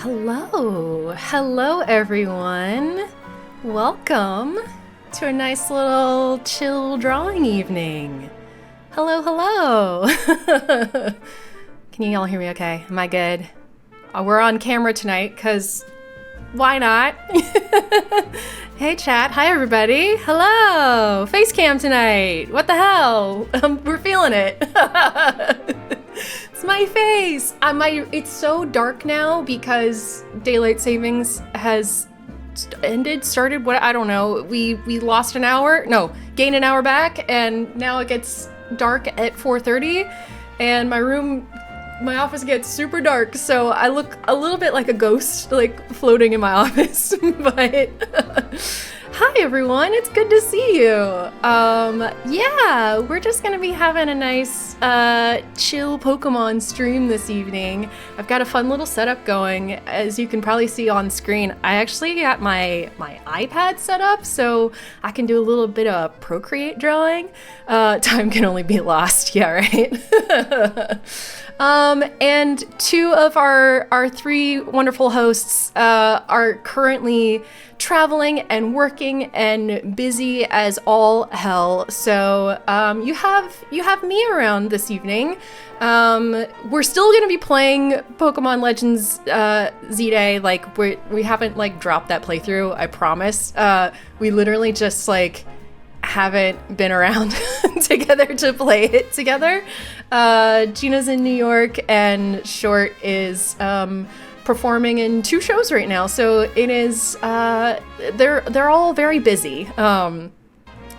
Hello everyone. Welcome to a nice little chill drawing evening. Hello. Can you all hear me okay? Am I good? We're on camera tonight because why not? Hey chat, hi everybody. Hello. Face cam tonight. What the hell? We're feeling it. It's my face. It's so dark now because daylight savings has started. What, I don't know. We lost an hour. No, gained an hour back, and now it gets dark at 4:30, and my office gets super dark, so I look a little bit like a ghost, like floating in my office. But hi everyone, it's good to see you. Yeah, we're just gonna be having a nice chill Pokemon stream this evening. I've got a fun little setup going. As you can probably see on screen, I actually got my iPad set up so I can do a little bit of Procreate drawing. Time can only be lost, yeah, right? And two of our three wonderful hosts are currently traveling and working and busy as all hell. So you have me around this evening. We're still gonna be playing Pokémon Legends Z-A. Like we haven't like dropped that playthrough, I promise. We literally just like haven't been around together to play it together. Gina's in New York and Short is performing in 2 shows right now, so it is they're all very busy.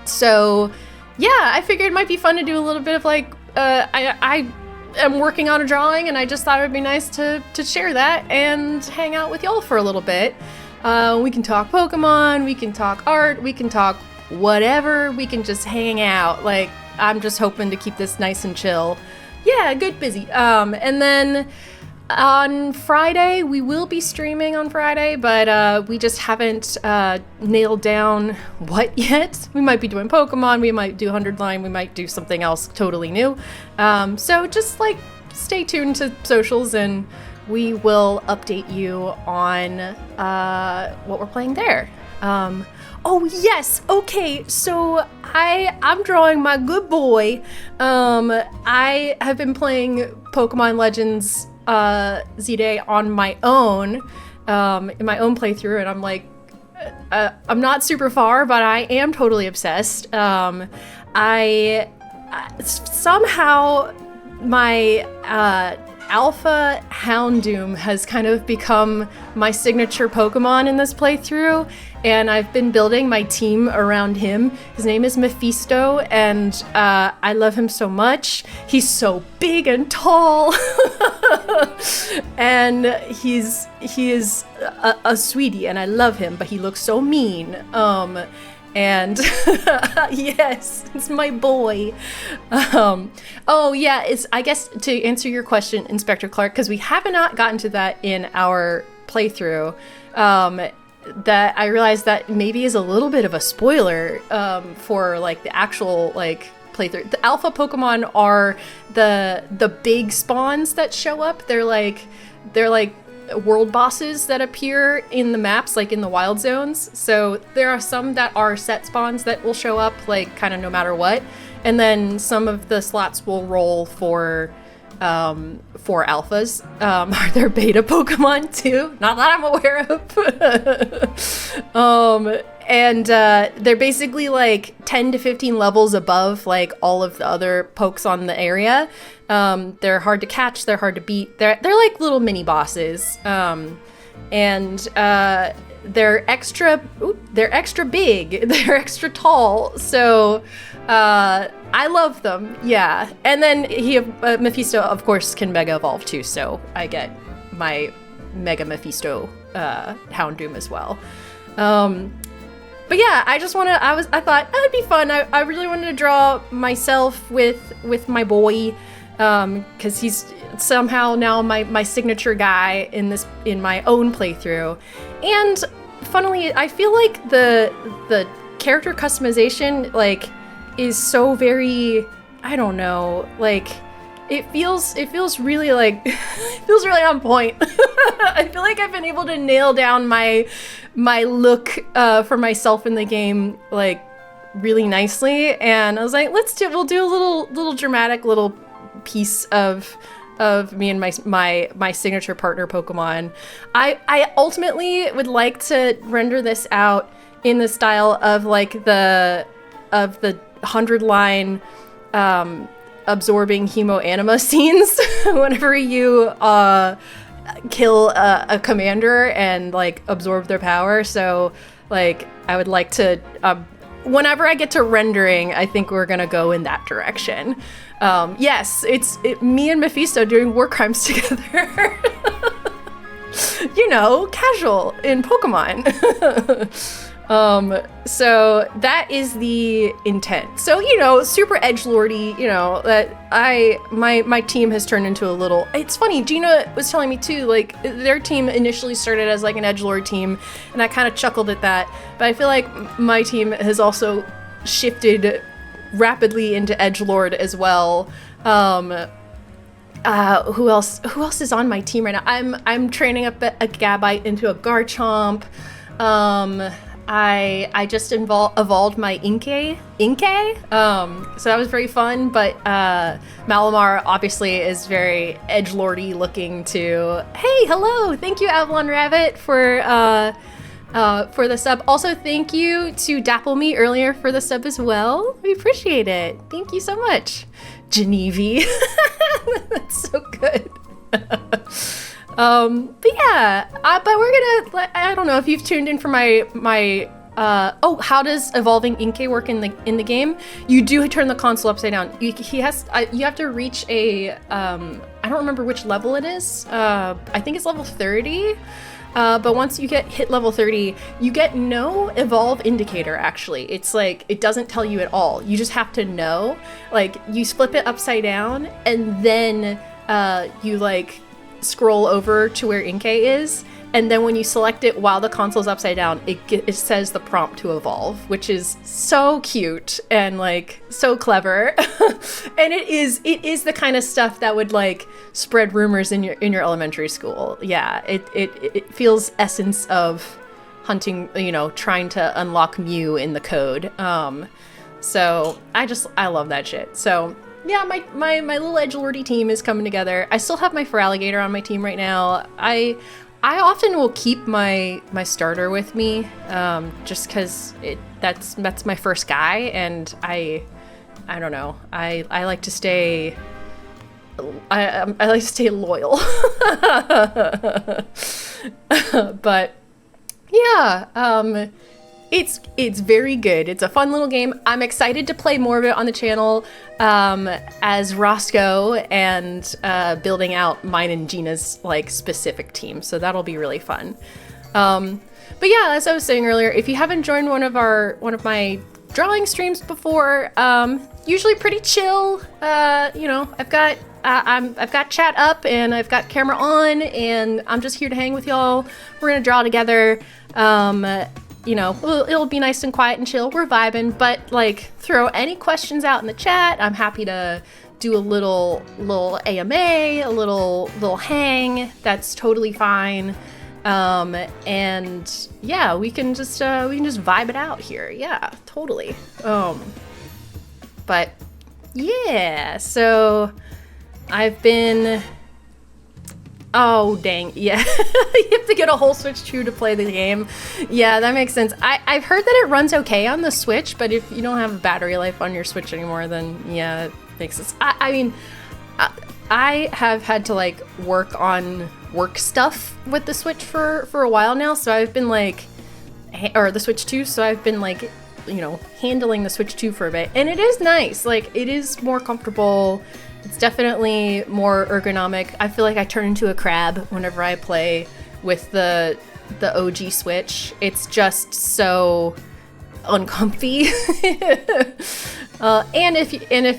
So yeah, I figured it might be fun to do a little bit of like I am working on a drawing, and I just thought it would be nice to share that and hang out with y'all for a little bit. We can talk Pokemon, we can talk art, we can talk whatever, we can just hang out. Like, I'm just hoping to keep this nice and chill. Yeah, good busy. And then on Friday, we will be streaming on Friday, but we just haven't nailed down what yet. We might be doing Pokemon, we might do 100 line, we might do something else totally new. So just like stay tuned to socials and we will update you on what we're playing there. Oh yes, okay, so I'm drawing my good boy. I have been playing Pokemon Legends Z-A on my own, in my own playthrough, and I'm like, I'm not super far, but I am totally obsessed. I somehow my Alpha Houndoom has kind of become my signature Pokemon in this playthrough, and I've been building my team around him. His name is Mephisto, and I love him so much. He's so big and tall, and he is a sweetie, and I love him, but he looks so mean. And yes, it's my boy. Oh yeah, I guess to answer your question, Inspector Clark, because we have not gotten to that in our playthrough, that I realized that maybe is a little bit of a spoiler for like the actual like playthrough. The alpha Pokemon are the big spawns that show up. They're like world bosses that appear in the maps, like in the wild zones. So there are some that are set spawns that will show up like kind of no matter what, and then some of the slots will roll for alphas. Are there beta Pokemon too? Not that I'm aware of. And they're basically like 10 to 15 levels above like all of the other pokes on the area. They're hard to catch, they're hard to beat. They're like little mini bosses. And they're extra big, they're extra tall. So I love them, yeah. And then Mephisto, of course, can Mega Evolve too, so I get my Mega Mephisto Houndoom as well. But yeah, I thought that'd be fun. I really wanted to draw myself with my boy, because he's somehow now my signature guy in my own playthrough. And funnily, I feel like the character customization like is so very, I don't know, like it feels really like it feels really on point. I feel like I've been able to nail down my look for myself in the game like really nicely, and I was like, we'll do a little dramatic little piece of me and my signature partner Pokemon. I ultimately would like to render this out in the style of like the 100-line absorbing hemo-anima scenes whenever you kill a commander and like absorb their power. So like I would like to whenever I get to rendering, I think we're gonna go in that direction. Yes, it's me and Mephisto doing war crimes together. You know, casual in Pokemon. So that is the intent. So, you know, super edgelordy, you know, that my team has turned into a little, it's funny, Gina was telling me too, like their team initially started as like an edgelord team, and I kind of chuckled at that, but I feel like my team has also shifted rapidly into edgelord as well. Who else is on my team right now? I'm training up a Gabite into a Garchomp. I just evolved my Inkay. So that was very fun, but Malamar obviously is very edgelordy looking too. Hey, hello! Thank you, Avalon Rabbit, for the sub. Also, thank you to Dapple Me earlier for the sub as well. We appreciate it. Thank you so much. Genevieve. That's so good. But yeah, but we're gonna, I don't know if you've tuned in for my how does evolving Inkay work in the game? You do turn the console upside down. You have to reach a, I don't remember which level it is. I think it's level 30. But once you hit level 30, you get no evolve indicator, actually. It's like, it doesn't tell you at all. You just have to know. Like, you flip it upside down, and then you, like, scroll over to where Inkay is, and then when you select it while the console's upside down, it says the prompt to evolve, which is so cute and like so clever. And it is the kind of stuff that would like spread rumors in your elementary school. Yeah, it feels essence of hunting, you know, trying to unlock Mew in the code. So I love that shit. So yeah, my little edgelordy team is coming together. I still have my Feraligatr on my team right now. I often will keep my starter with me, just because that's my first guy, and I don't know. I like to stay. I like to stay loyal. But yeah, it's very good. It's a fun little game. I'm excited to play more of it on the channel as Roscoe and building out mine and Gina's like specific team. So that'll be really fun. But yeah, as I was saying earlier, if you haven't joined one of my drawing streams before, usually pretty chill. You know, I've got chat up and I've got camera on, and I'm just here to hang with y'all. We're gonna draw together. You know, it'll be nice and quiet and chill. We're vibing, but like throw any questions out in the chat. I'm happy to do a little AMA, a little hang. That's totally fine. And yeah, we can just vibe it out here. Yeah, totally. But yeah, so I've been. Oh, dang. Yeah. You have to get a whole Switch 2 to play the game. Yeah, that makes sense. I've heard that it runs okay on the Switch, but if you don't have a battery life on your Switch anymore, then yeah, it makes sense. I mean, I have had to like work on work stuff with the Switch for a while now, so I've been like, or the Switch 2, so I've been like, you know, handling the Switch 2 for a bit, and it is nice. Like, it is more comfortable. It's definitely more ergonomic. I feel like I turn into a crab whenever I play with the OG Switch. It's just so uncomfy. And if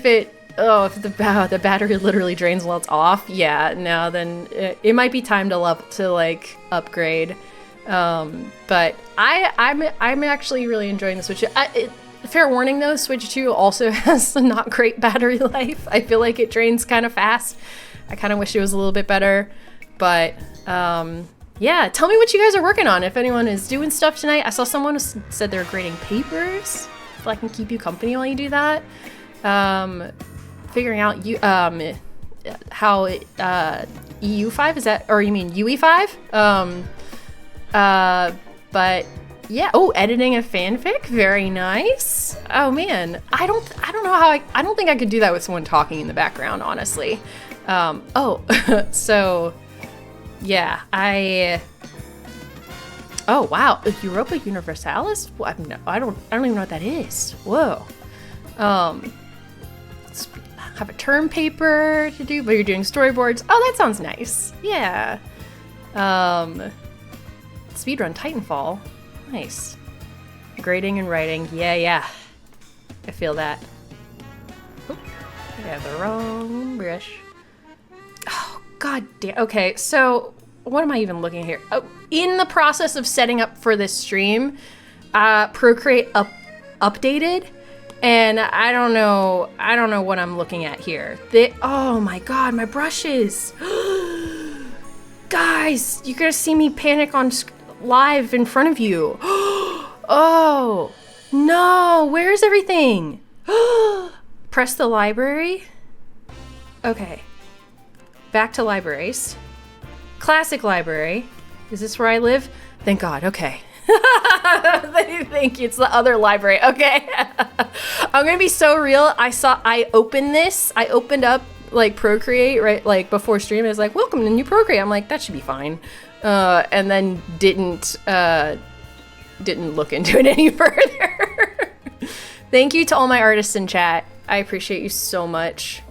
the battery literally drains while it's off, yeah, no, then it might be time to like upgrade. But I'm actually really enjoying the Switch. fair warning though, Switch 2 also has a not great battery life. I feel like it drains kind of fast. I kind of wish it was a little bit better, but yeah, tell me what you guys are working on. If anyone is doing stuff tonight, I saw someone said they're grading papers. If I can keep you company while you do that. Figuring out how EU5 is that, or you mean UE5? But yeah. Oh, editing a fanfic, very nice. Oh man, I don't know how I don't think I could do that with someone talking in the background, honestly. So yeah, oh wow, Europa Universalis? Well, I don't even know what that is. Whoa. Have a term paper to do, but you're doing storyboards. Oh, that sounds nice. Yeah. Speedrun Titanfall. Nice. Grading and writing. Yeah. I feel that. Oop. I have the wrong brush. Oh, god damn. Okay, so what am I even looking at here? Oh, in the process of setting up for this stream, Procreate updated. And I don't know what I'm looking at here. Oh my god, my brushes. Guys, you're gonna see me panic on live in front of you. Oh, no, where's everything? Press the library. Okay, back to libraries. Classic library. Is this where I live? Thank God, okay. Thank you. It's the other library. Okay. I'm gonna be so real. I opened up like Procreate right like before stream. I was like, welcome to new Procreate. I'm like, that should be fine. And then didn't look into it any further. Thank you to all my artists in chat. I appreciate you so much.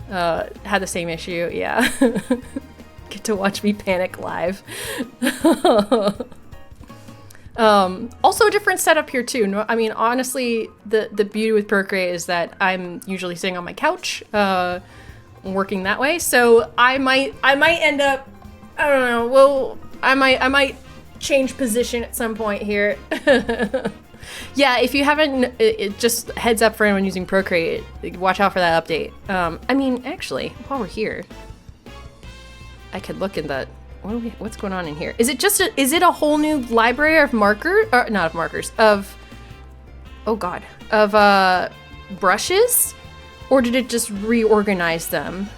Had the same issue. Yeah. Get to watch me panic live. Also a different setup here too. No, I mean, honestly, the beauty with Procreate is that I'm usually sitting on my couch, working that way. So I might end up, I don't know. Well, I might change position at some point here. Yeah, if you haven't, it just heads up for anyone using Procreate. Watch out for that update. I mean, actually, while we're here, I could look in the. What's going on in here? Is it just is it a whole new library of markers, or not of markers, of, oh god, of brushes, or did it just reorganize them?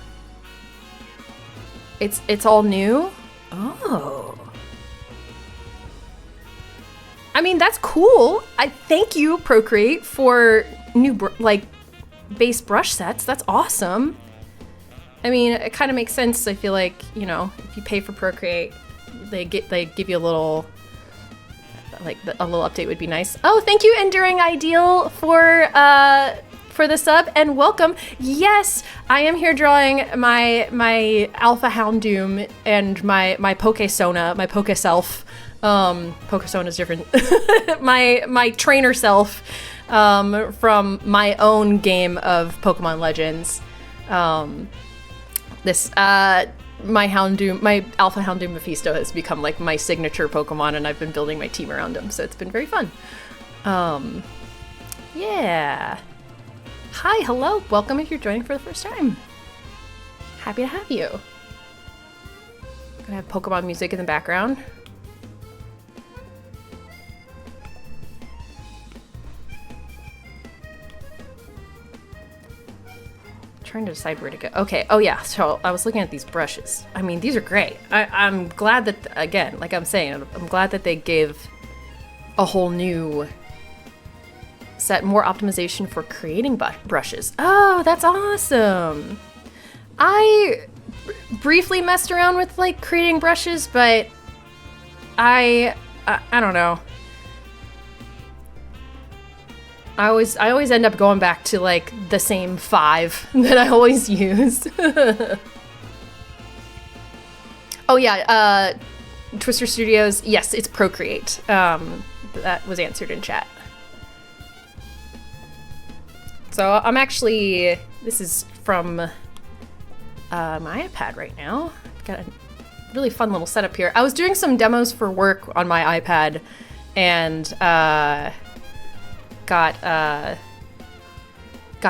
It's all new. Oh, I mean, that's cool. I thank you, Procreate, for new base brush sets. That's awesome. I mean, it kind of makes sense. I feel like, you know, if you pay for Procreate, they give you a little, like a little update would be nice. Oh, thank you, Enduring Ideal, for the sub and welcome. Yes, I am here drawing my Alpha Houndoom and my Pokesona, my Pokeself. Pokesona is different. my trainer self from my own game of Pokemon Legends. My Houndoom, my Alpha Houndoom Mephisto has become like my signature Pokemon, and I've been building my team around him, so it's been very fun. Yeah. Hi, hello, welcome if you're joining for the first time. Happy to have you. Gonna have Pokemon music in the background. Trying to decide where to go. Okay, oh yeah, so I was looking at these brushes. I mean, these are great. I'm glad that, again, like I'm saying, I'm glad that they gave a whole new set, more optimization for creating brushes. Oh, that's awesome. I briefly messed around with like creating brushes, but I don't know. I always end up going back to like the same 5 that I always use. Oh yeah, Twister Studios, yes, it's Procreate. That was answered in chat. So I'm actually, this is from my iPad right now. I've got a really fun little setup here. I was doing some demos for work on my iPad, and got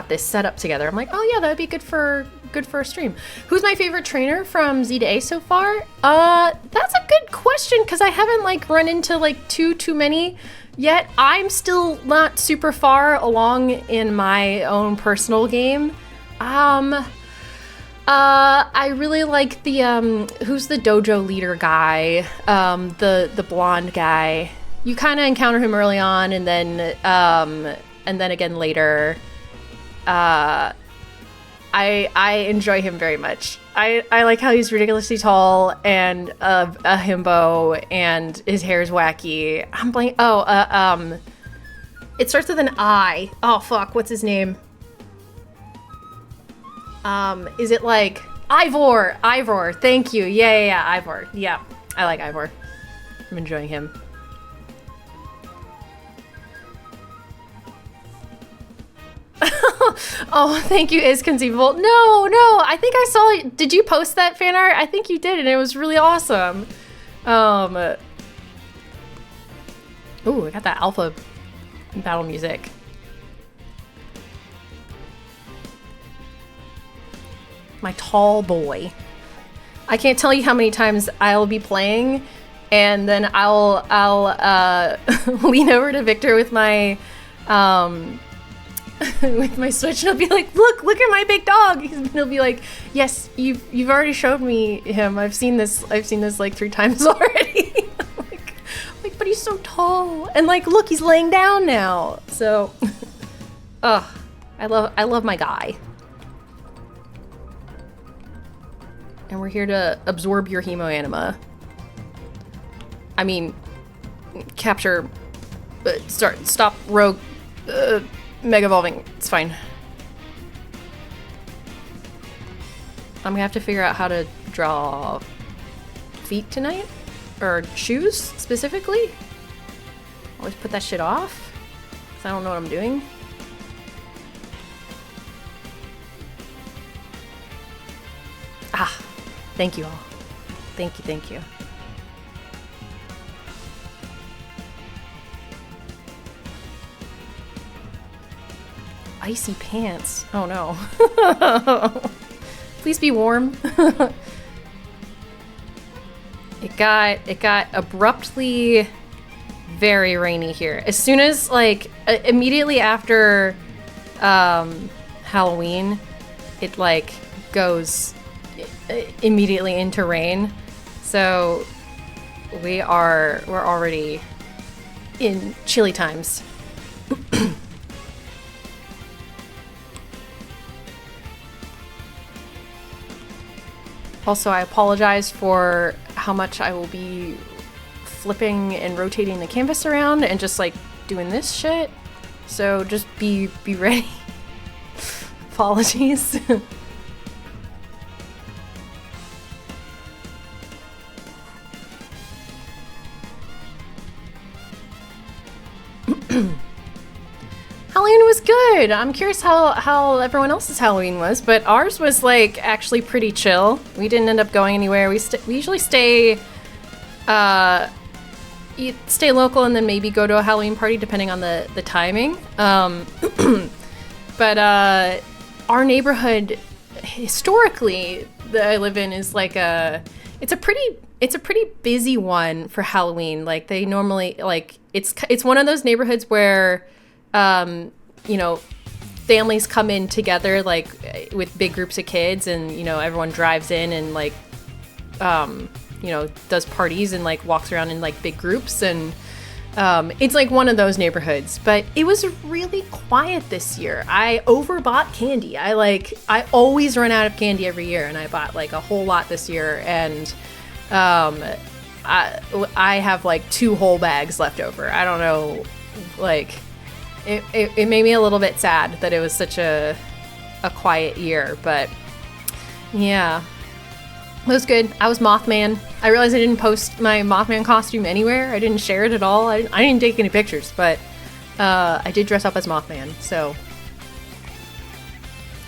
this set up together. I'm like, oh yeah, that'd be good for a stream. Who's my favorite trainer from Z-A so far? That's a good question because I haven't like run into like too many yet. I'm still not super far along in my own personal game. I really like the who's the dojo leader guy, the blonde guy. You kind of encounter him early on, and then again later. I enjoy him very much. I like how he's ridiculously tall and a himbo, and his hair is wacky. I'm blank. It starts with an I. Oh fuck, what's his name? Is it like Ivor? Ivor, thank you. Yeah, Ivor. Yeah, I like Ivor. I'm enjoying him. Oh, thank you, Is Conceivable. No, I think I saw it. Did you post that fan art? I think you did, and it was really awesome. Ooh, I got that alpha battle music. My tall boy. I can't tell you how many times I'll be playing, and then I'll lean over to Victor with my with my Switch, and I'll be like, look at my big dog. And he'll be like, yes, you've already showed me him. I've seen this like 3 times already. like, but he's so tall, and like, look, he's laying down now. So, I love my guy. And we're here to absorb your hemo anima. I mean, capture, stop rogue, mega evolving. It's fine. I'm gonna have to figure out how to draw feet tonight, or shoes specifically. Always put that shit off, 'cause I don't know what I'm doing. Thank you all. Thank you. Icy pants. Oh no. Please be warm. It got abruptly very rainy here. As soon as like immediately after Halloween, it like goes immediately into rain. So we're already in chilly times. Also, I apologize for how much I will be flipping and rotating the canvas around and just like doing this shit. So just be ready. Apologies. Halloween was good. I'm curious how everyone else's Halloween was, but ours was like actually pretty chill. We didn't end up going anywhere. We usually stay local and then maybe go to a Halloween party depending on the timing. But our neighborhood historically that I live in is like it's a pretty busy one for Halloween. Like they normally like it's one of those neighborhoods where you know, families come in together like with big groups of kids, and you know, everyone drives in and like you know, does parties and like walks around in like big groups, and it's like one of those neighborhoods. But it was really quiet this year. I overbought candy. I always run out of candy every year, and I bought like a whole lot this year, and I have like 2 whole bags left over. I don't know, like it made me a little bit sad that it was such a quiet year, but yeah, it was good. I was Mothman. I realized I didn't post my Mothman costume anywhere. I didn't share it at all. I didn't take any pictures, but I did dress up as Mothman, so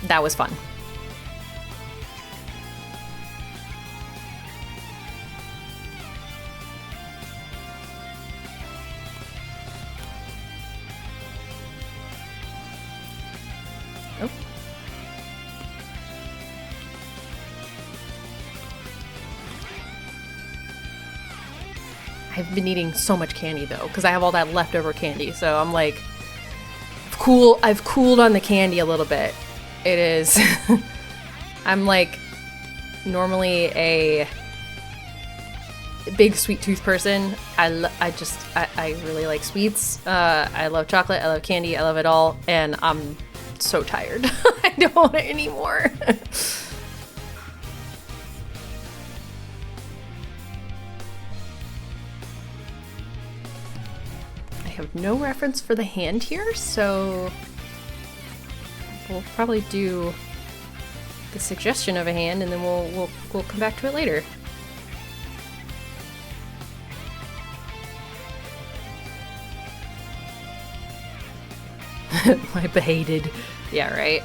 that was fun. I've been eating so much candy though, because I have all that leftover candy. So I'm like, I've cooled on the candy a little bit. It is, I'm like normally a big sweet tooth person. I really like sweets. I love chocolate. I love candy. I love it all. And I'm so tired. I don't want it anymore. I have no reference for the hand here, so we'll probably do the suggestion of a hand, and then we'll come back to it later. My behated. Yeah, right.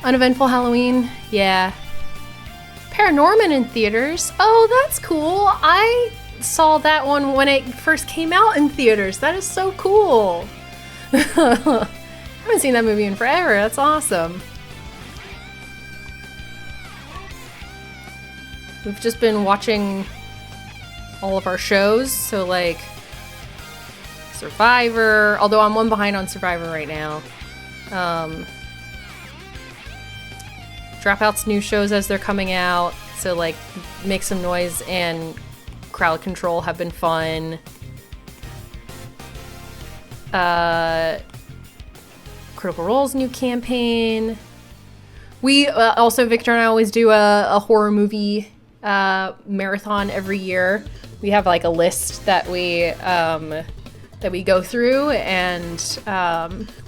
Uneventful Halloween, yeah. Paranorman in theaters. Oh, that's cool. I saw that one when it first came out in theaters. That is so cool. I haven't seen that movie in forever. That's awesome. We've just been watching all of our shows, so like Survivor, although I'm one behind on Survivor right now. Dropout's new shows as they're coming out, so like Make Some Noise and Crowd Control have been fun. Critical Role's new campaign. We also, Victor and I always do a horror movie marathon every year. We have like a list that we go through and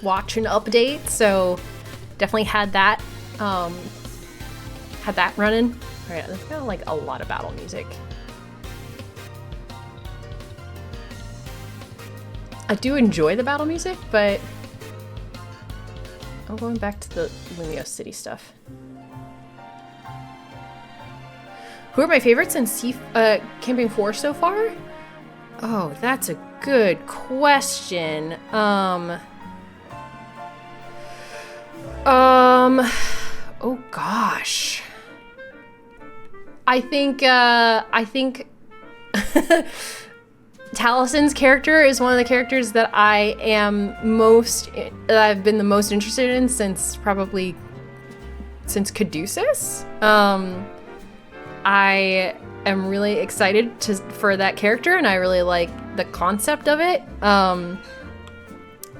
watch and update. So definitely had that running. All right, there's kind of like a lot of battle music. I do enjoy the battle music, but I'm going back to the Lumio City stuff. Who are my favorites in Campaign 4 so far? Oh, that's a good question. Oh gosh. I think Allison's character is one of the characters that I've been the most interested in since Caduceus. I am really excited for that character, and I really like the concept of it. I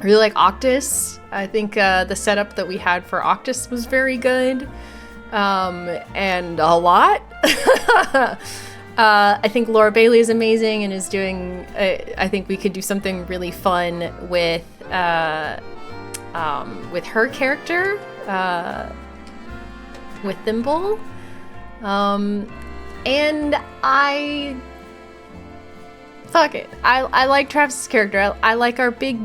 really like Octus. I think the setup that we had for Octus was very good, and a lot. I think Laura Bailey is amazing and is doing. I think we could do something really fun with her character, with Thimble, and fuck it. I like Travis's character. I like our big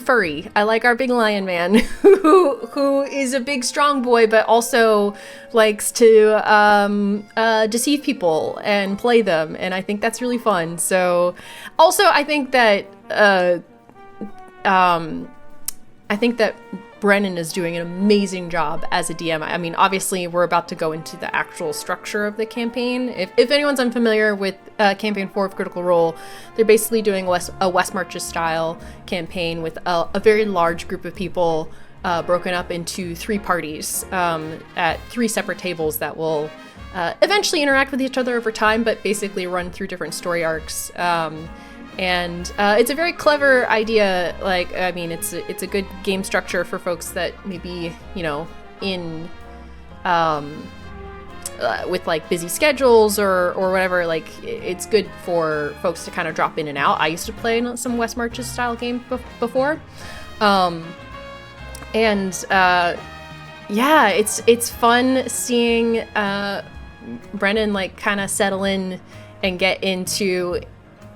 furry. I like our big lion man who is a big strong boy, but also likes to deceive people and play them. And I think that's really fun. So also I think that Brennan is doing an amazing job as a DM. I mean, obviously, we're about to go into the actual structure of the campaign. If anyone's unfamiliar with Campaign 4 of Critical Role, they're basically doing a West Marches style campaign with a very large group of people broken up into 3 parties at 3 separate tables that will eventually interact with each other over time, but basically run through different story arcs. And it's a very clever idea. Like, I mean, it's a good game structure for folks that maybe, you know, in with like busy schedules or whatever. Like, it's good for folks to kind of drop in and out. I used to play some West Marches style game before, yeah, it's fun seeing Brennan like kind of settle in and get into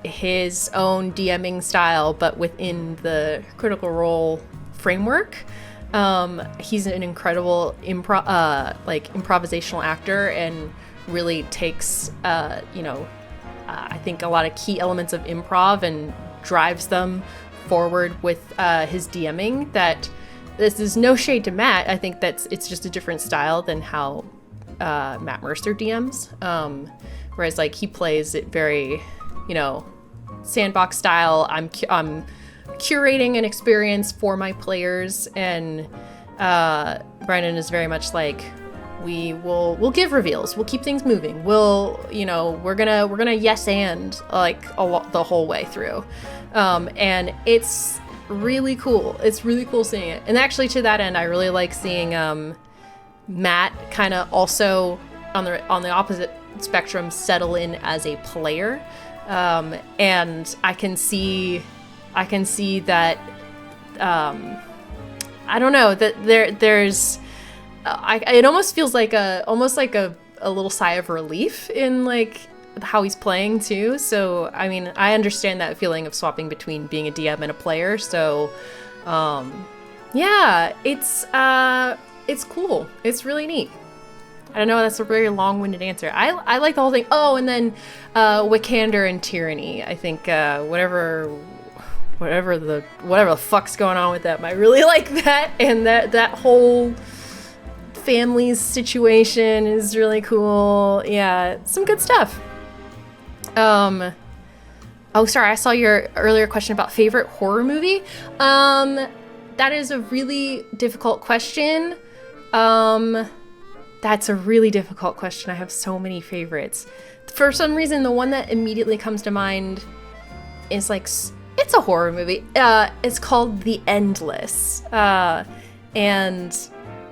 his own DMing style, but within the Critical Role framework. He's an incredible improvisational actor and really takes I think a lot of key elements of improv and drives them forward with his DMing. That this is no shade to Matt. I think it's just a different style than how Matt Mercer DMs. Whereas like he plays it very, sandbox style. I'm curating an experience for my players, and Brandon is very much like, we'll give reveals, we'll keep things moving, we're gonna yes and like the whole way through, and it's really cool. It's really cool seeing it. And actually, to that end, I really like seeing Matt kind of also on the opposite spectrum settle in as a player, and I can see that I don't know, that there's it almost feels like a little sigh of relief in like how he's playing too. So I mean, I understand that feeling of swapping between being a DM and a player. So yeah, it's cool. It's really neat. I don't know, that's a very long-winded answer. I like the whole thing. Oh, and then Wiccander and Tyranny. I think whatever the fuck's going on with them, I really like that. And that whole family's situation is really cool. Yeah, some good stuff. Oh, sorry, I saw your earlier question about favorite horror movie. That is a really difficult question. That's a really difficult question. I have so many favorites. For some reason, the one that immediately comes to mind is like, it's a horror movie. It's called The Endless. And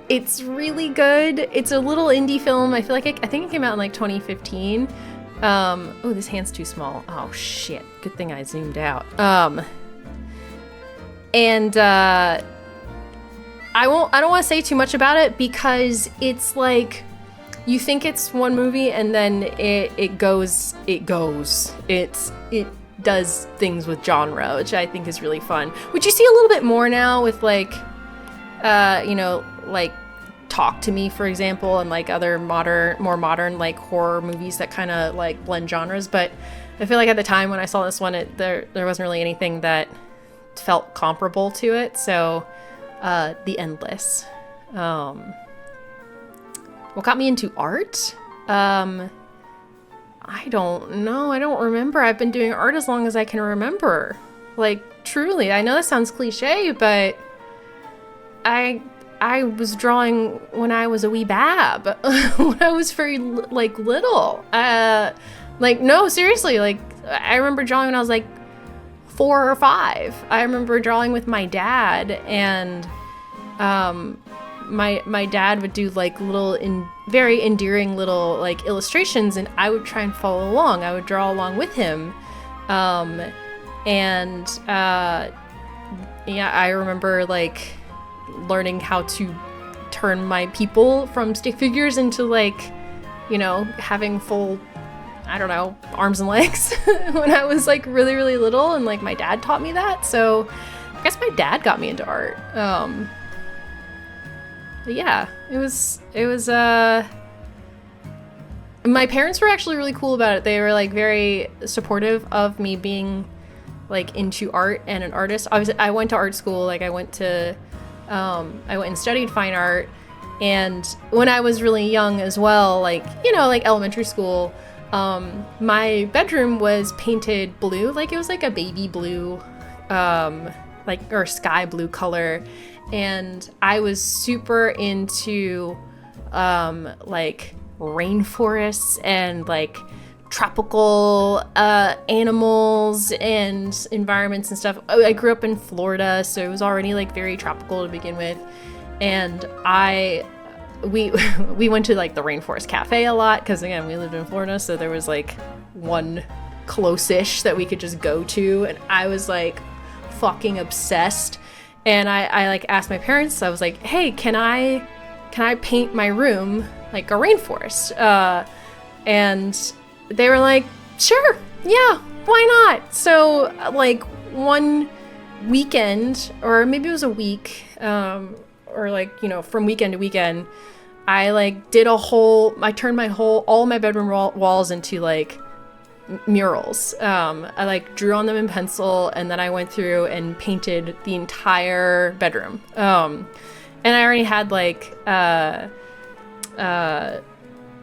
it's really good. It's a little indie film. I think it came out in like 2015. Oh, this hand's too small. Oh shit. Good thing I zoomed out. I don't want to say too much about it because it's like, you think it's one movie and then it does things with genre, which I think is really fun. Which you see a little bit more now with like, like Talk to Me, for example, and like other more modern like horror movies that kind of like blend genres. But I feel like at the time when I saw this one, there wasn't really anything that felt comparable to it. So The Endless. What got me into art? I don't know. I don't remember. I've been doing art as long as I can remember. Like, truly. I know that sounds cliche, but I was drawing when I was a wee bab. When I was very, like, little. No, seriously. Like, I remember drawing when I was, like, 4 or 5. I remember drawing with my dad, and my dad would do like little very endearing little like illustrations, and I would try and follow along. I would draw along with him, yeah, I remember like learning how to turn my people from stick figures into like, having full, I don't know, arms and legs when I was like really, really little, and like my dad taught me that. So I guess my dad got me into art. But yeah, it was my parents were actually really cool about it. They were like very supportive of me being like into art and an artist. Obviously, I went to art school. Like I went and studied fine art. And when I was really young as well, like, like elementary school, my bedroom was painted blue. Like it was like a baby blue, or sky blue color. And I was super into like rainforests and like tropical animals and environments and stuff. I grew up in Florida, so it was already like very tropical to begin with. And we went to like the Rainforest Cafe a lot because again, we lived in Florida, so there was like one close-ish that we could just go to, and I was like fucking obsessed. And I like asked my parents, I was like, hey, can I paint my room like a rainforest? And they were like, sure, yeah, why not? So like one weekend, or maybe it was a week, or like, from weekend to weekend, I like I turned all my bedroom walls into like murals. I like drew on them in pencil, and then I went through and painted the entire bedroom. And I already had like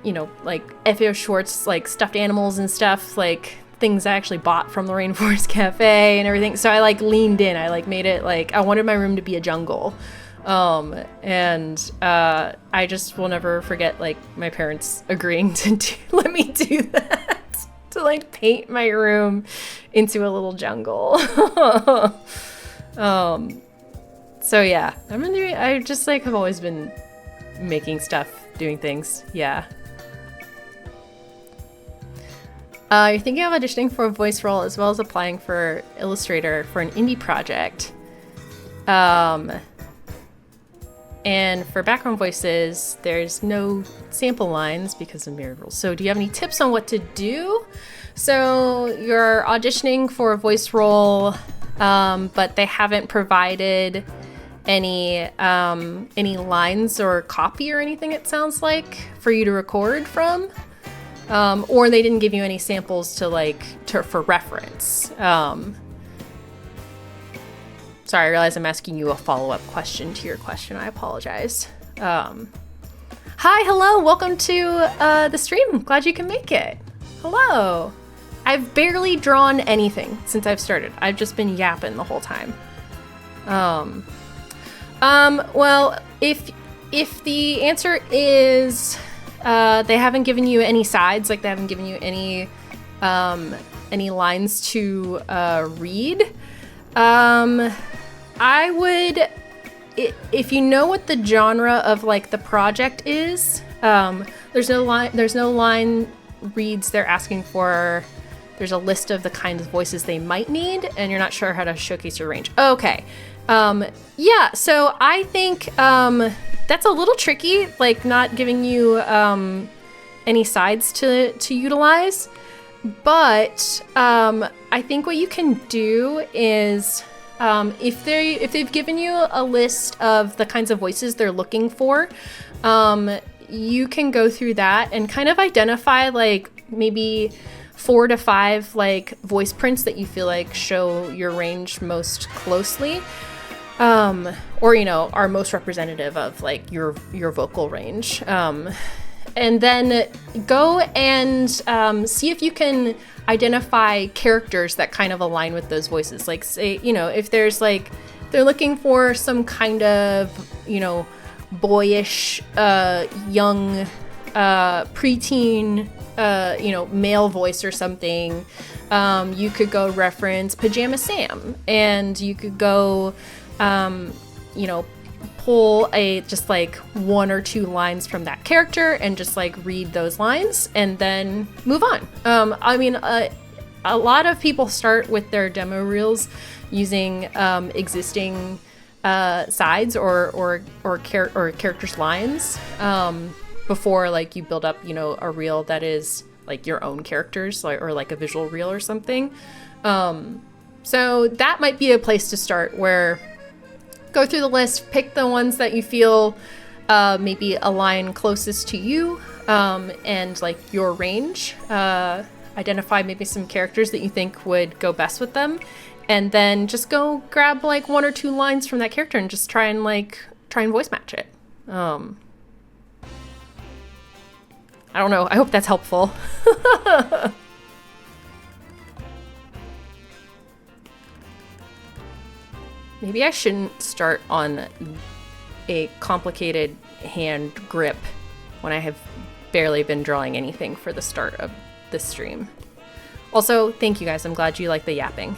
you know, like F.A.O. Schwartz, like stuffed animals and stuff, like things I actually bought from the Rainforest Cafe and everything. So I like leaned in. I like made it like I wanted my room to be a jungle. I just will never forget like my parents agreeing to let me do that, to like paint my room into a little jungle. So yeah, I just like have always been making stuff, doing things. Yeah. You're thinking of auditioning for a voice role as well as applying for Illustrator for an indie project. And for background voices, there's no sample lines because of mirrored rules. So do you have any tips on what to do? So you're auditioning for a voice role, but they haven't provided any lines or copy or anything, it sounds like, for you to record from. Or they didn't give you any samples for reference. Sorry, I realize I'm asking you a follow-up question to your question. I apologize. Hi, hello, welcome to the stream. Glad you can make it. Hello. I've barely drawn anything since I've started. I've just been yapping the whole time. Well, if the answer is they haven't given you any sides, like they haven't given you any lines to read, I would, if you know what the genre of like the project is, there's no line reads they're asking for. There's a list of the kinds of voices they might need, and you're not sure how to showcase your range. Okay. Yeah, so I think that's a little tricky, like not giving you any sides to utilize. But I think what you can do is if they've given you a list of the kinds of voices they're looking for, you can go through that and kind of identify like maybe 4 to 5 like voice prints that you feel like show your range most closely, or you know, are most representative of like your vocal range. And then go and see if you can identify characters that kind of align with those voices. Like, say, you know, if there's like, they're looking for some kind of, you know, boyish, young, preteen, you know, male voice or something, you could go reference Pajama Sam, and you could go, you know, pull just like 1 or 2 lines from that character and just like read those lines and then move on. I mean, a lot of people start with their demo reels using existing sides or characters' lines before like you build up, you know, a reel that is like your own characters, or like a visual reel or something. So that might be a place to start, where go through the list, pick the ones that you feel maybe align closest to you and like your range. Identify maybe some characters that you think would go best with them, and then just go grab like 1 or 2 lines from that character and just try and voice match it. I don't know. I hope that's helpful. Maybe I shouldn't start on a complicated hand grip when I have barely been drawing anything for the start of this stream. Also, thank you guys. I'm glad you like the yapping.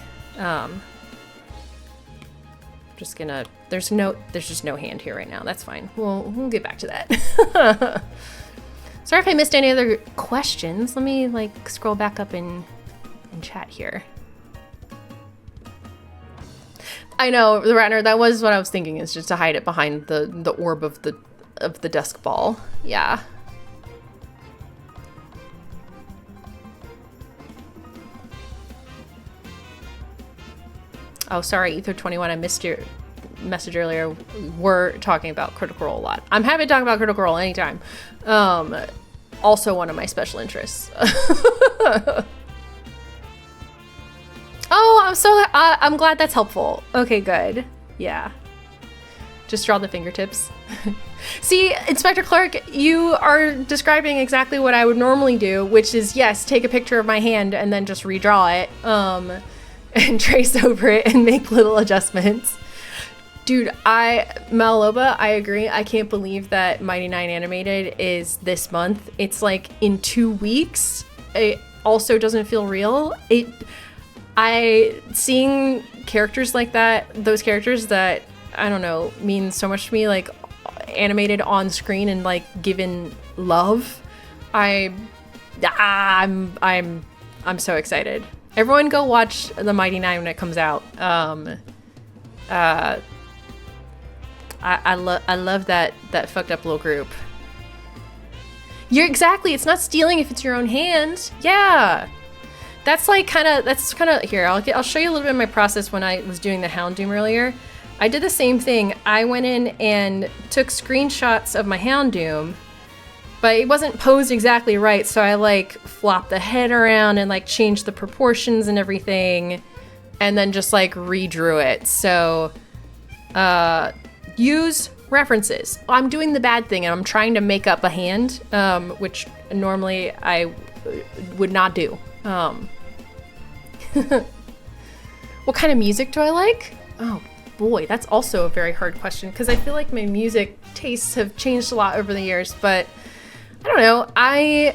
Just gonna, there's just no hand here right now. That's fine. We'll get back to that. Sorry if I missed any other questions. Let me like scroll back up in chat here. I know, the Ratner, that was what I was thinking, is just to hide it behind the orb of the dusk ball. Yeah. Oh, sorry, Ether21, I missed your message earlier. We're talking about Critical Role a lot. I'm happy to talk about Critical Role anytime. Also one of my special interests. I'm glad that's helpful. Okay, good. Yeah. Just draw the fingertips. See, Inspector Clark, you are describing exactly what I would normally do, which is, yes, take a picture of my hand and then just redraw it, and trace over it and make little adjustments. Dude, Maloba, I agree. I can't believe that Mighty Nine Animated is this month. It's like in 2 weeks. It also doesn't feel real. Seeing characters like that, those characters that, I don't know, mean so much to me, like animated on screen and like given love. I'm so excited. Everyone go watch the Mighty Nine when it comes out. I love that fucked up little group. You're exactly. It's not stealing if it's your own hand. Yeah, that's kind of here. I'll show you a little bit of my process when I was doing the Houndoom earlier. I did the same thing. I went in and took screenshots of my Houndoom, but it wasn't posed exactly right. So I like flopped the head around and like changed the proportions and everything, and then just like redrew it. So, use references. I'm doing the bad thing and I'm trying to make up a hand, which normally I would not do. What kind of music do I like? Oh boy, that's also a very hard question because I feel like my music tastes have changed a lot over the years, but I don't know. I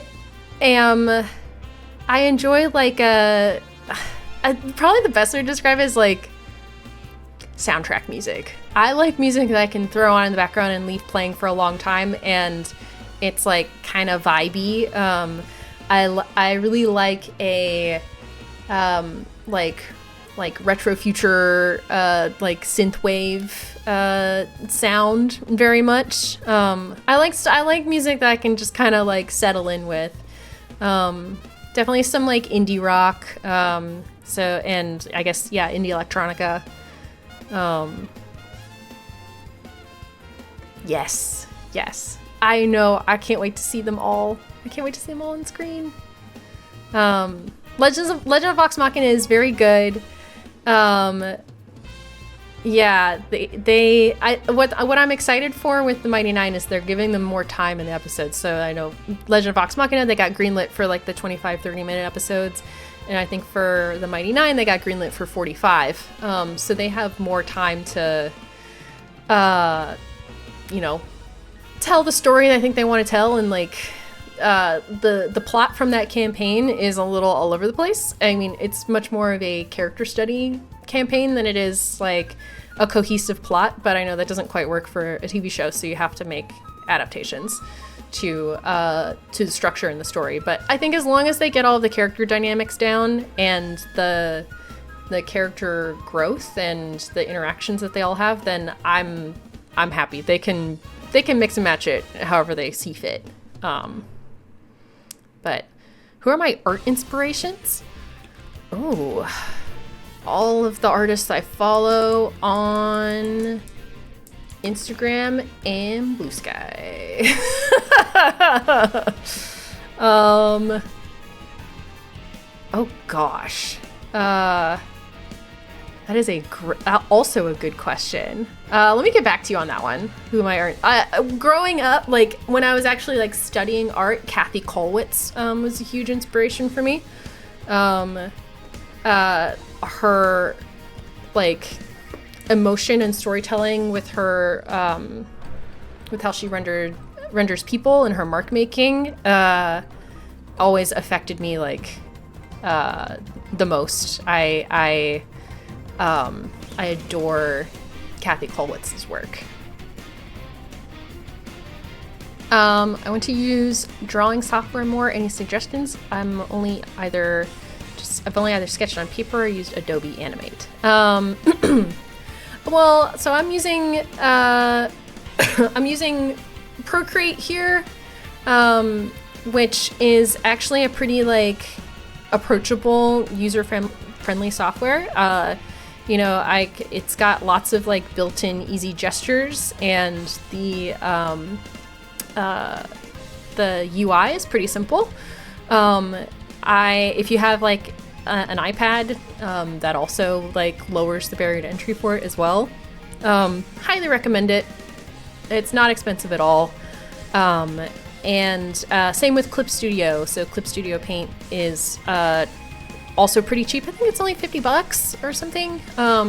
enjoy like probably the best way to describe it is like soundtrack music. I like music that I can throw on in the background and leave playing for a long time, and it's like kind of vibey. I really like a like retro future like synthwave sound very much. I like music that I can just kind of like settle in with. Definitely some like indie rock. So, and I guess yeah, indie electronica. Yes. I know. I can't wait to see them all. I can't wait to see them all on screen. Legend of Vox Machina is very good. Yeah, what I'm excited for with the Mighty Nine is they're giving them more time in the episodes. So I know Legend of Vox Machina, they got greenlit for like the 25-30 minute episodes. And I think for the Mighty Nine, they got greenlit for 45. So they have more time to, tell the story that I think they want to tell. And like, the plot from that campaign is a little all over the place. I mean, it's much more of a character study campaign than it is like a cohesive plot. But I know that doesn't quite work for a TV show. So you have to make adaptations to the structure and the story. But I think as long as they get all of the character dynamics down and the character growth and the interactions that they all have, then I'm happy. They can mix and match it however they see fit. But who are my art inspirations? Oh, all of the artists I follow on Instagram and Blue Sky. Oh gosh. That is also a good question. Let me get back to you on that one. Who am I? Growing up, like when I was actually like studying art, Kathy Kollwitz was a huge inspiration for me. Her like emotion and storytelling with her, with how she renders people and her mark making, always affected me like the most. I adore Kathy Kollwitz's work. I want to use drawing software more. Any suggestions? I've only either sketched on paper or used Adobe Animate. Well, so I'm using Procreate here, which is actually a pretty like approachable, user-friendly software. It's got lots of like built-in easy gestures, and the UI is pretty simple. If you have like an iPad that also like lowers the barrier to entry for it as well. Highly recommend it. It's not expensive at all. And same with Clip Studio. So Clip Studio Paint is also pretty cheap. I think it's only $50 or something. I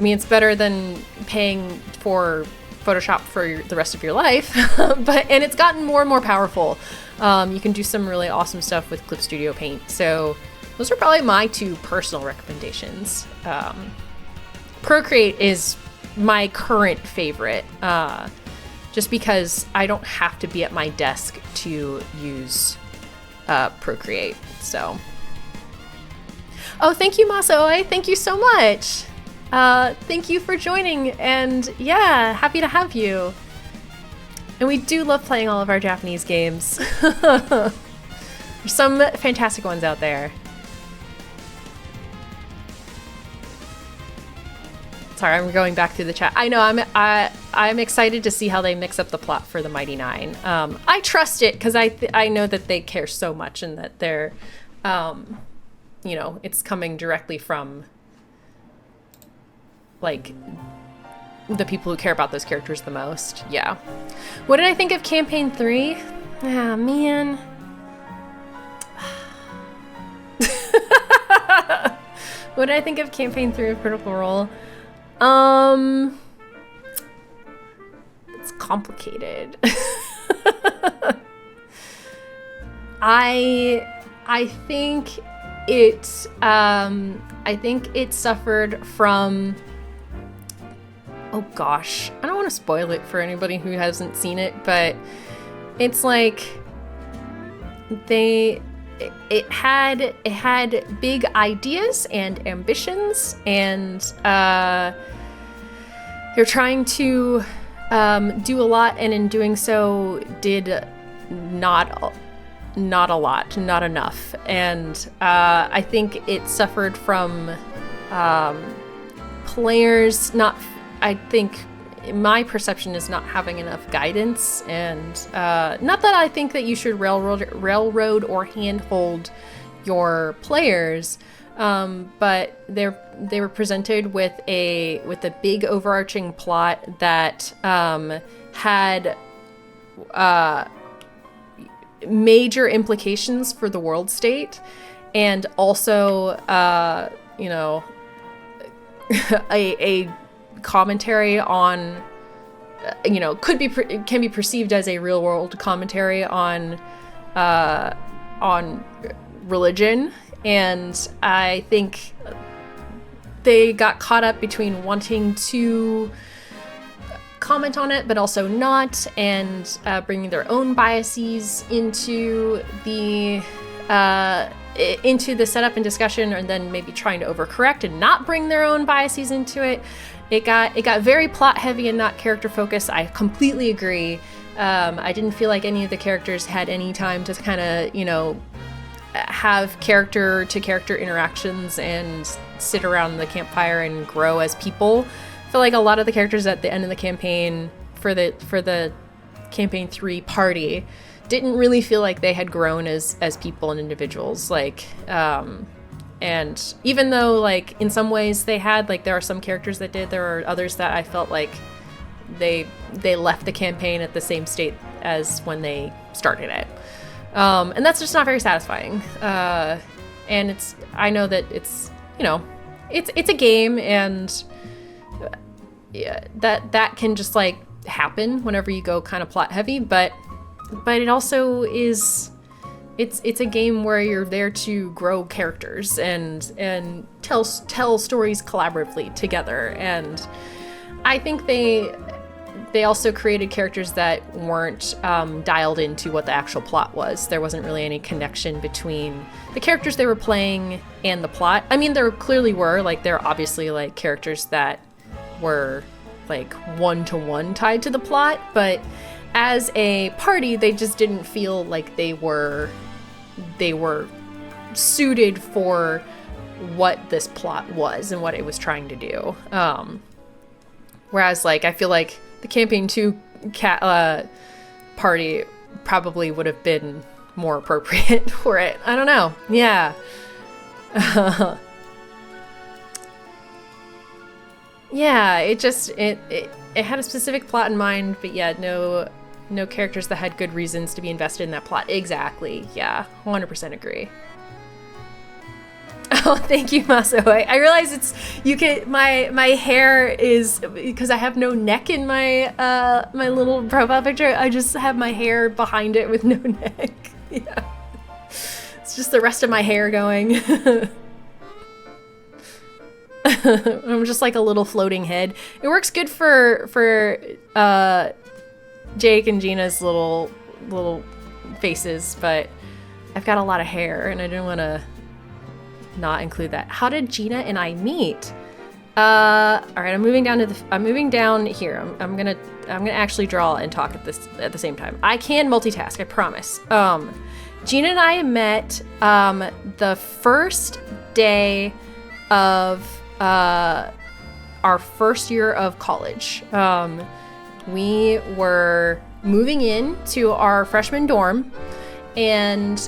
mean, it's better than paying for Photoshop for the rest of your life, and it's gotten more and more powerful. You can do some really awesome stuff with Clip Studio Paint. So those are probably my 2 personal recommendations. Procreate is my current favorite, just because I don't have to be at my desk to use Procreate. So, oh, thank you, Masoi. Thank you so much. Thank you for joining, and yeah, happy to have you. And we do love playing all of our Japanese games. There's some fantastic ones out there. Sorry, I'm going back through the chat. I know I'm excited to see how they mix up the plot for the Mighty Nine. I trust it because I know that they care so much and that they're, you know, it's coming directly from like the people who care about those characters the most. Yeah. What did I think of Campaign 3? Ah, man. What did I think of Campaign 3 of Critical Role? It's complicated. I think it suffered from, oh gosh, I don't want to spoil it for anybody who hasn't seen it, but it's like it had big ideas and ambitions, and they're trying to do a lot, and in doing so did not a lot, not enough. And I think it suffered from players I think my perception is not having enough guidance, and not that I think that you should railroad or handhold your players, but they were presented with a big overarching plot that had major implications for the world state, and also you know, a commentary on, you know, can be perceived as a real world commentary on religion. And I think they got caught up between wanting to comment on it but also not, and bringing their own biases into the setup and discussion, and then maybe trying to overcorrect and not bring their own biases into it. It got very plot heavy and not character focused. I completely agree. I didn't feel like any of the characters had any time to kind of, you know, have character to character interactions and sit around the campfire and grow as people. I feel like a lot of the characters at the end of the campaign for the campaign 3 party didn't really feel like they had grown as people and individuals. Like, and even though, like, in some ways they had, like, there are some characters that did, there are others that I felt like they left the campaign at the same state as when they started it. And that's just not very satisfying. And I know that it's, you know, it's a game, and yeah, that can just, like, happen whenever you go kind of plot heavy, but it also is, it's a game where you're there to grow characters and tell stories collaboratively together. And I think they also created characters that weren't dialed into what the actual plot was. There wasn't really any connection between the characters they were playing and the plot. I mean, there clearly were, like, there are obviously, like, characters that were, like, one-to-one tied to the plot, but as a party, they just didn't feel like they were suited for what this plot was and what it was trying to do. Whereas, like, I feel like the campaign 2 party probably would have been more appropriate for it. I don't know. Yeah. Yeah, it just it had a specific plot in mind, but yeah, no characters that had good reasons to be invested in that plot. Exactly. Yeah, 100% agree. Oh, thank you, Maso. I realize it's my hair is because I have no neck in my my little profile picture. I just have my hair behind it with no neck. Yeah. It's just the rest of my hair going. I'm just like a little floating head. It works good for Jake and Gina's little faces, but I've got a lot of hair and I didn't want to not include that. How did Gina and I meet? All right, I'm moving down here. I'm gonna actually draw and talk at the same time. I can multitask, I promise. Gina and I met the first day of our first year of college. We were moving in to our freshman dorm, and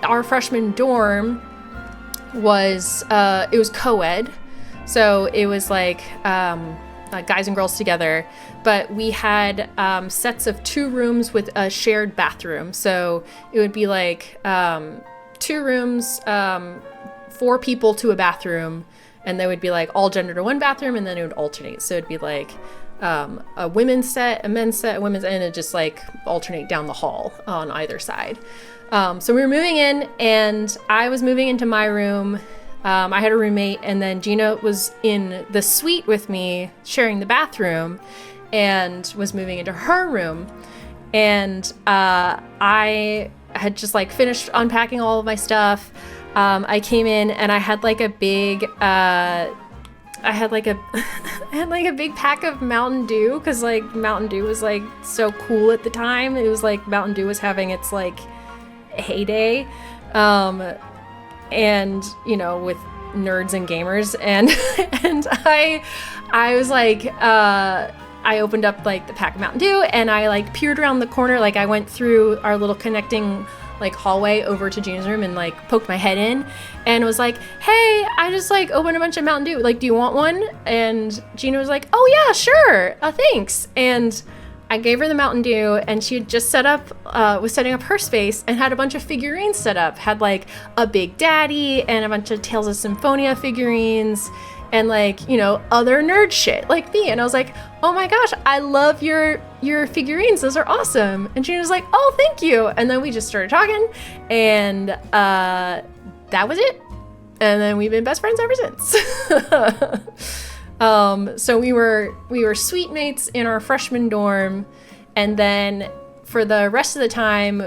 our freshman dorm was it was co-ed, so it was like guys and girls together, but we had sets of 2 rooms with a shared bathroom. So it would be like 2 rooms, 4 people to a bathroom, and they would be like all gender to one bathroom, and then it would alternate. So it'd be like a women's set, a men's set, a women's, and it'd just like alternate down the hall on either side. So we were moving in, and I was moving into my room. I had a roommate, and then Gina was in the suite with me, sharing the bathroom, and was moving into her room. And I had just like finished unpacking all of my stuff. I came in and I had like a big, I had like a big pack of Mountain Dew, because like Mountain Dew was like so cool at the time. It was like Mountain Dew was having its like heyday, and you know, with nerds and gamers, and I was like, I opened up like the pack of Mountain Dew, and I like peered around the corner, like I went through our little connecting like hallway over to Gina's room and like poked my head in and was like, hey, I just like opened a bunch of Mountain Dew, like, do you want one? And Gina was like, oh yeah, sure, thanks. And I gave her the Mountain Dew, and she had just was setting up her space and had a bunch of figurines set up. Had like a Big Daddy and a bunch of Tales of Symphonia figurines and like, you know, other nerd shit like me. And I was like, oh my gosh, I love your figurines. Those are awesome. And she was like, oh, thank you. And then we just started talking, and that was it. And then we've been best friends ever since. So we were suite mates in our freshman dorm, and then for the rest of the time,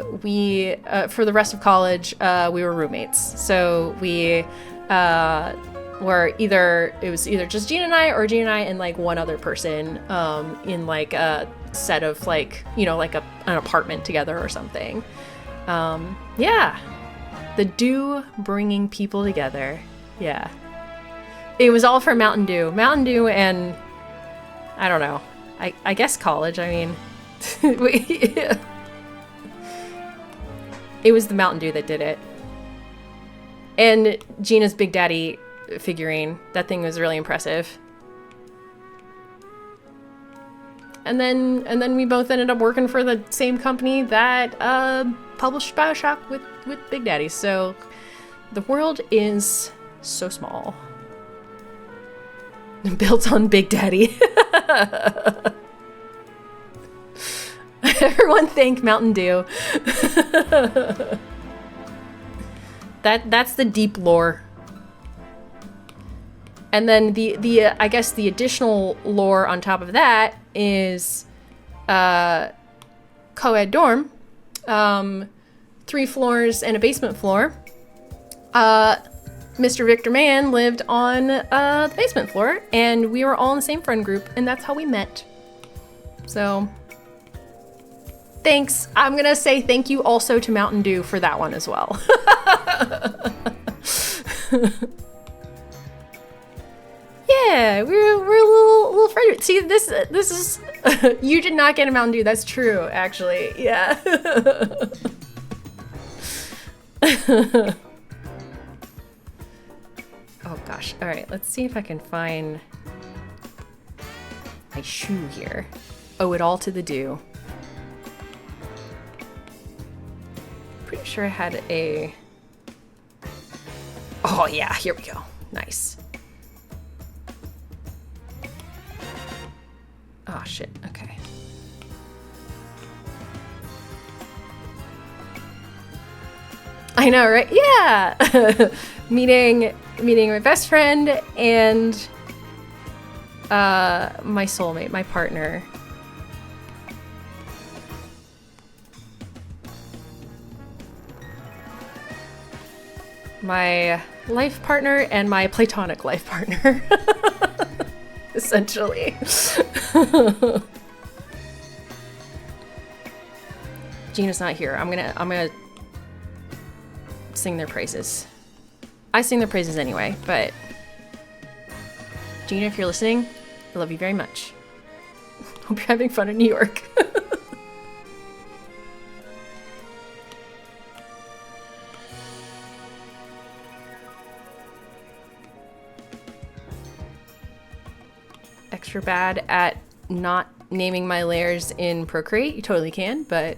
for the rest of college, we were roommates. So we were either just Gina and I, or Gina and I and like one other person in like a set of like, you know, like an apartment together or something. Yeah, the Dew bringing people together. Yeah. It was all for Mountain Dew. Mountain Dew and, I don't know, I guess college. I mean, it was the Mountain Dew that did it. And Gina's Big Daddy figurine. That thing was really impressive. And then we both ended up working for the same company that published BioShock with Big Daddy. So the world is so small. Built on Big Daddy. Everyone thank Mountain Dew. That's the deep lore. And then the I guess the additional lore on top of that is co-ed dorm, 3 floors and a basement floor. Mr. Victor Mann lived on the basement floor, and we were all in the same friend group, and that's how we met. So, thanks. I'm gonna say thank you also to Mountain Dew for that one as well. Yeah, we're a little friend. See, this is you did not get a Mountain Dew. That's true, actually. Yeah. Oh gosh. All right, let's see if I can find my shoe here. Owe it all to the dew. Pretty sure I had a... Oh yeah, here we go. Nice. Oh shit, okay. I know, right? Yeah! meeting my best friend and my soulmate, my partner. My life partner and my platonic life partner. Essentially. Gina's not here. I'm gonna sing their praises. I sing their praises anyway, but Gina, if you're listening, I love you very much. Hope you're having fun in New York. Extra bad at not naming my layers in Procreate. You totally can, but...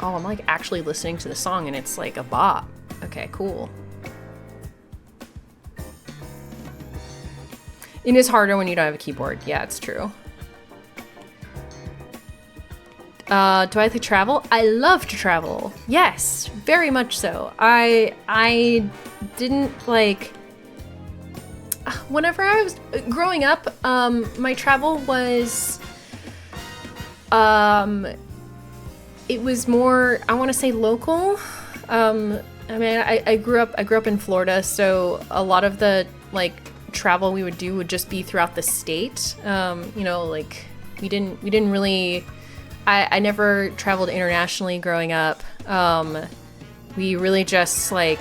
Oh, I'm like actually listening to the song and it's like a bop. Okay, cool. It is harder when you don't have a keyboard. Yeah, it's true. Do I like to travel? I love to travel. Yes, very much so. I didn't like... Whenever I was growing up, my travel was... it was more, I want to say local. I mean, I grew up in Florida, so a lot of the like travel we would do would just be throughout the state. You know, like we didn't really, I never traveled internationally growing up. We really just like,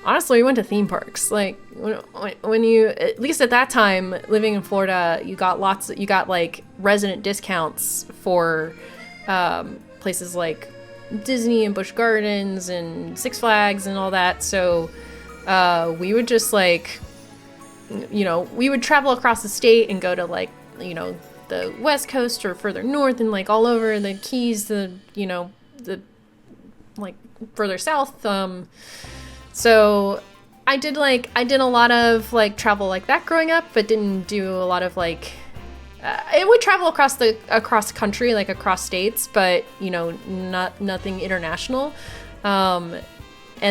honestly, we went to theme parks. Like when you, at least at that time, living in Florida, you got like resident discounts for places like Disney and Busch Gardens and Six Flags and all that. So we would just like, you know, we would travel across the state and go to like, you know, the West Coast or further north and like all over the Keys, the, you know, the like further south. So I did a lot of like travel like that growing up, but didn't do a lot of like, it would travel across country, like across states, but you know, nothing international. And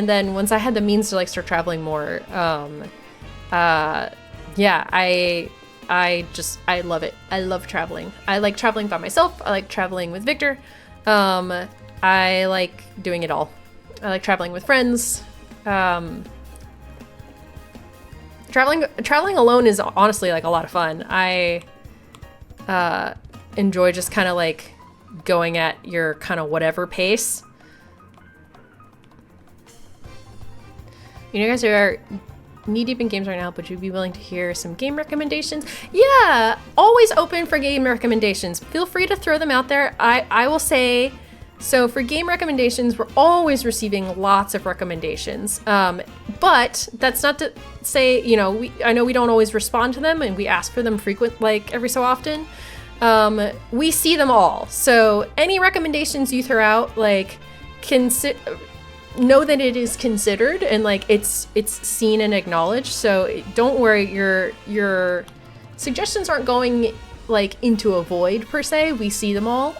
then once I had the means to like start traveling more, yeah, I love it. I love traveling. I like traveling by myself. I like traveling with Victor. I like doing it all. I like traveling with friends. Traveling alone is honestly like a lot of fun. I enjoy just kind of like going at your kind of whatever pace. You guys are knee-deep in games right now, but you'd be willing to hear some game recommendations? Yeah, always open for game recommendations. Feel free to throw them out there. I will say, so for game recommendations, we're always receiving lots of recommendations. But that's not to say, you know, I know we don't always respond to them and we ask for them like every so often. We see them all. So any recommendations you throw out, like know that it is considered and like it's seen and acknowledged. So don't worry, your suggestions aren't going like into a void per se. We see them all.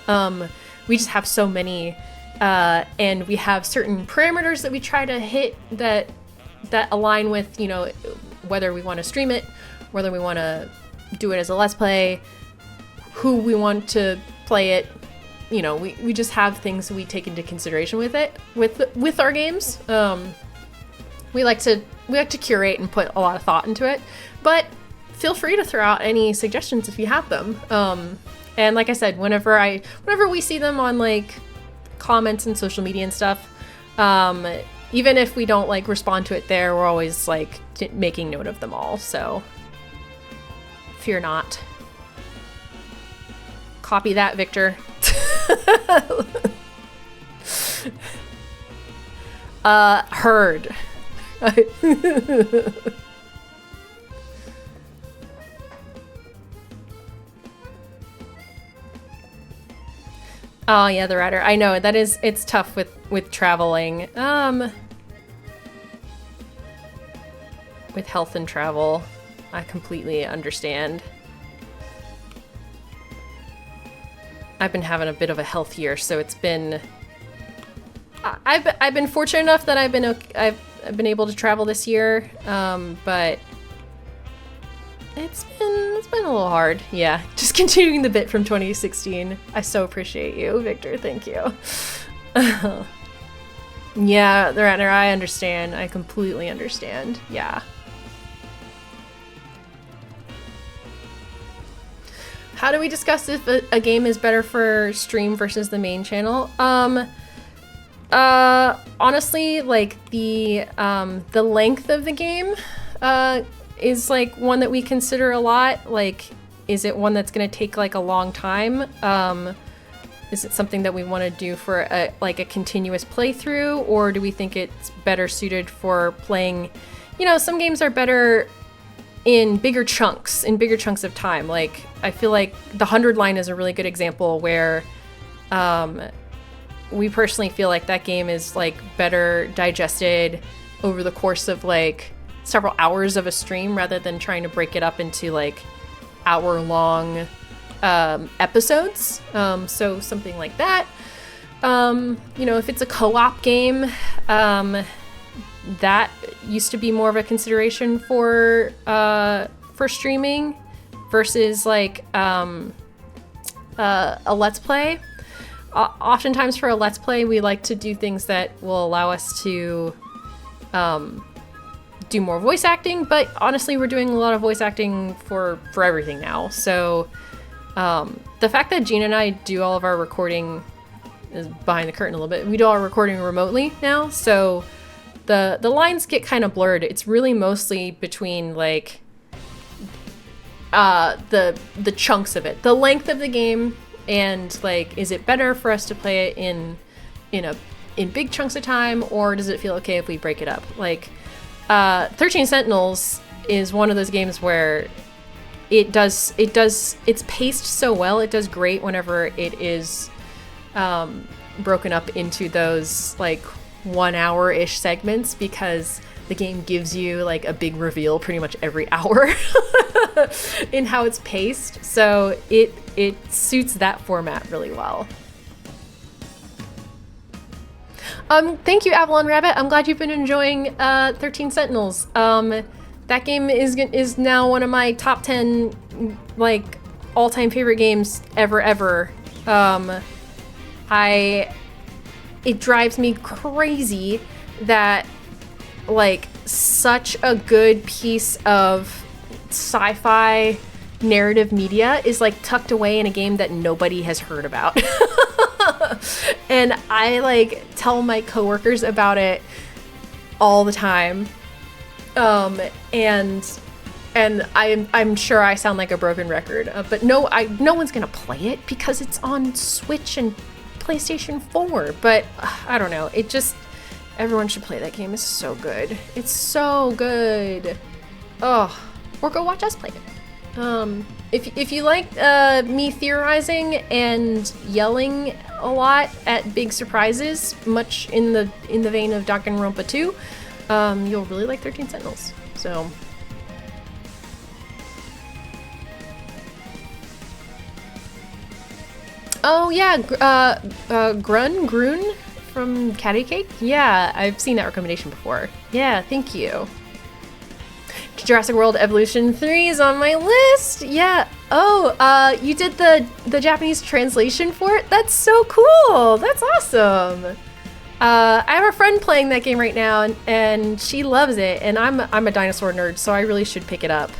We just have so many, and we have certain parameters that we try to hit that align with, you know, whether we want to stream it, whether we want to do it as a Let's Play, who we want to play it. You know, we just have things we take into consideration with it, with our games. We like to curate and put a lot of thought into it, but feel free to throw out any suggestions if you have them. And like I said, whenever we see them on like comments and social media and stuff, even if we don't like respond to it there, we're always like making note of them all. So fear not. Copy that, Victor. Heard. Oh yeah, the Rider. I know it's tough with traveling. With health and travel, I completely understand. I've been having a bit of a health year, so it's been. I've been fortunate enough that I've been able to travel this year, but it's been a little hard. Yeah, just continuing the bit from 2016. I so appreciate you, Victor. Thank you. Yeah, the Ratner, I understand. I completely understand. Yeah. How do we discuss if a game is better for stream versus the main channel? Honestly, like the length of the game is like one that we consider a lot. Like, is it one that's gonna take like a long time? Is it something that we want to do for a continuous playthrough, or do we think it's better suited for playing? You know, some games are better in bigger chunks of time. Like, I feel like the 100 line is a really good example where we personally feel like that game is like better digested over the course of like several hours of a stream rather than trying to break it up into like hour-long episodes. So something like that. You know, if it's a co-op game, that used to be more of a consideration for streaming versus like a Let's Play. Oftentimes for a Let's Play, we like to do things that will allow us to do more voice acting, but honestly, we're doing a lot of voice acting for everything now. So the fact that Gina and I do all of our recording is behind the curtain a little bit. We do our recording remotely now, so the lines get kind of blurred. It's really mostly between like the chunks of it, the length of the game, and like, is it better for us to play it in big chunks of time, or does it feel okay if we break it up? Like 13 Sentinels is one of those games where it's paced so well. It does great whenever it is broken up into those like 1 hour-ish segments, because the game gives you like a big reveal pretty much every hour in how it's paced. So it suits that format really well. Thank you, Avalon Rabbit. I'm glad you've been enjoying 13 Sentinels. That game is now one of my top 10 like all-time favorite games ever. It drives me crazy that like such a good piece of sci-fi narrative media is like tucked away in a game that nobody has heard about. And I like tell my coworkers about it all the time. And I'm sure I sound like a broken record, but no one's gonna play it because it's on Switch and PlayStation 4. But I don't know, everyone should play that game. It's so good. It's so good. Oh, or go watch us play it. If you like me theorizing and yelling a lot at big surprises, much in the vein of Danganronpa 2, you'll really like 13 Sentinels. So. Oh yeah, Grun from Catty Cake? Yeah, I've seen that recommendation before. Yeah, thank you. Jurassic World Evolution 3 is on my list. Yeah. Oh, you did the Japanese translation for it? That's so cool. That's awesome. I have a friend playing that game right now, and she loves it, and I'm a dinosaur nerd, so I really should pick it up.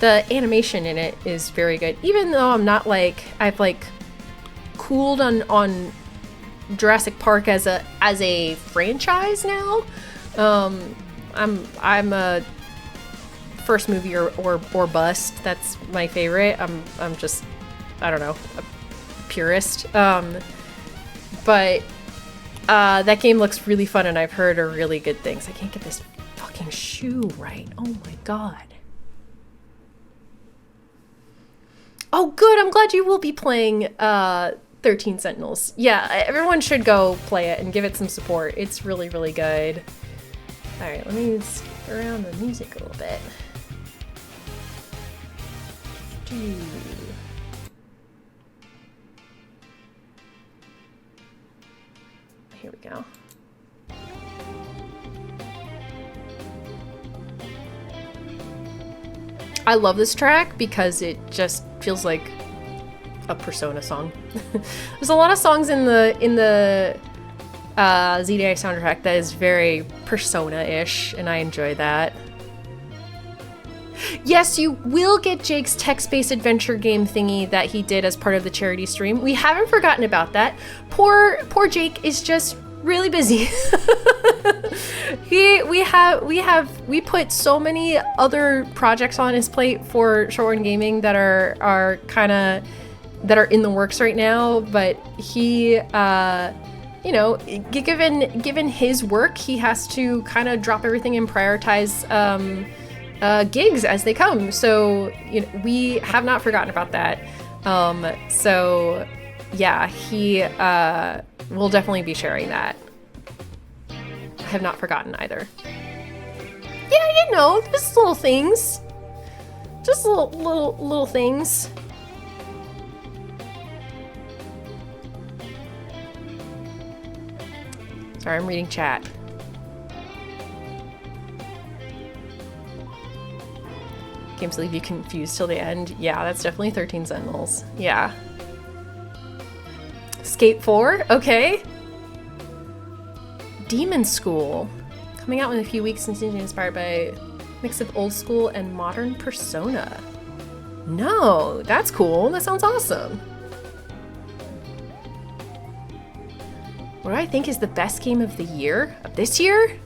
The animation in it is very good, even though I'm not like, I've like cooled on Jurassic Park as a franchise now. I'm a first movie or bust. That's my favorite. I'm just, I don't know. purist. But that game looks really fun, and I've heard are really good things. I can't get this fucking shoe right. Oh my god. Oh, good. I'm glad you will be playing 13 Sentinels. Yeah, everyone should go play it and give it some support. It's really, really good. All right, let me skip around the music a little bit. Here we go. I love this track because it just feels like a Persona song. There's a lot of songs in the Z-A soundtrack that is very Persona-ish, and I enjoy that. Yes, you will get Jake's text-based adventure game thingy that he did as part of the charity stream. We haven't forgotten about that. Poor Jake is just really busy. We put so many other projects on his plate for ShortOneGaming that are in the works right now, but he you know, given his work, he has to kind of drop everything and prioritize gigs as they come. So, you know, we have not forgotten about that. So yeah, he will definitely be sharing that. I have not forgotten either. Yeah, you know, just little things. Just little things. Sorry, I'm reading chat. Games leave you confused till the end. Yeah, that's definitely 13 Sentinels. Yeah. Skate 4? Okay. Demon School. Coming out in a few weeks and seems to be inspired by a mix of old school and modern Persona. No, that's cool. That sounds awesome. What do I think is the best game of the year? Of this year?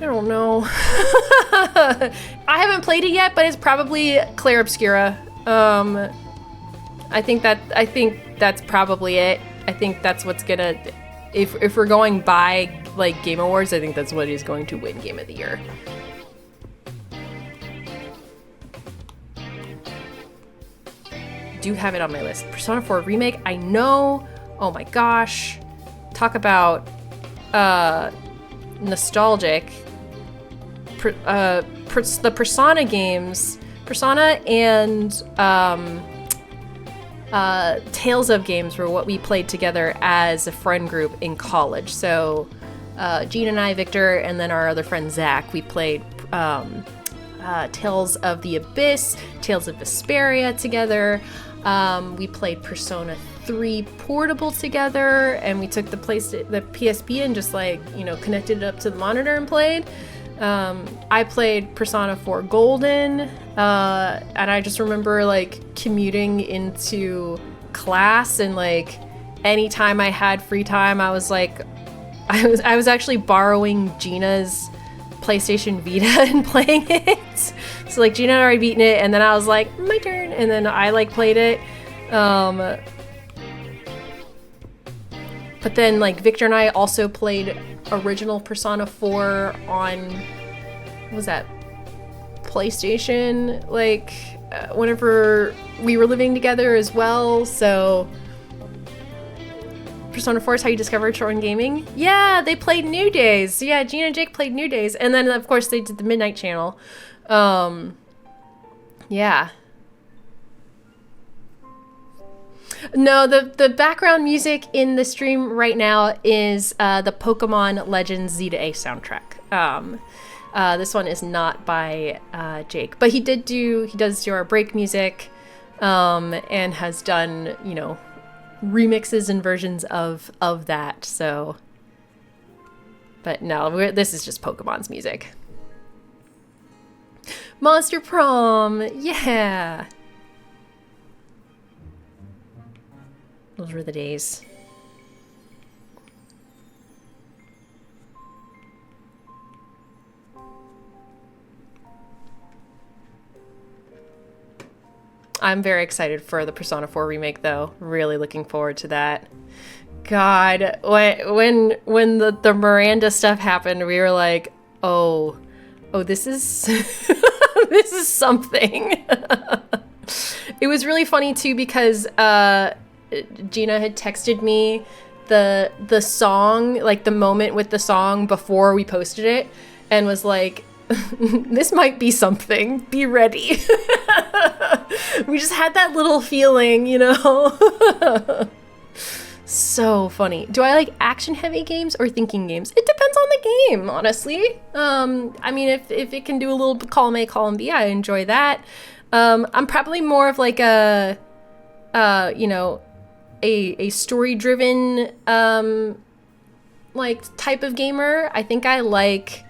I don't know. I haven't played it yet, but it's probably Clair Obscura. I think that's probably it. I think that's what's gonna, if we're going by like Game Awards, I think that's what is going to win Game of the Year. Do have it on my list. Persona 4 Remake, I know. Oh my gosh. Talk about nostalgic. The Persona games, Persona and Tales of games were what we played together as a friend group in college. So Gene and I, Victor, and then our other friend Zach, we played Tales of the Abyss, Tales of Vesperia together. We played Persona 3 Portable together, and we took the PSP and just like, you know, connected it up to the monitor and played. I played Persona 4 Golden, and I just remember like commuting into class, and like anytime I had free time, I was actually borrowing Gina's PlayStation Vita and playing it. So like Gina had already beaten it, and then I was like, my turn, and then I like played it. But then like Victor and I also played original Persona 4 on, what was that, PlayStation, like whenever we were living together as well. So Persona 4 is how you discovered ShortOneGaming. Yeah, they played New Days. Yeah, Gina and Jake played New Days, and then of course they did the Midnight Channel. Yeah. No, the background music in the stream right now is the Pokémon Legends Z-A soundtrack. This one is not by Jake, but he does do our break music, and has done, you know, remixes and versions of that. So, but no, this is just Pokemon's music. Monster Prom, yeah. Those were the days. I'm very excited for the Persona 4 remake, though. Really looking forward to that. God, when the Miranda stuff happened, we were like, oh, this is this is something. It was really funny too because Gina had texted me the song, like the moment with the song before we posted it, and was like, this might be something. Be ready. We just had that little feeling, you know? So funny. Do I like action-heavy games or thinking games? It depends on the game, honestly. I mean, if it can do a little column A, column B, I enjoy that. I'm probably more of like a, you know, a story-driven, like type of gamer. I think I like,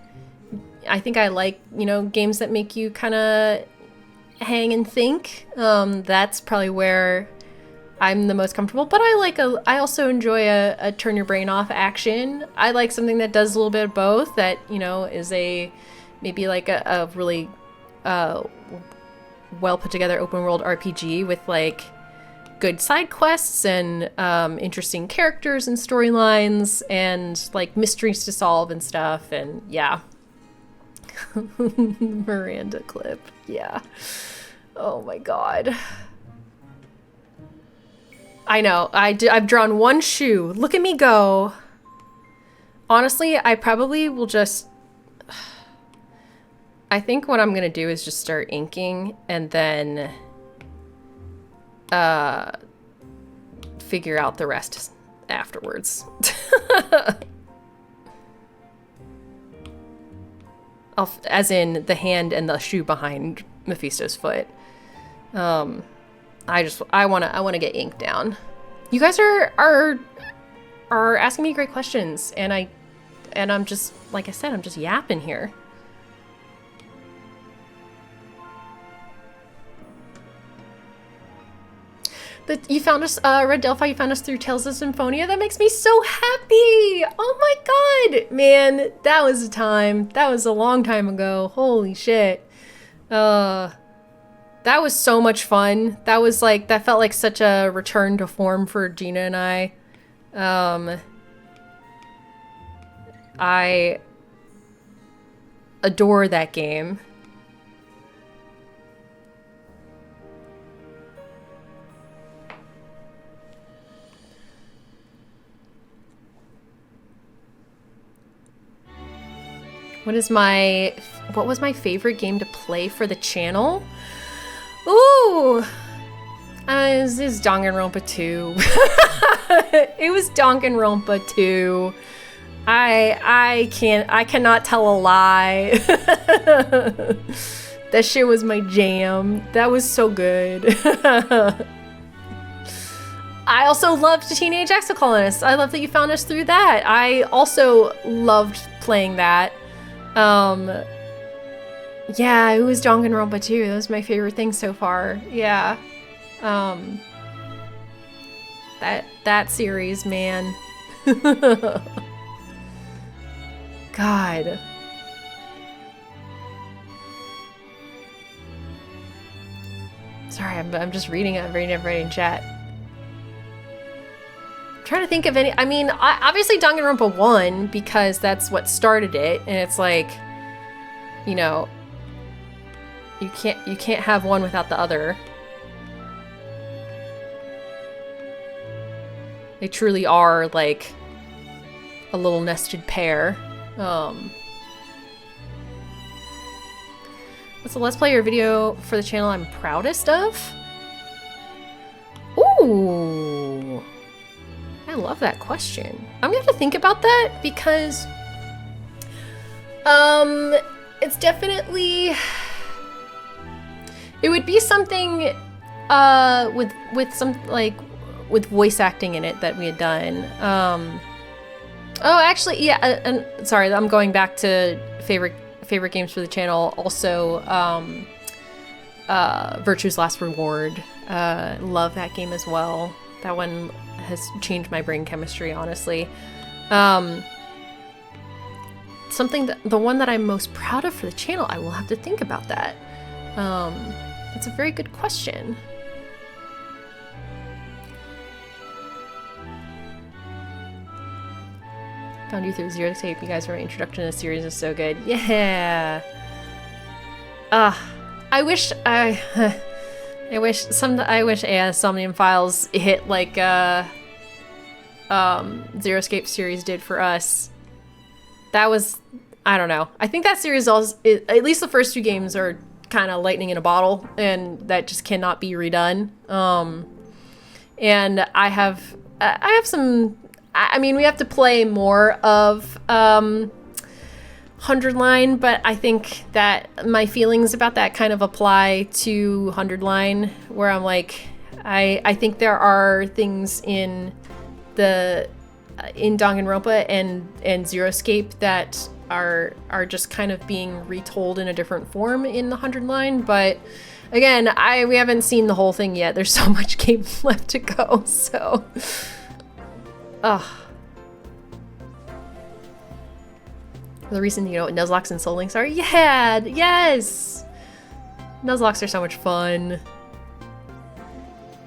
you know, games that make you kind of hang and think. That's probably where I'm the most comfortable, but I also enjoy a turn your brain off action. I like something that does a little bit of both, that, you know, is maybe like a really well put together open world RPG with like good side quests and interesting characters and storylines and like mysteries to solve and stuff. And yeah. Miranda clip. Yeah. Oh my God. I know. I've drawn one shoe. Look at me go. Honestly, I probably will just... I think what I'm going to do is just start inking and then figure out the rest afterwards. As in the hand and the shoe behind Mephisto's foot. I want to get ink down. You guys are asking me great questions, and I'm just, like I said, I'm just yapping here. But you found us, Red Delphi, you found us through Tales of Symphonia. That makes me so happy. Oh my God, man, that was a time. That was a long time ago. Holy shit. That was so much fun. That felt like such a return to form for Gina and I. I adore that game. What was my favorite game to play for the channel? Ooh, this is Danganronpa 2. It was Danganronpa 2. I cannot tell a lie. That shit was my jam. That was so good. I also loved Teenage Exocolonists. I love that you found us through that. I also loved playing that. Yeah, it was Danganronpa 2. That was my favorite thing so far. Yeah. That series, man. God. Sorry, I'm just reading in chat. I'm trying to think of any. I mean, obviously Danganronpa 1, because that's what started it, and it's like, you know, you can't have one without the other. They truly are like a little nested pair. What's the Let's Play or video for the channel I'm proudest of? Ooh, I love that question. I'm gonna have to think about that because it's definitely, it would be something with some, like, with voice acting in it that we had done. Oh, actually, yeah, and sorry, I'm going back to favorite games for the channel. Also, Virtue's Last Reward. Love that game as well. That one has changed my brain chemistry, honestly. The one that I'm most proud of for the channel, I will have to think about that. That's a very good question. Found you through Zero Escape. You guys were my introduction to the series is so good. Yeah. I wish Somnium Files hit like Zero Escape series did for us. That was, I don't know. I think that series also, at least the first two games are kind of lightning in a bottle, and that just cannot be redone. And I have some. I mean, we have to play more of 100 Line, but I think that my feelings about that kind of apply to 100 Line, where I'm like, I think there are things in Danganronpa and Zero Escape that are just kind of being retold in a different form in the 100 Line, but again, we haven't seen the whole thing yet. There's so much game left to go, so. Ugh. The reason you know what Nuzlocke and Soul Links are? Yeah! Yes! Nuzlocke are so much fun.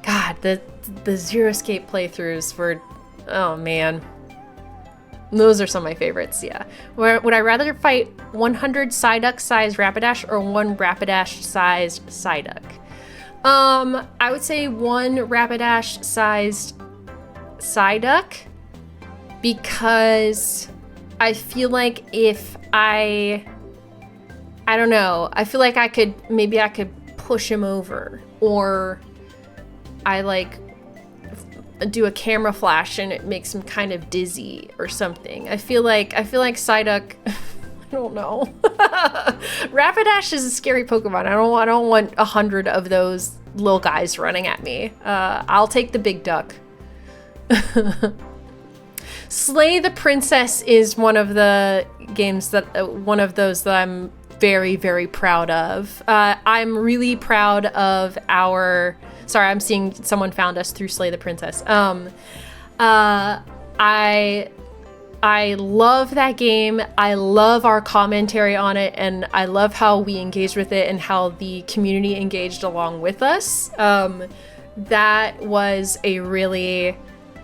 God, the Zero Escape playthroughs were... Oh, man. Those are some of my favorites, yeah. Would I rather fight 100 Psyduck-sized Rapidash or one Rapidash-sized Psyduck? I would say one Rapidash-sized Psyduck, because I feel like if I don't know, I feel like I could push him over, or I like do a camera flash and it makes him kind of dizzy or something. I feel like Psyduck, I don't know. Rapidash is a scary Pokemon. I don't want 100 of those little guys running at me. I'll take the big duck. Slay the Princess is one of the games one of those that I'm very, very proud of. I'm really proud of sorry, I'm seeing someone found us through Slay the Princess. I love that game. I love our commentary on it, and I love how we engaged with it and how the community engaged along with us. That was a really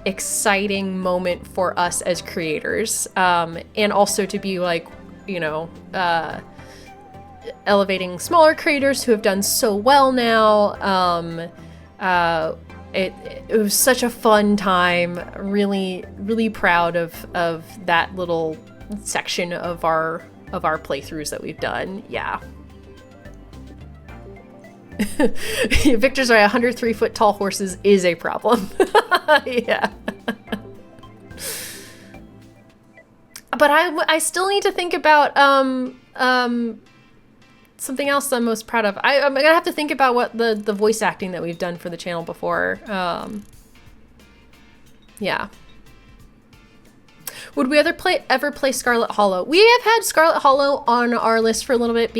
exciting moment for us as creators, and also to be like, you know, elevating smaller creators who have done so well now. It was such a fun time. Really, really proud of that little section of our playthroughs that we've done. Yeah. Victor's right. 103-foot tall horses is a problem. Yeah. But I still need to think about something else I'm most proud of. I'm gonna have to think about what the voice acting that we've done for the channel before. Yeah. Would we ever play Scarlet Hollow? We have had Scarlet Hollow on our list for a little bit.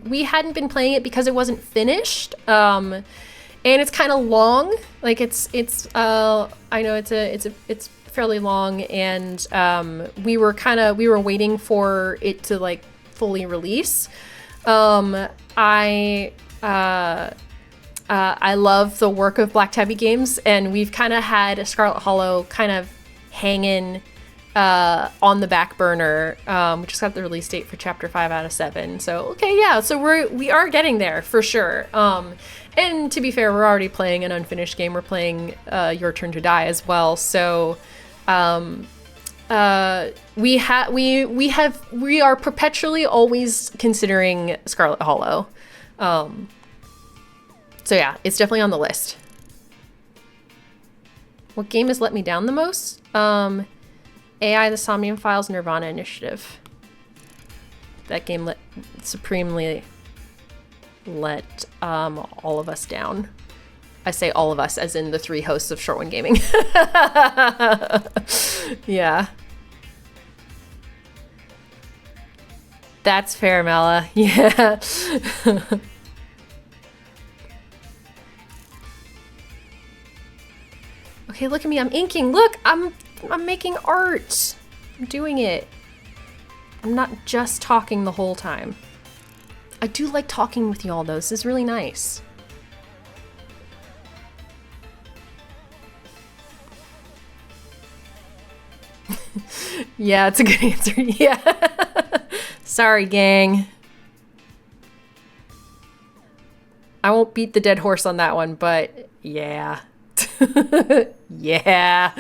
We hadn't been playing it because it wasn't finished, and it's kind of long. Like it's I know it's fairly long, and we were waiting for it to like fully release. I love the work of Black Tabby Games, and we've kind of had Scarlet Hollow kind of hanging on the back burner. We just got the release date for chapter 5 out of 7. So okay, yeah, so we are getting there for sure. And to be fair, we're already playing an unfinished game. We're playing Your Turn to Die as well. So we are perpetually always considering Scarlet Hollow. So yeah, it's definitely on the list. What game has let me down the most? AI, the Somnium Files, Nirvana Initiative. That game supremely let all of us down. I say all of us as in the 3 hosts of ShortOneGaming. Yeah. That's fair, Mela. Yeah. Okay, look at me. I'm inking. Look, I'm making art. I'm doing it. I'm not just talking the whole time. I do like talking with you all, though. This is really nice. Yeah, it's a good answer. Yeah. Sorry, gang. I won't beat the dead horse on that one, but yeah. Yeah.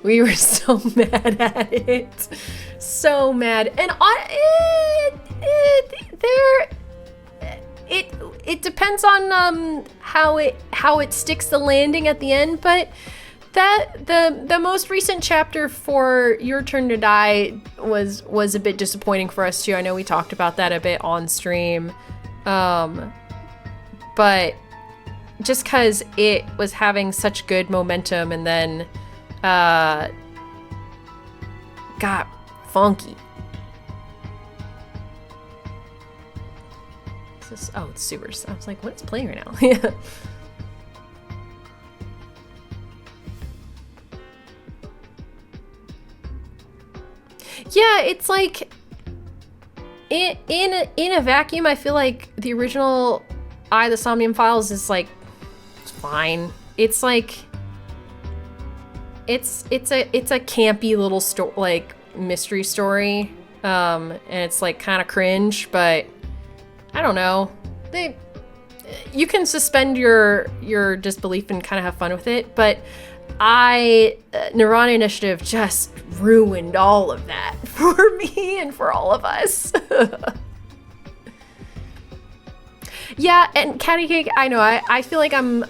We were so mad at it. So mad. And it depends on how it sticks the landing at the end, but the most recent chapter for Your Turn to Die was a bit disappointing for us too. I know we talked about that a bit on stream. But just because it was having such good momentum and then got funky. Oh, it's sewers. I was like, what is playing right now? Yeah. Yeah, it's like in a vacuum, I feel like the original the Somnium Files is like, it's fine. It's like it's a campy little like mystery story. And it's like kind of cringe, but I don't know. You can suspend your disbelief and kind of have fun with it, but Nirvana Initiative just ruined all of that for me and for all of us. Yeah, and Catty Cake, I know. I feel like I'm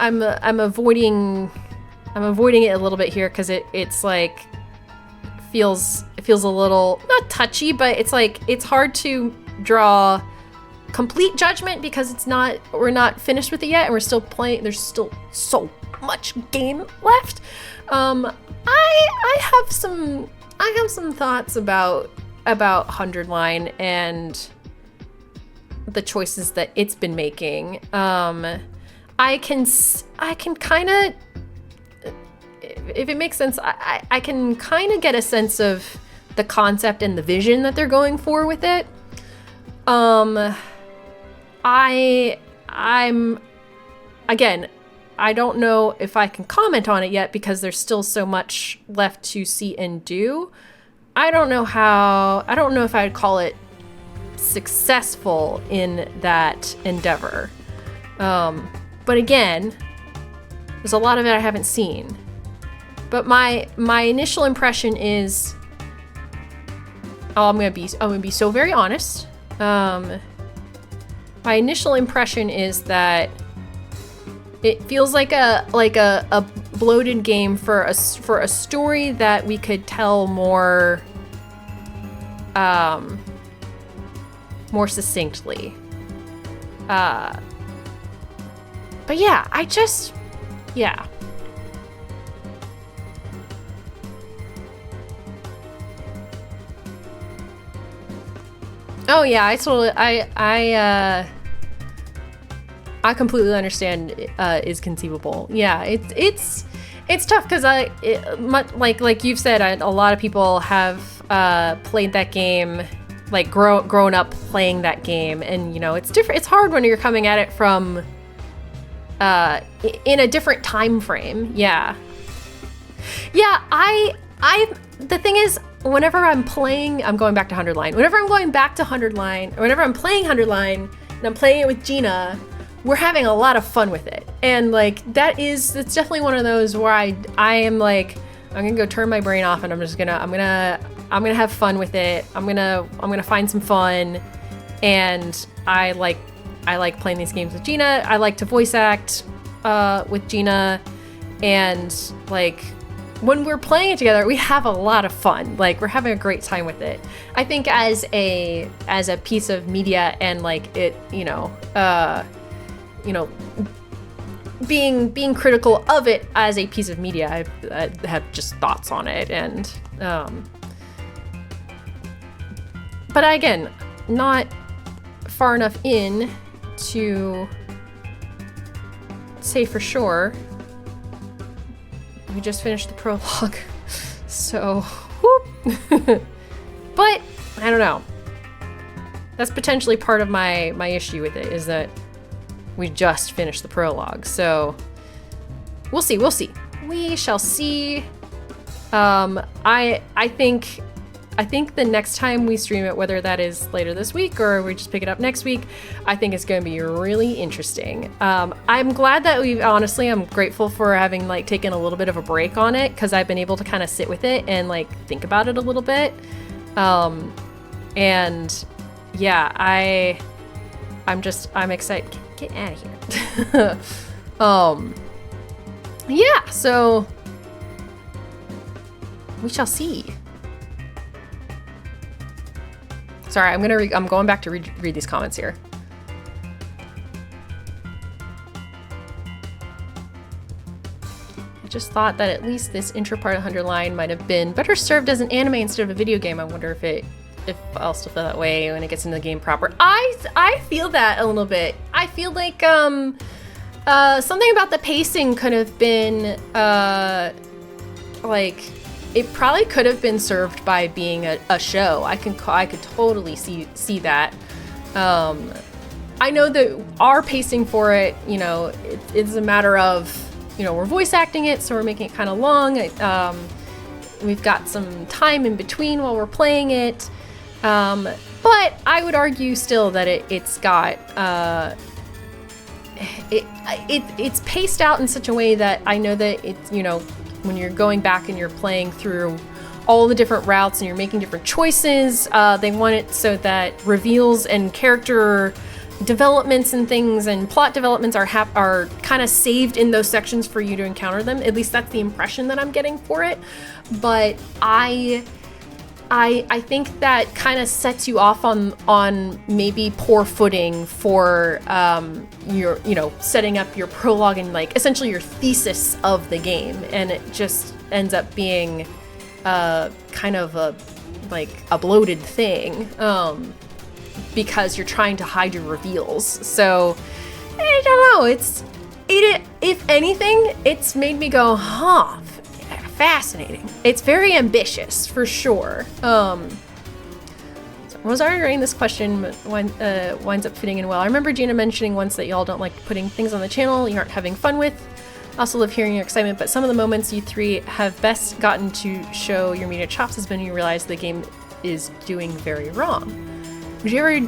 avoiding it a little bit here because it's like feels a little not touchy, but it's like it's hard to draw complete judgment because we're not finished with it yet and we're still playing. There's still so much game left. I have some thoughts about 100 Line and the choices that it's been making. I can kind of, if it makes sense, I can kind of get a sense of the concept and the vision that they're going for with it. I'm again, I don't know if I can comment on it yet because there's still so much left to see and do. I don't know if I'd call it successful in that endeavor. But again, there's a lot of it I haven't seen. But my initial impression is, I'm gonna be so very honest. My initial impression is that it feels like a bloated game for a story that we could tell more succinctly. But yeah, yeah. Oh yeah, I completely understand is conceivable. Yeah, it's tough because like you've said, a lot of people have played that game, like grown up playing that game, and you know it's different. It's hard when you're coming at it from in a different time frame. Yeah. The thing is, whenever I'm playing, I'm going back to 100 Line. Whenever I'm going back to 100 Line, or whenever I'm playing 100 Line and I'm playing it with Gina, we're having a lot of fun with it. And like it's definitely one of those where I am like, I'm gonna go turn my brain off and I'm gonna have fun with it. I'm gonna find some fun. And I like playing these games with Gina. I like to voice act with Gina, and like when we're playing it together, we have a lot of fun. Like we're having a great time with it. I think as a piece of media and like it, being critical of it as a piece of media, I have just thoughts on it, and but again, not far enough in to say for sure. We just finished the prologue, so whoop. But I don't know. That's potentially part of my issue with it, is that we just finished the prologue. So we'll see. We shall see. I think the next time we stream it, whether that is later this week or we just pick it up next week, I think it's going to be really interesting. I'm glad that I'm grateful for having like taken a little bit of a break on it, because I've been able to kind of sit with it and like think about it a little bit. And yeah, I'm excited. Get out of here. Yeah, so we shall see. Sorry, I'm going back to read these comments here. I just thought that at least this intro part of 100 line might have been better served as an anime instead of a video game. I wonder if I'll still feel that way when it gets into the game proper. I feel that a little bit. I feel like something about the pacing could have been like, it probably could have been served by being a show. I could totally see that. I know that our pacing for it, you know, it's a matter of, you know, we're voice acting it, so we're making it kind of long. We've got some time in between while we're playing it. But I would argue still that it's got it's paced out in such a way that I know that it's, you know, when you're going back and you're playing through all the different routes and you're making different choices, they want it so that reveals and character developments and things and plot developments are kind of saved in those sections for you to encounter them. At least that's the impression that I'm getting for it. But I think that kind of sets you off on maybe poor footing for your, you know, setting up your prologue and like essentially your thesis of the game, and it just ends up being kind of a bloated thing because you're trying to hide your reveals. So I don't know. If anything, it's made me go, huh. Fascinating. It's very ambitious, for sure. So I was already writing this question, but winds up fitting in well. I remember Gina mentioning once that y'all don't like putting things on the channel you aren't having fun with. I also love hearing your excitement, but some of the moments you three have best gotten to show your media chops has been when you realize the game is doing very wrong. Would you ever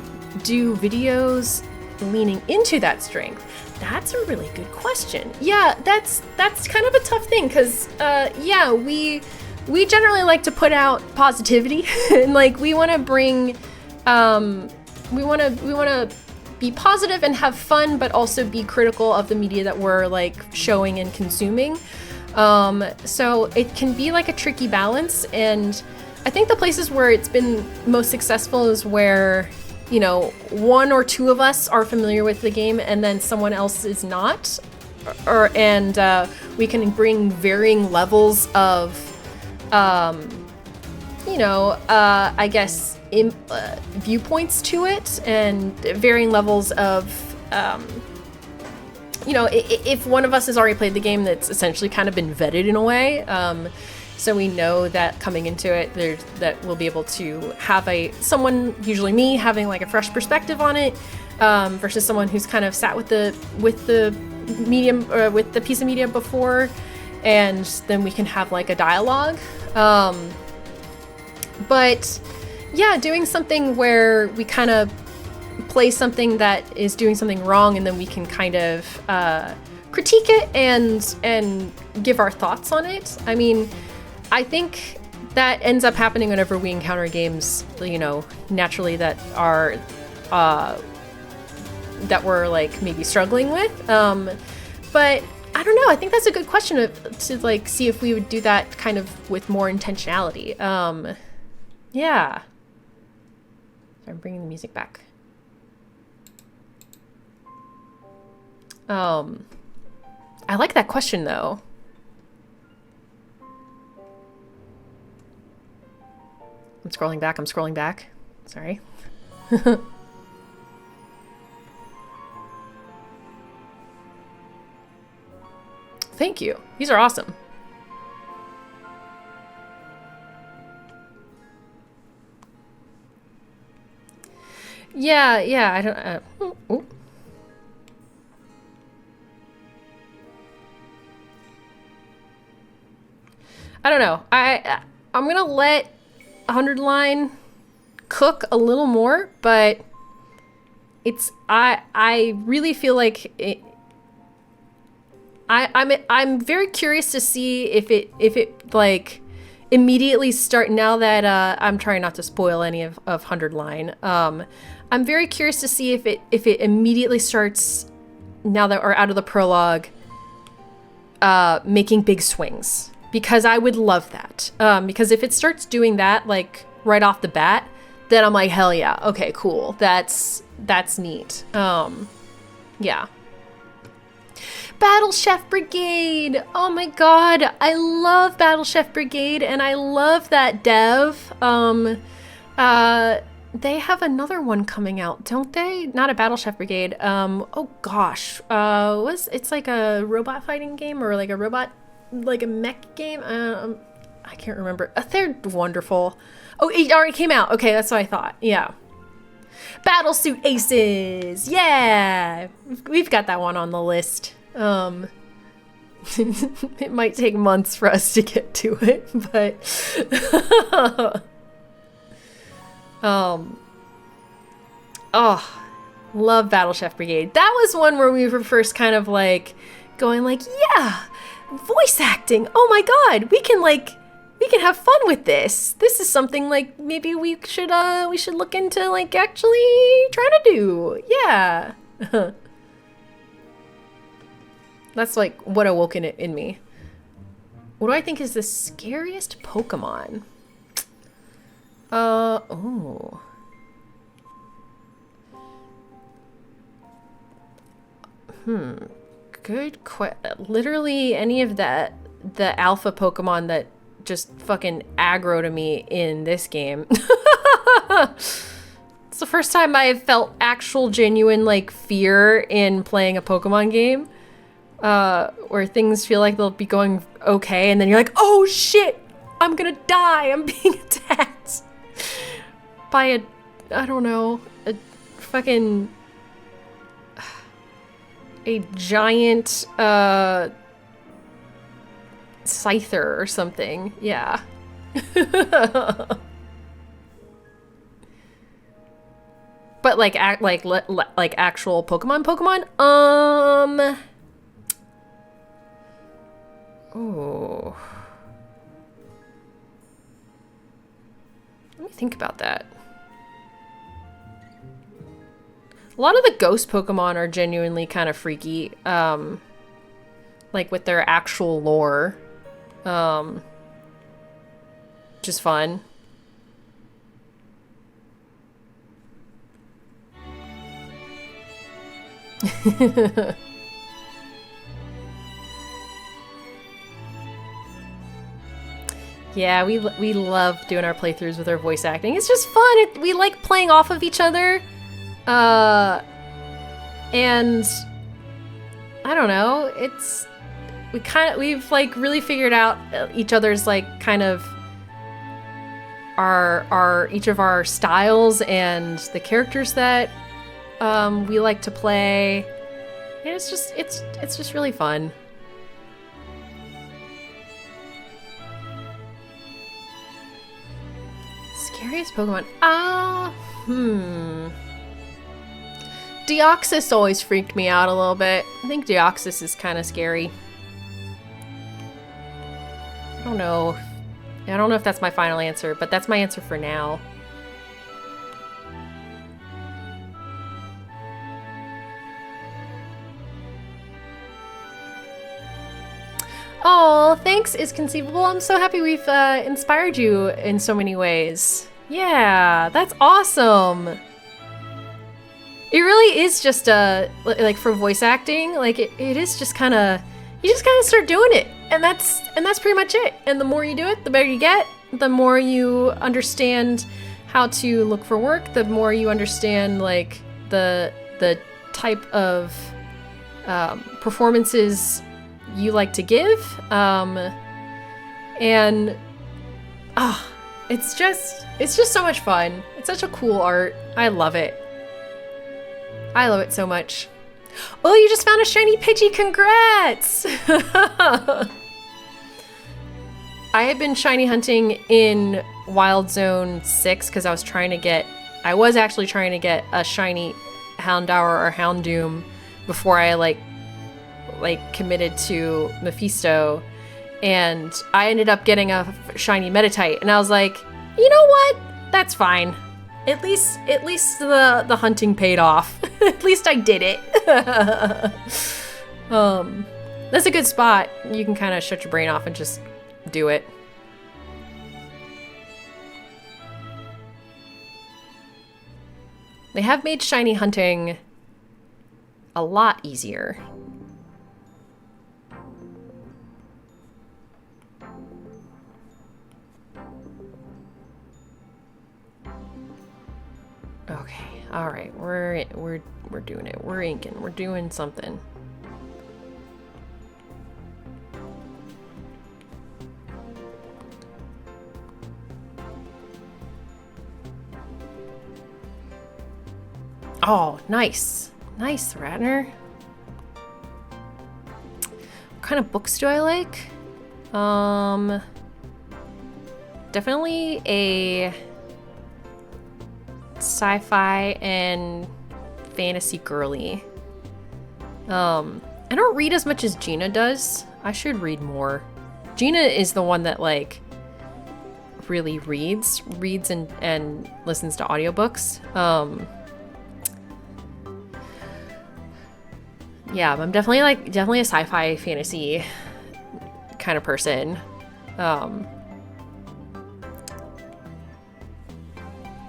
do videos leaning into that strength? That's a really good question. Yeah, that's kind of a tough thing, because yeah, we generally like to put out positivity and like we want to bring we want to be positive and have fun, but also be critical of the media that we're like showing and consuming. So it can be like a tricky balance, and I think the places where it's been most successful is where, you know, one or two of us are familiar with the game and then someone else is not, and we can bring varying levels of, you know, I guess viewpoints to it, and varying levels of, you know, if one of us has already played the game, that's essentially kind of been vetted in a way. So we know that coming into it, that we'll be able to have someone, usually me, having like a fresh perspective on it, versus someone who's kind of sat with the medium or with the piece of media before, and then we can have like a dialogue. But yeah, doing something where we kind of play something that is doing something wrong, and then we can kind of critique it and give our thoughts on it. I mean, I think that ends up happening whenever we encounter games, you know, naturally that are that we're like maybe struggling with. But I don't know. I think that's a good question to like see if we would do that kind of with more intentionality. Yeah. I'm bringing the music back. I like that question though. I'm scrolling back. Sorry. Thank you. These are awesome. Yeah, I don't... ooh. I don't know. I'm gonna let 100 line cook a little more, but it's I really feel like it. I'm very curious to see if it like immediately start now that I'm trying not to spoil any of 100 line. I'm very curious to see if it immediately starts now that we're out of the prologue making big swings, because I would love that. Because if it starts doing that like right off the bat, then I'm like, hell yeah, okay, cool. That's neat. Yeah. Battle Chef Brigade! Oh my god, I love Battle Chef Brigade, and I love that dev. They have another one coming out, don't they? Not a Battle Chef Brigade. Oh gosh. It's like a robot fighting game, or like a robot, like a mech game? I can't remember. They're wonderful. Oh, it already came out. Okay, that's what I thought. Yeah. Battlesuit Aces! Yeah! We've got that one on the list. It might take months for us to get to it, but oh, love Battle Chef Brigade. That was one where we were first kind of like going like, yeah, voice acting. Oh my god, we can have fun with this. This is something like maybe we should look into like actually trying to do. Yeah. That's like what awoken it in me. What do I think is the scariest Pokemon? Oh. Good literally any of the alpha Pokemon that just fucking aggro to me in this game. It's the first time I have felt actual genuine like fear in playing a Pokemon game. Where things feel like they'll be going okay, and then you're like, oh shit, I'm gonna die, I'm being attacked by I don't know, a fucking, a giant, scyther or something, yeah. But like, like actual Pokemon? Oh. Let me think about that. A lot of the ghost Pokemon are genuinely kind of freaky, like with their actual lore, which is fun. Yeah, we love doing our playthroughs with our voice acting. It's just fun. We like playing off of each other. And I don't know, we've like really figured out each other's like kind of each of our styles and the characters that we like to play. And it's just really fun. Scariest Pokemon? Deoxys always freaked me out a little bit. I think Deoxys is kind of scary. I don't know if that's my final answer, but that's my answer for now. Oh, thanks, Is Conceivable. I'm so happy we've inspired you in so many ways. Yeah, that's awesome. It really is just like for voice acting, like it is just kind of, you just kind of start doing it, and that's pretty much it. And the more you do it, the better you get. The more you understand how to look for work, the more you understand like the type of performances you like to give, and it's just so much fun. It's such a cool art. I love it. I love it so much. Oh, you just found a shiny Pidgey. Congrats. I had been shiny hunting in Wild Zone 6 because I was actually trying to get a shiny Houndour or Houndoom before I like committed to Mephisto, and I ended up getting a shiny Meditite, and I was like, you know what? That's fine. At least the hunting paid off. At least I did it. That's a good spot. You can kind of shut your brain off and just do it. They have made shiny hunting a lot easier. Okay, all right, we're doing it. We're inking. We're doing something. Oh, nice. Nice, Ratner. What kind of books do I like? Definitely a sci-fi and fantasy girly. I don't read as much as Gina does. I should read more. Gina is the one that like really reads and listens to audiobooks. Yeah, I'm definitely a sci-fi fantasy kind of person. I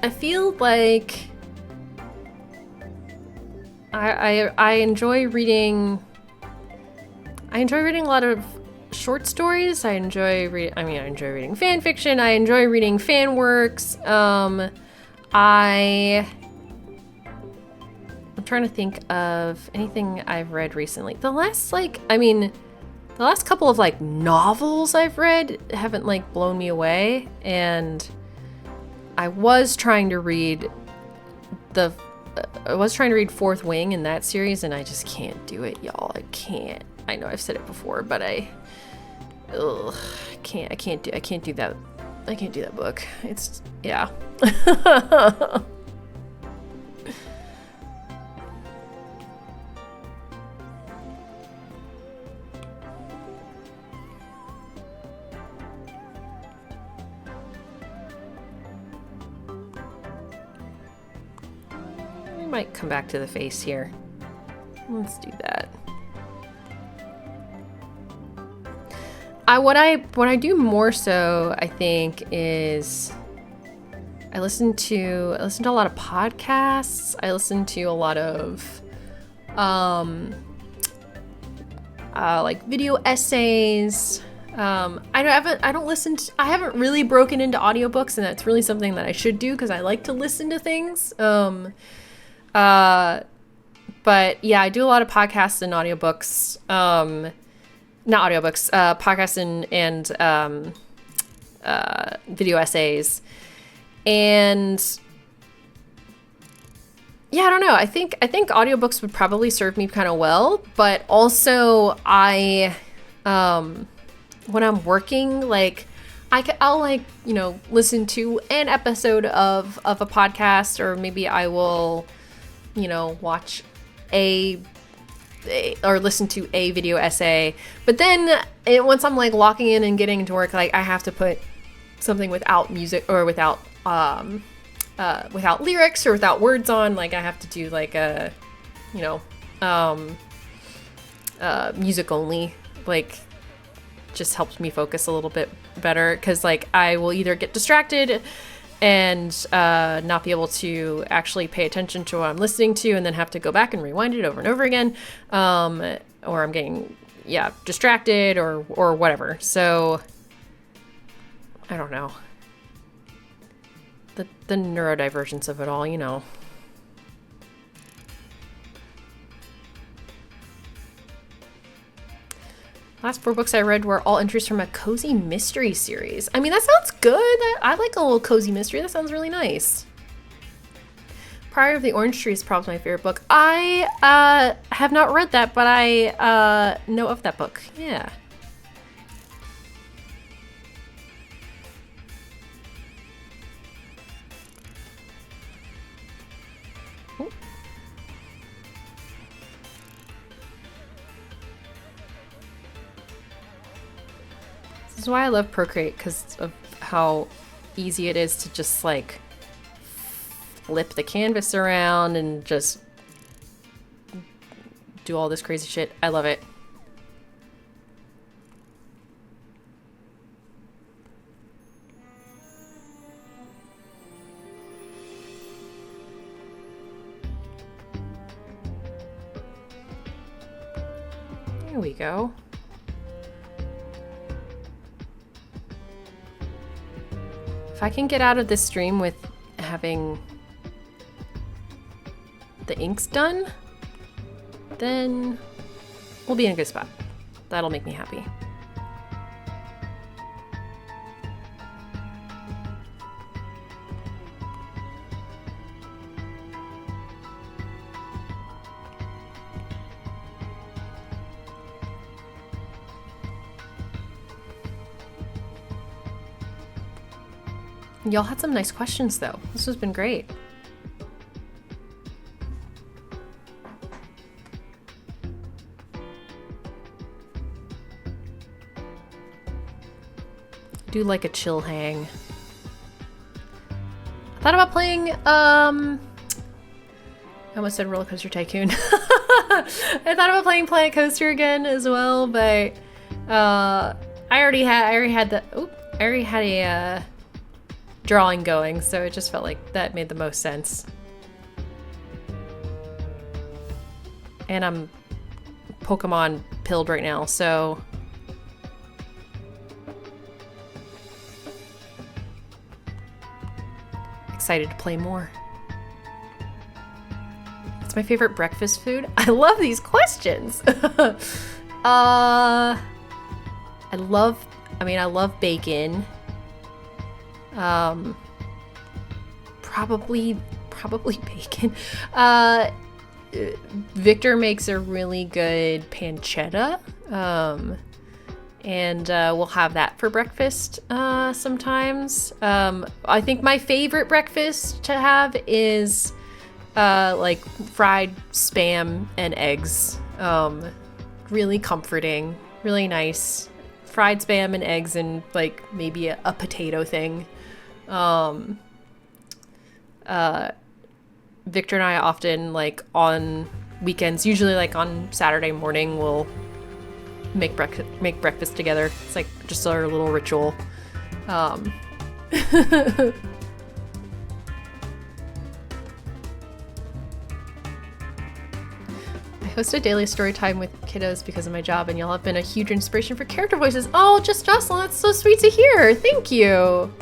feel like I enjoy reading. I enjoy reading a lot of short stories. I enjoy reading fan fiction. I enjoy reading fan works. I'm trying to think of anything I've read recently. The last couple of like novels I've read haven't like blown me away, and I was trying to read Fourth Wing in that series, and I just can't do it, y'all. I can't. I know I've said it before, but I can't do that. I can't do that book. It's, yeah. Might come back to the face here. Let's do that. What I do more so, I think, is I listen to a lot of podcasts. I listen to a lot of like video essays. I haven't really broken into audiobooks, and that's really something that I should do because I like to listen to things. But yeah, I do a lot of podcasts and audiobooks. Not audiobooks, podcasts and video essays. And yeah, I don't know. I think audiobooks would probably serve me kind of well, but also when I'm working, like I'll like, listen to an episode of a podcast, or maybe I will, watch or listen to a video essay. But then once I'm like locking in and getting into work, like I have to put something without music or without lyrics or without words on. Like I have to do like a, music only, like just helps me focus a little bit better, because like I will either get distracted and not be able to actually pay attention to what I'm listening to, and then have to go back and rewind it over and over again, or I'm getting distracted or whatever. So I don't know, the neurodivergence of it all, Last 4 books I read were all entries from a cozy mystery series. I mean, that sounds good. I like a little cozy mystery. That sounds really nice. Priory of the Orange Tree is probably my favorite book. I have not read that, but I know of that book. Yeah. Ooh. This is why I love Procreate, because of how easy it is to just like flip the canvas around and just do all this crazy shit. I love it. There we go. If I can get out of this stream with having the inks done, then we'll be in a good spot. That'll make me happy. Y'all had some nice questions though. This has been great. Do like a chill hang. I thought about playing, I almost said Roller Coaster Tycoon. I thought about playing Planet Coaster again as well, but I already had a drawing going, so it just felt like that made the most sense. And I'm Pokemon pilled right now, so excited to play more. What's my favorite breakfast food? I love these questions. I love bacon. Probably bacon. Victor makes a really good pancetta. And we'll have that for breakfast sometimes. I think my favorite breakfast to have is like fried Spam and eggs. Really comforting, really nice. Fried Spam and eggs and like maybe a potato thing. Victor and I often, like on weekends, usually like on Saturday morning, we'll make breakfast together. It's like just our little ritual. I host a daily story time with kiddos because of my job, and y'all have been a huge inspiration for character voices. Oh, just Jocelyn, that's so sweet to hear. Thank you.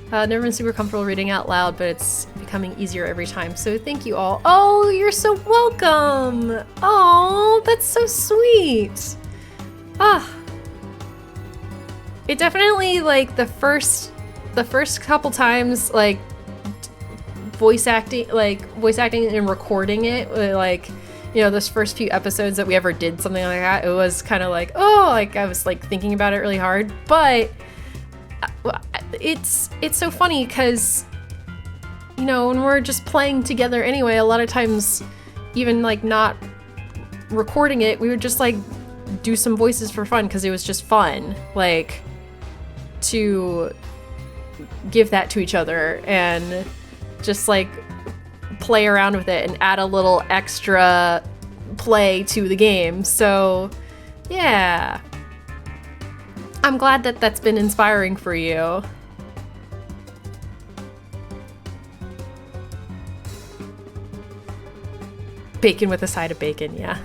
Never been super comfortable reading out loud, but it's becoming easier every time. So thank you all. Oh, you're so welcome. Oh, that's so sweet. Ah, it definitely, like, the first couple times, like voice acting and recording it, like, you know, those first few episodes that we ever did something like that, it was kind of like, oh, like I was like thinking about it really hard. But it's so funny because, you know, when we're just playing together anyway, a lot of times, even like not recording it, we would just like do some voices for fun because it was just fun, like, to give that to each other and just like play around with it and add a little extra play to the game. So yeah, I'm glad that that's been inspiring for you. Bacon with a side of bacon, yeah.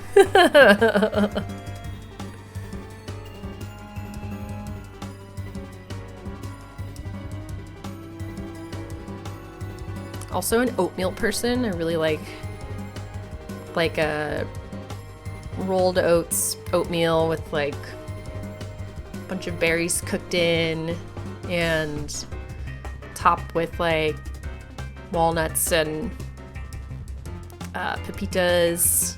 Also an oatmeal person. I really like a rolled oatmeal with like a bunch of berries cooked in and topped with like walnuts and pepitas,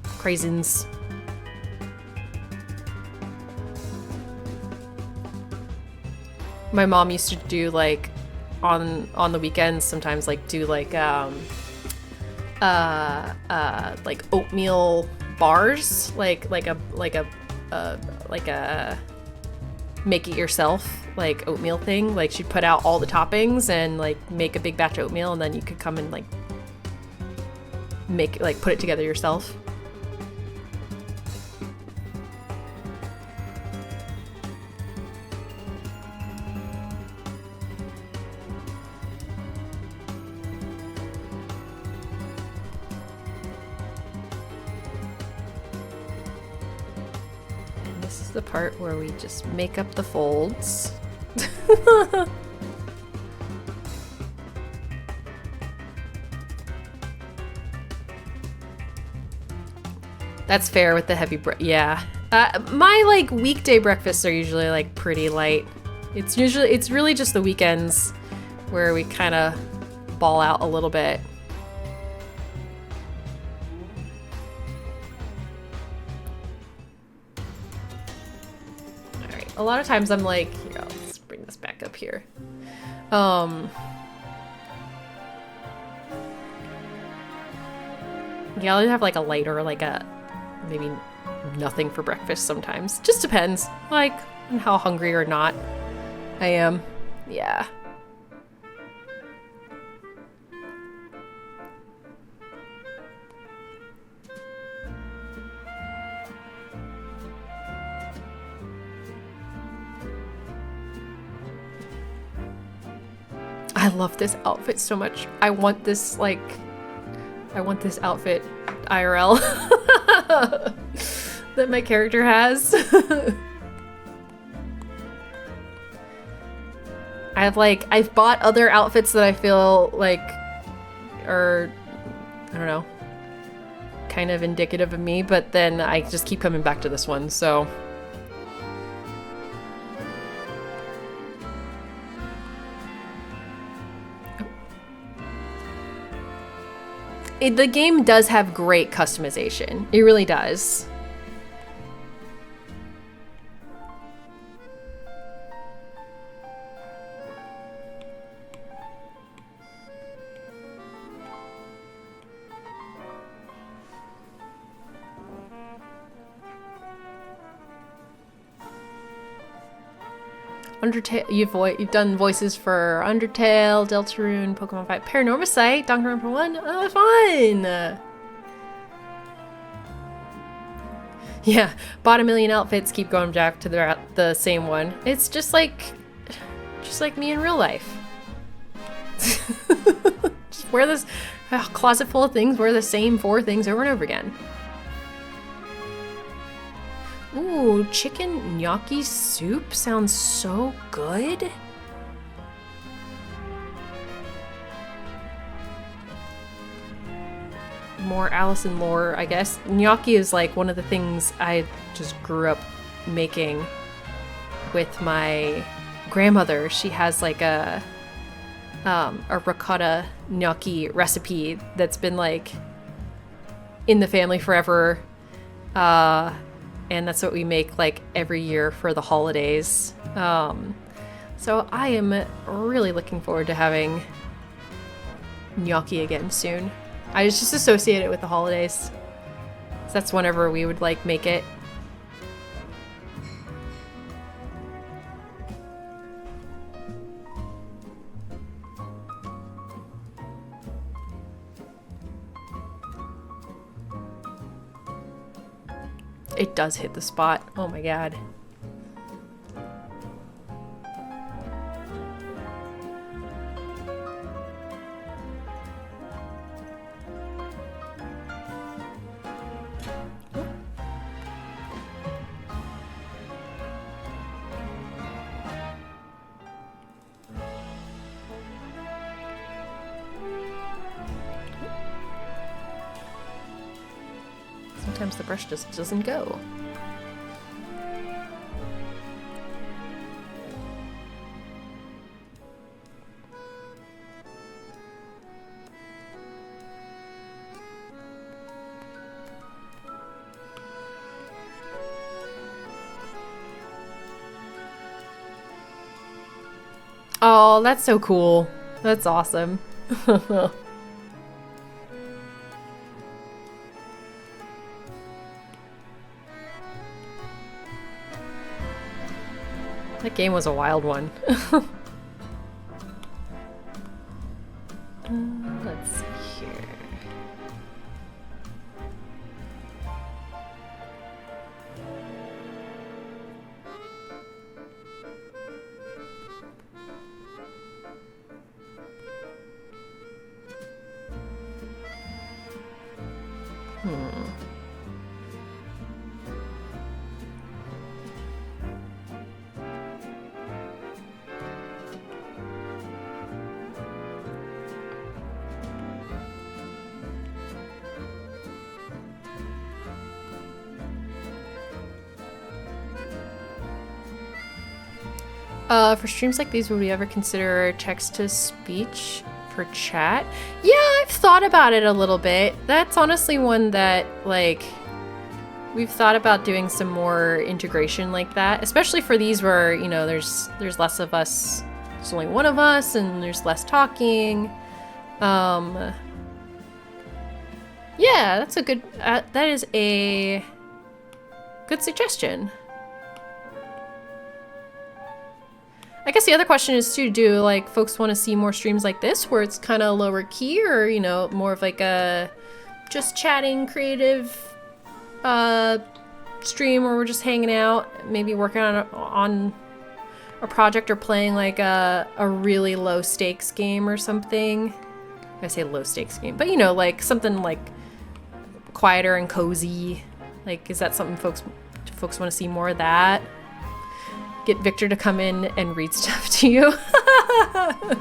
craisins. My mom used to do like on the weekends sometimes like do like oatmeal bars, like a make it yourself like oatmeal thing. Like she'd put out all the toppings and like make a big batch of oatmeal, and then you could come and like put it together yourself. The part where we just make up the folds. That's fair with the heavy yeah. My like weekday breakfasts are usually like pretty light. It's really just the weekends where we kind of ball out a little bit. A lot of times I'm like, here, let's bring this back up here. Yeah, I'll either have like a light or like a maybe nothing for breakfast sometimes. Just depends, like, on how hungry or not I am. Yeah. I love this outfit so much. I want this outfit IRL that my character has. I've bought other outfits that I feel like are, I don't know, kind of indicative of me, but then I just keep coming back to this one, so. The game does have great customization. It really does. Undertale, you've done voices for Undertale, Deltarune, Pokemon 5, Paranormasight, Doctor Number 1. Oh, fun! Yeah, bought a million outfits, keep going back to the same one. It's just like me in real life. Just wear this closet full of things, wear the same 4 things over and over again. Ooh, chicken gnocchi soup sounds so good. More Allison lore, I guess. Gnocchi is like one of the things I just grew up making with my grandmother. She has like a ricotta gnocchi recipe that's been like in the family forever. And that's what we make like every year for the holidays. So I am really looking forward to having gnocchi again soon. I just associate it with the holidays. So that's whenever we would like make it. It does hit the spot. Oh my god. Sometimes the brush just doesn't go. Oh, that's so cool. That's awesome. That game was a wild one. Let's see here. For streams like these, would we ever consider text-to-speech for chat? Yeah, I've thought about it a little bit. That's honestly one that, like, we've thought about doing some more integration like that, especially for these where, you know, there's less of us, there's only one of us, and there's less talking. Yeah, that's a good, that is a good suggestion. I guess the other question is too, do like folks want to see more streams like this where it's kind of lower key, or, you know, more of like a just chatting creative stream where we're just hanging out, maybe working on a project or playing like a really low stakes game or something. I say low stakes game, but you know, like something like quieter and cozy. Like, is that something folks want to see more of that? Get Victor to come in and read stuff to you. I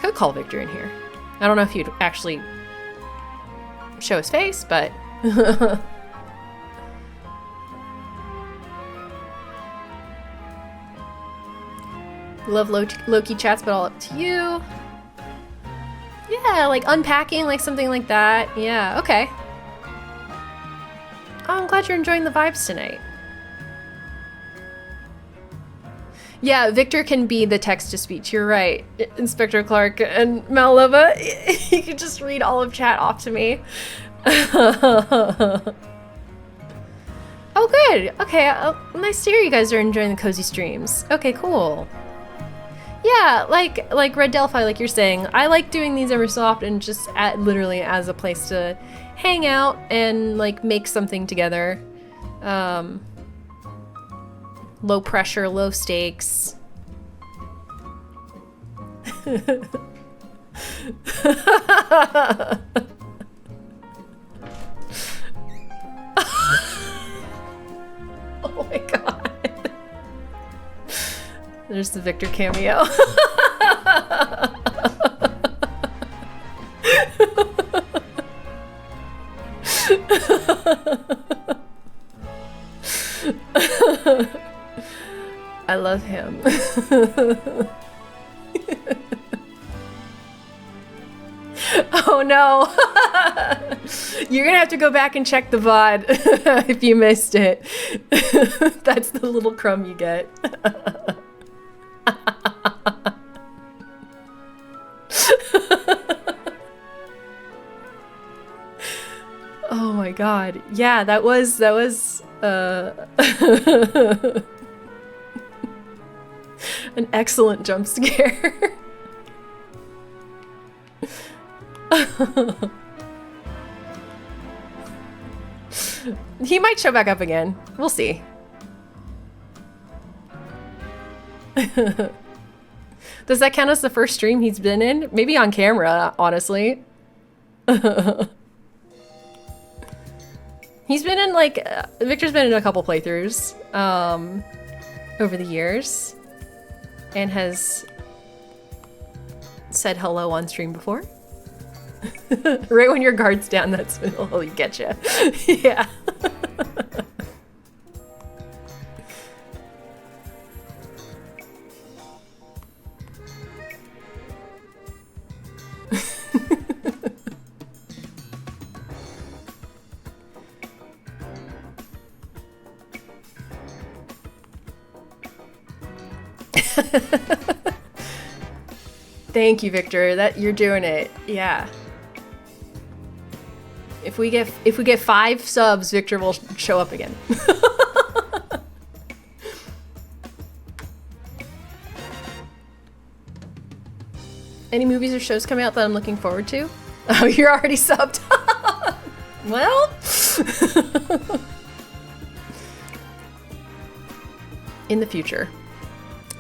could call Victor in here. I don't know if he'd actually show his face, but love low-key chats, but all up to you. Yeah, like unpacking, like something like that. Yeah, okay. Oh, I'm glad you're enjoying the vibes tonight. Yeah, Victor can be the text-to-speech. You're right, Inspector Clark and Malova. You can just read all of chat off to me. Oh, good. Okay, nice to hear you guys are enjoying the cozy streams. Okay, cool. Yeah, like Red Delphi, like you're saying, I like doing these every so often, just literally as a place to hang out and like make something together. Low pressure, low stakes. Oh my god. There's the Victor cameo. I love him. Oh no. You're gonna have to go back and check the VOD if you missed it. That's the little crumb you get. Oh my god. Yeah, that was an excellent jump scare. He might show back up again. We'll see. Does that count as the first stream he's been in? Maybe on camera, honestly. He's been in like, Victor's been in a couple playthroughs over the years and has said hello on stream before. Right when your guard's down, that's when he'll get you. Yeah. Thank you, Victor. That you're doing it. Yeah. If we get 5 subs, Victor will show up again. Any movies or shows coming out that I'm looking forward to? Oh, you're already subbed. Well. In the future.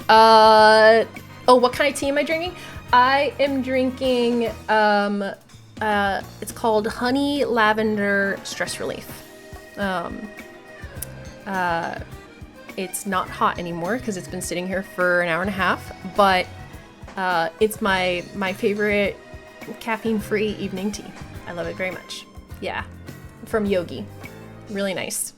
Oh, what kind of tea am I drinking? I am drinking, it's called Honey Lavender Stress Relief. It's not hot anymore because it's been sitting here for an hour and a half, but it's my favorite caffeine-free evening tea. I love it very much. Yeah, from Yogi. Really nice.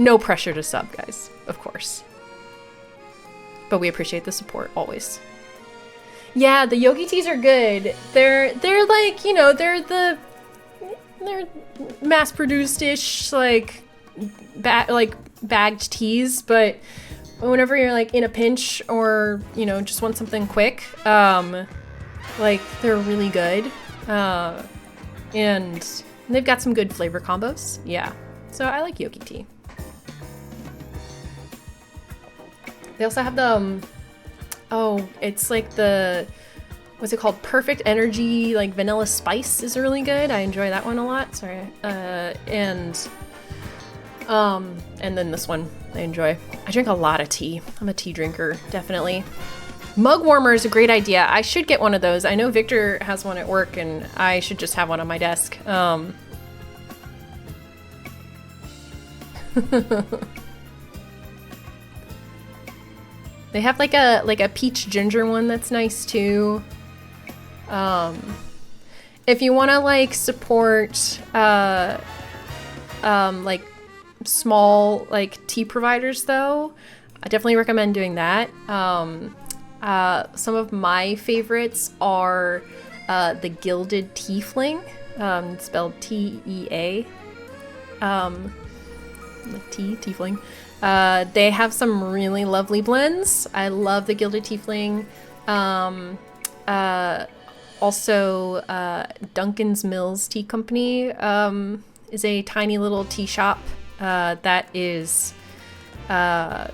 No pressure to sub, guys, of course. But we appreciate the support, always. Yeah, the Yogi teas are good. They're like, you know, they're mass-produced-ish, like bagged teas, but whenever you're like in a pinch or, you know, just want something quick, like they're really good. And they've got some good flavor combos. Yeah. So I like Yogi tea. They also have the, oh, it's like the, what's it called? Perfect Energy, like vanilla spice is really good. I enjoy that one a lot. Sorry. And then this one I enjoy. I drink a lot of tea. I'm a tea drinker, definitely. Mug warmer is a great idea. I should get one of those. I know Victor has one at work and I should just have one on my desk. They have like a peach ginger one that's nice too. If you want to like support like small like tea providers though, I definitely recommend doing that. Some of my favorites are the Gilded Tiefling, it's spelled T-E-A. Tiefling. They have some really lovely blends. I love the Gilded Tiefling. Also, Duncan's Mills Tea Company is a tiny little tea shop that is about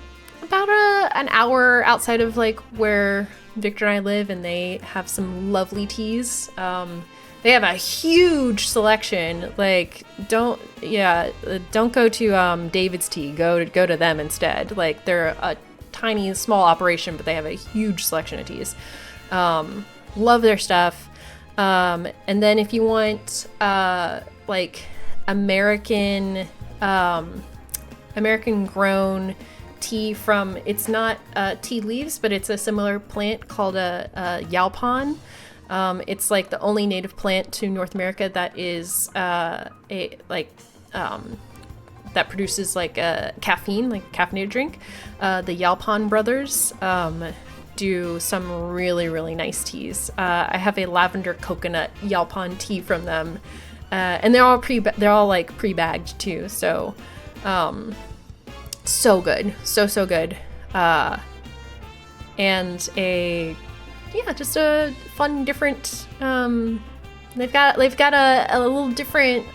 an hour outside of like where Victor and I live, and they have some lovely teas. They have a huge selection. Like, don't go to David's Tea. Go to them instead. Like, they're a tiny, small operation, but they have a huge selection of teas. Love their stuff. And then if you want like American grown tea from, it's not tea leaves, but it's a similar plant called a yalpan. It's like the only native plant to North America that is that produces like caffeine, like a caffeinated drink. The Yalpan brothers do some really, really nice teas. I have a lavender coconut Yalpan tea from them, and they're all like pre-bagged too. So, so good, so good, and just a fun, different. They've got a little different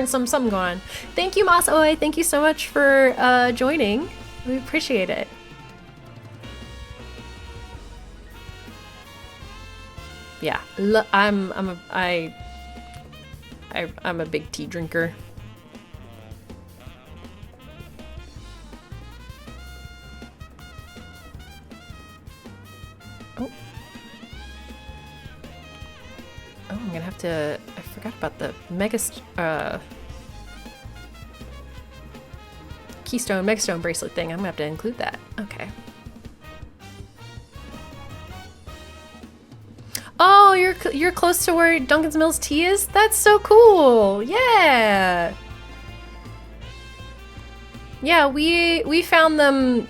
something going on. Thank you, Masoi. Thank you so much for joining. We appreciate it. Yeah, I'm a big tea drinker. Oh, I'm gonna have to. I forgot about the Keystone Megastone bracelet thing. I'm gonna have to include that. Okay. Oh, you're close to where Duncan's Mills Tea is? That's so cool. Yeah. Yeah, we found them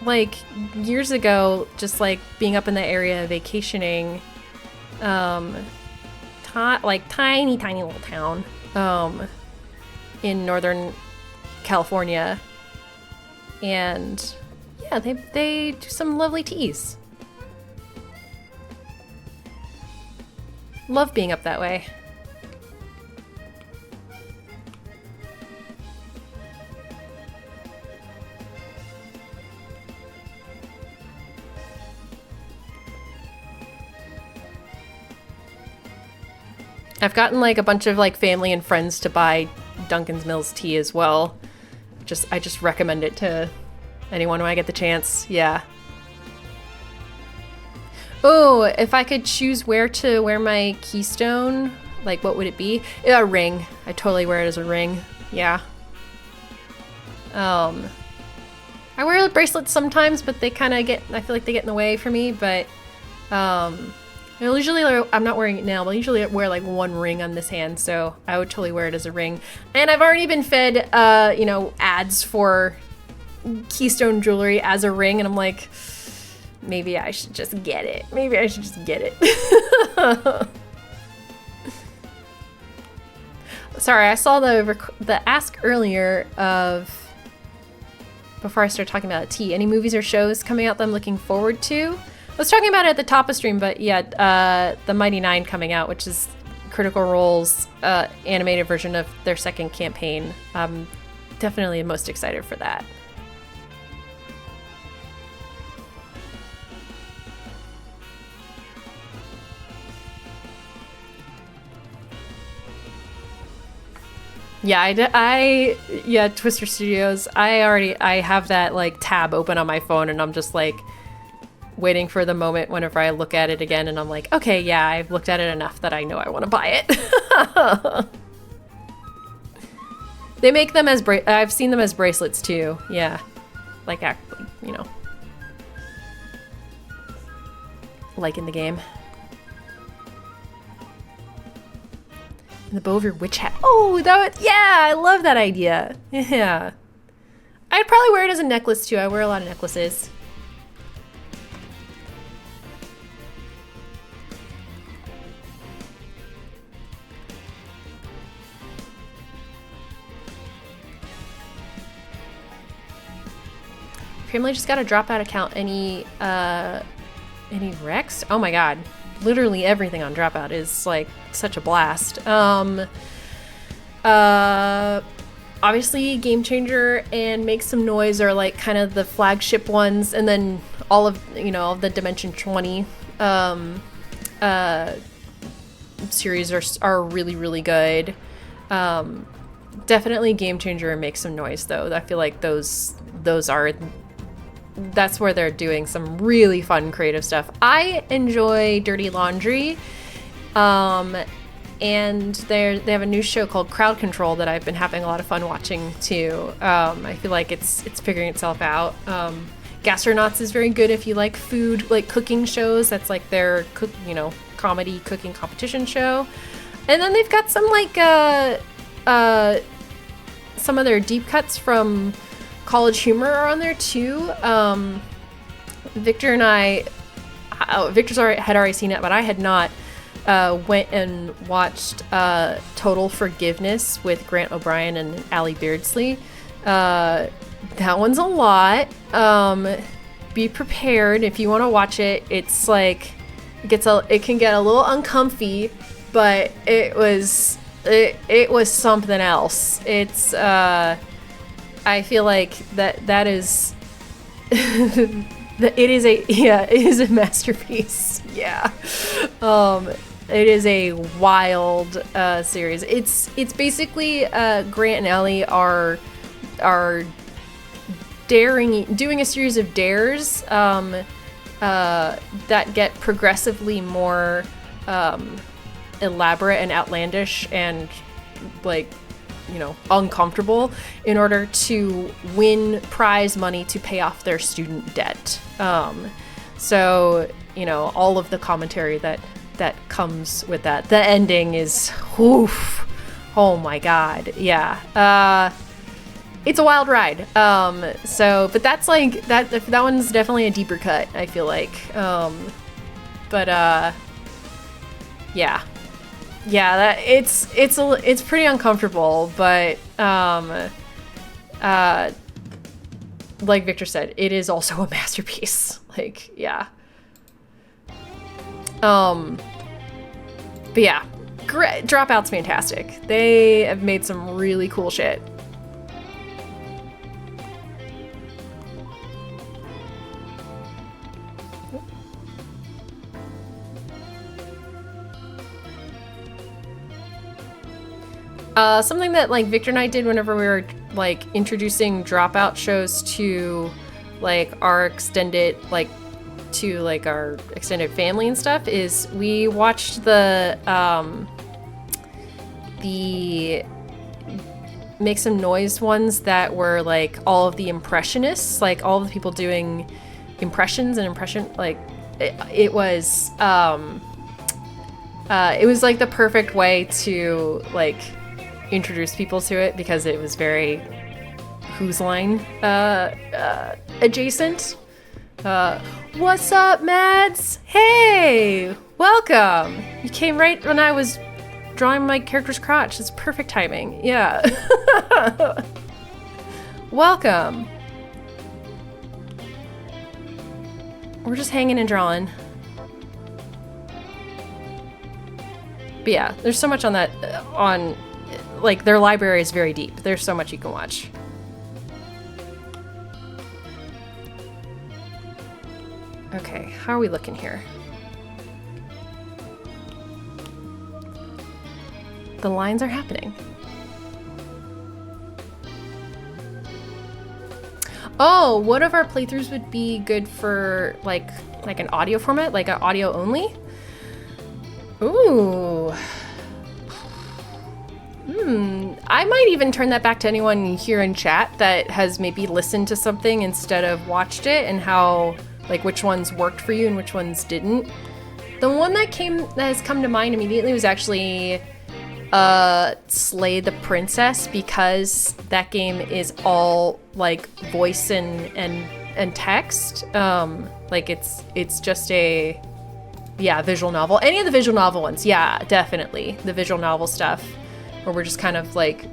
like years ago, just like being up in the area vacationing. Like tiny little town in northern California. And yeah, they do some lovely teas. Love being up that way. I've gotten like a bunch of like family and friends to buy Duncan's Mills tea as well. I just recommend it to anyone when I get the chance. Yeah. Oh, if I could choose where to wear my keystone, like what would it be? A ring. I totally wear it as a ring. Yeah. I wear bracelets sometimes, but they kind of I feel like they get in the way for me, but usually I'm not wearing it now, but I usually wear like one ring on this hand, so I would totally wear it as a ring. And I've already been fed, you know, ads for keystone jewelry as a ring, and I'm like, maybe I should just get it. Maybe I should just get it. Sorry, I saw the ask earlier of, before I start talking about tea, any movies or shows coming out that I'm looking forward to? I was talking about it at the top of stream, but yeah, The Mighty Nine coming out, which is Critical Role's animated version of their second campaign. I'm definitely most excited for that. Yeah, yeah, Twister Studios. I have that like tab open on my phone, and I'm just like waiting for the moment whenever I look at it again, and I'm like, okay, yeah, I've looked at it enough that I know I want to buy it. They make them as I've seen them as bracelets too. Yeah, like actually, you know, like in the game. The bow of your witch hat. Oh, yeah, I love that idea. Yeah. I'd probably wear it as a necklace too. I wear a lot of necklaces. Family just got a Dropout account. Any Rex? Oh my god. Literally everything on Dropout is like such a blast. Obviously Game Changer and Make Some Noise are like kind of the flagship ones, and then all of, you know, the Dimension 20 series are really, really good. Definitely Game Changer and Make Some Noise though. I feel like that's where they're doing some really fun creative stuff. I enjoy Dirty Laundry, and they have a new show called Crowd Control that I've been having a lot of fun watching too. I feel like it's figuring itself out. Gastronauts is very good if you like food, like cooking shows. That's like their comedy cooking competition show. And then they've got some like some of their deep cuts from College Humor are on there too. Victor and I, had already seen it, but I had not. Went and watched Total Forgiveness with Grant O'Brien and Allie Beardsley. That one's a lot. Be prepared if you want to watch it. It's like it can get a little uncomfy, but it was something else. It's I feel like that is it is a masterpiece. Yeah. It is a wild series. It's basically Grant and Ellie are doing a series of dares that get progressively more elaborate and outlandish and like, you know, uncomfortable in order to win prize money to pay off their student debt. So, you know, all of the commentary that comes with that. The ending is, oof, oh my god, yeah. It's a wild ride. But that's like that one's definitely a deeper cut, I feel like. Yeah. Yeah, it's pretty uncomfortable, but like Victor said, it is also a masterpiece. Like, yeah. But yeah, great. Dropout's fantastic. They have made some really cool shit. Something that like Victor and I did whenever we were like introducing Dropout shows to like our extended our extended family and stuff is we watched the Make Some Noise ones that were like all of the impressionists, like all of the people doing impressions and it was like the perfect way to like introduce people to it because it was very Who's Line adjacent. What's up, Mads? Hey, welcome. You came right when I was drawing my character's crotch. It's perfect timing. Yeah. Welcome. We're just hanging and drawing. But yeah, there's so much on that, like, their library is very deep. There's so much you can watch. Okay, how are we looking here? The lines are happening. Oh, what of our playthroughs would be good for, like an audio format? Like an audio only? Ooh. I might even turn that back to anyone here in chat that has maybe listened to something instead of watched it, and how, like, which ones worked for you and which ones didn't. The one that has come to mind immediately was actually Slay the Princess, because that game is all like voice and text. Like it's just a visual novel. Any of the visual novel ones, yeah, definitely. The visual novel stuff where we're just kind of like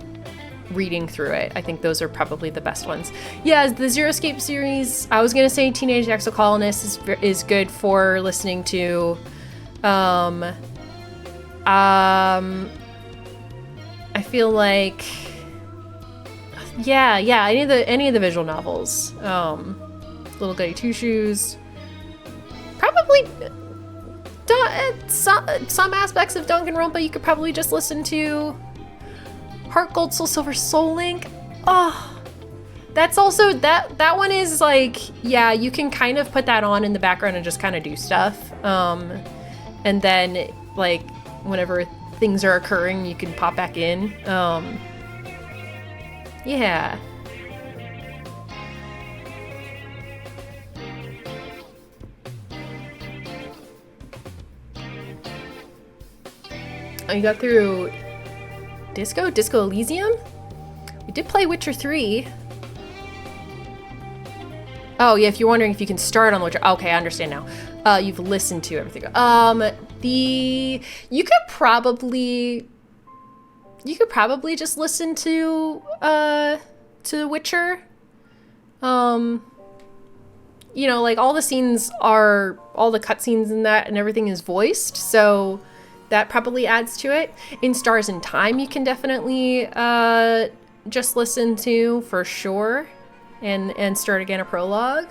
reading through it. I think those are probably the best ones. Yeah, the Zero Escape series, I was gonna say Teenage Exocolonist is good for listening to. I feel like any of the visual novels. Little Goody Two Shoes. Probably some aspects of Danganronpa you could probably just listen to. Heart Gold Soul Silver Soul Link. Oh, that's also that one is like, yeah, you can kind of put that on in the background and just kind of do stuff. And then like whenever things are occurring, you can pop back in. Yeah. Oh, you got through Disco Elysium? We did play Witcher 3. Oh, yeah, if you're wondering if you can start on Witcher. Okay, I understand now. You've listened to everything. You could probably just listen to Witcher. You know, like all the cutscenes in that and everything is voiced, so that probably adds to it. In Stars in Time, you can definitely just listen to for sure, and start again a prologue.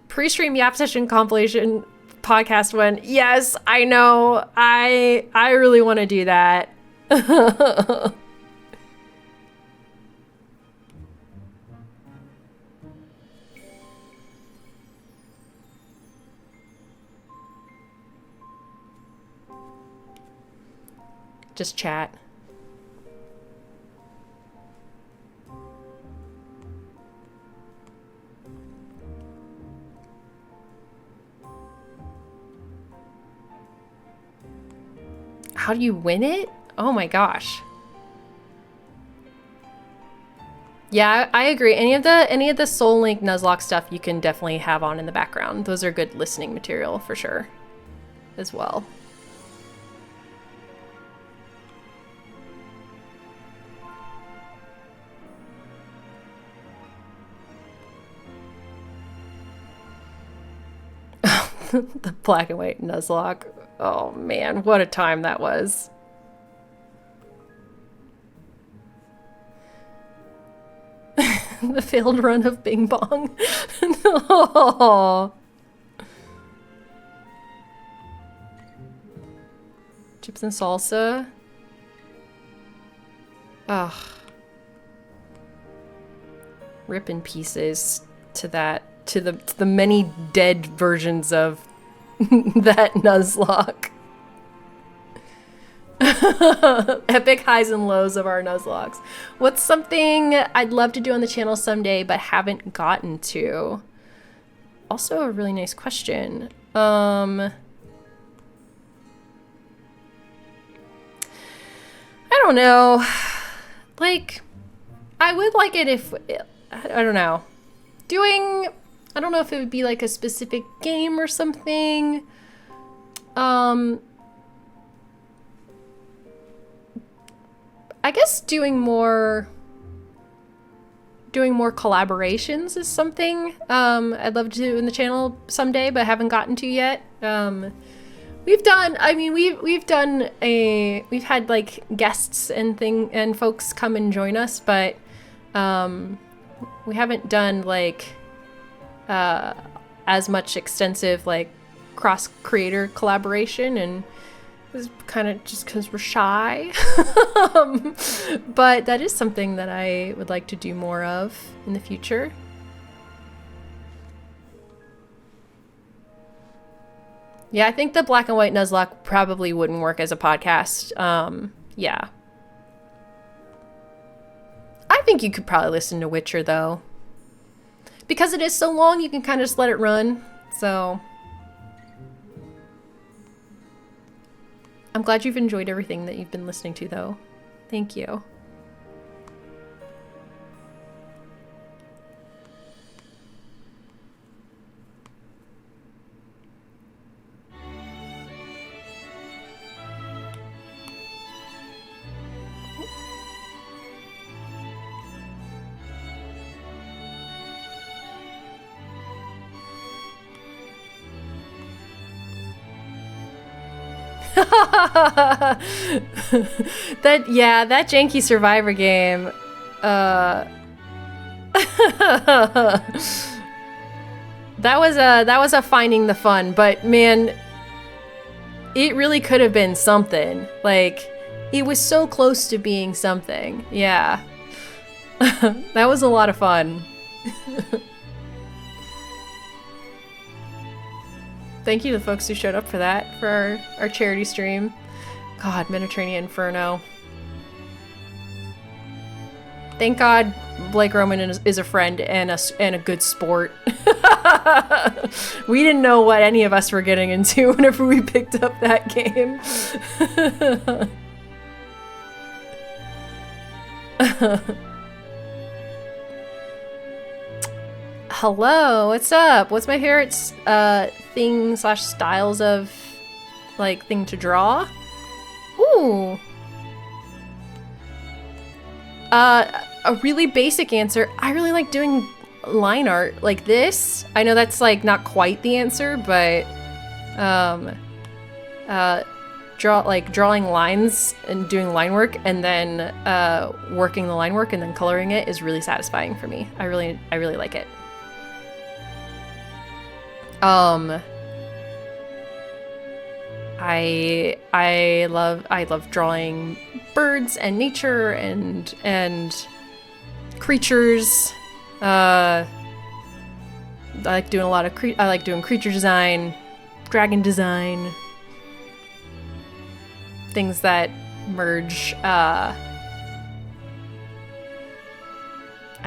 Pre-stream Yap Session compilation podcast one. Yes, I know. I really want to do that. Just chat. How do you win it? Oh my gosh. Yeah, I agree. Any of the Soul Link Nuzlocke stuff you can definitely have on in the background. Those are good listening material for sure as well. The black and white Nuzlocke. Oh man, what a time that was. The failed run of Bing Bong. Oh. Chips and salsa. Ugh. Rip in pieces to that, to the many dead versions of that Nuzlocke. Epic highs and lows of our Nuzlocks. What's something I'd love to do on the channel someday but haven't gotten to? Also a really nice question. I don't know. Like, I would like it if, I don't know. I don't know if it would be like a specific game or something. I guess doing more collaborations is something I'd love to do in the channel someday, but haven't gotten to yet. We've had like guests and folks come and join us, but we haven't done like as much extensive like cross creator collaboration, and it was kind of just because we're shy. But that is something that I would like to do more of in the future. Yeah, I think the black and white Nuzlocke probably wouldn't work as a podcast. Yeah. I think you could probably listen to Witcher, though. Because it is so long, you can kind of just let it run. So I'm glad you've enjoyed everything that you've been listening to, though. Thank you. that janky Survivor game. That was a finding the fun, but man, it really could have been something. Like, it was so close to being something. Yeah. That was a lot of fun. Thank you to the folks who showed up for that, for our charity stream. God, Mediterranean Inferno. Thank God Blake Roman is a friend and a good sport. We didn't know what any of us were getting into whenever we picked up that game. Hello, what's up? What's my favorite thing / styles of like thing to draw? Ooh. A really basic answer. I really like doing line art like this. I know that's like not quite the answer, but drawing lines and doing line work and then working the line work and then coloring it is really satisfying for me. I really like it. I love drawing birds and nature and creatures. I like doing a lot of I like doing creature design, dragon design, things that merge I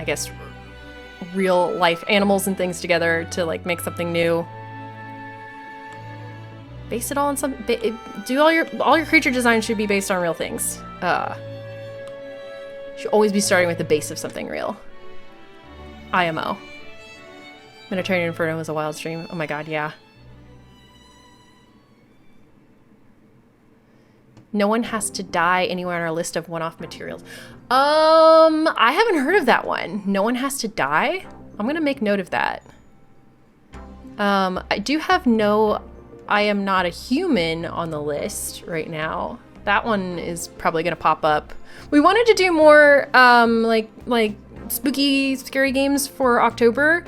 guess real life animals and things together to like make something new. Base it all on some. Do all your creature design should be based on real things. Should always be starting with the base of something real. IMO. Mediterranean Inferno was a wild stream. Oh my god, yeah. No one has to die anywhere on our list of one-off materials. I haven't heard of that one. No one has to die? I'm gonna make note of that. I do have no I am not a human on the list right now. That one is probably gonna pop up. We wanted to do more like spooky, scary games for October,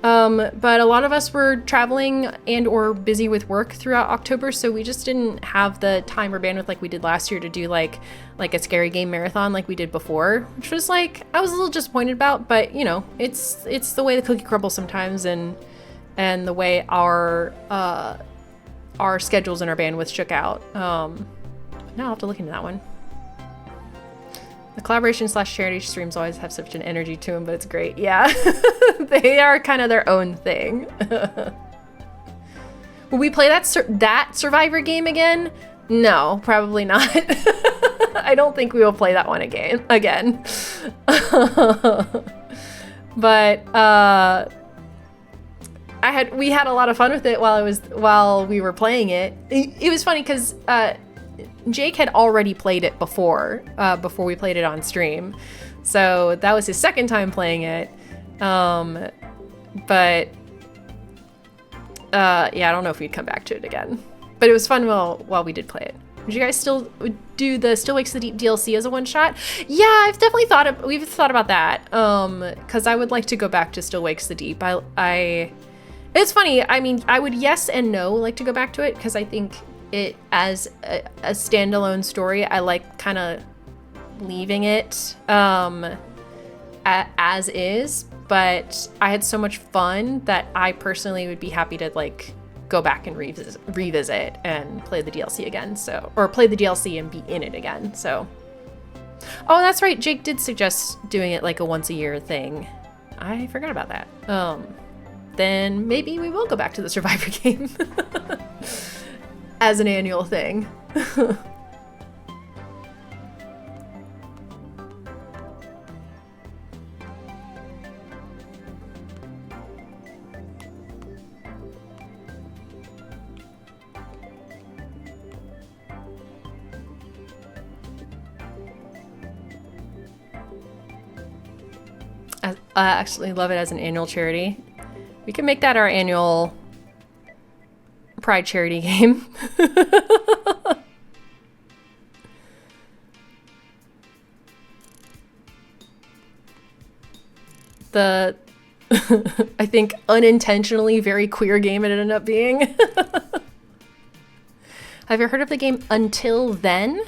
but a lot of us were traveling and or busy with work throughout October, so we just didn't have the time or bandwidth like we did last year to do like a scary game marathon like we did before, which was like I was a little disappointed about, but you know, it's the way the cookie crumbles sometimes, and the way our schedules and our bandwidth shook out. Now I'll have to look into that one. The collaboration / charity streams always have such an energy to them, but it's great. Yeah, they are kind of their own thing. Will we play that Survivor game again? No, probably not. I don't think we will play that one again. But we had a lot of fun with it while we were playing it. It was funny because Jake had already played it before we played it on stream, so that was his second time playing it. But yeah, I don't know if we'd come back to it again. But it was fun while we did play it. Would you guys still do the Still Wakes the Deep DLC as a one shot? Yeah, we've thought about that. Because I would like to go back to Still Wakes the Deep. It's funny. I mean, I would yes and no like to go back to it because I think it as a standalone story, I like kind of leaving it as is. But I had so much fun that I personally would be happy to like go back and revisit and play the DLC again. Or play the DLC and be in it again. So, oh, that's right. Jake did suggest doing it like a once a year thing. I forgot about that. Then maybe we will go back to the Survivor game as an annual thing. I actually love it as an annual charity. We can make that our annual Pride charity game. The I think unintentionally very queer game it ended up being. Have you heard of the game Until Then?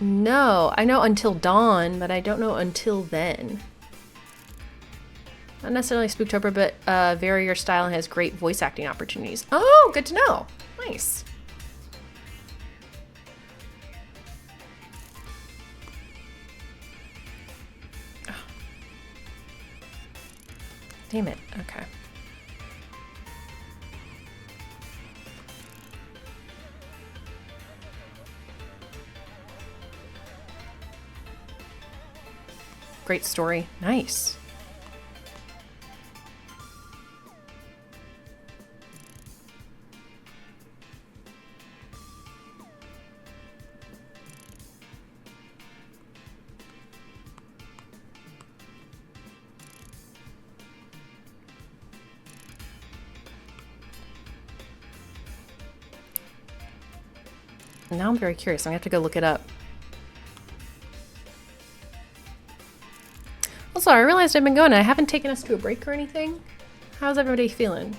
No, I know Until Dawn, but I don't know Until Then. Not necessarily Spooktober, but vary your style and has great voice acting opportunities. Oh, good to know. Nice. Oh. Damn it. Okay. Great story. Nice. Now I'm very curious. I'm gonna have to go look it up. Also, I realized I've been going. I haven't taken us to a break or anything. How's everybody feeling?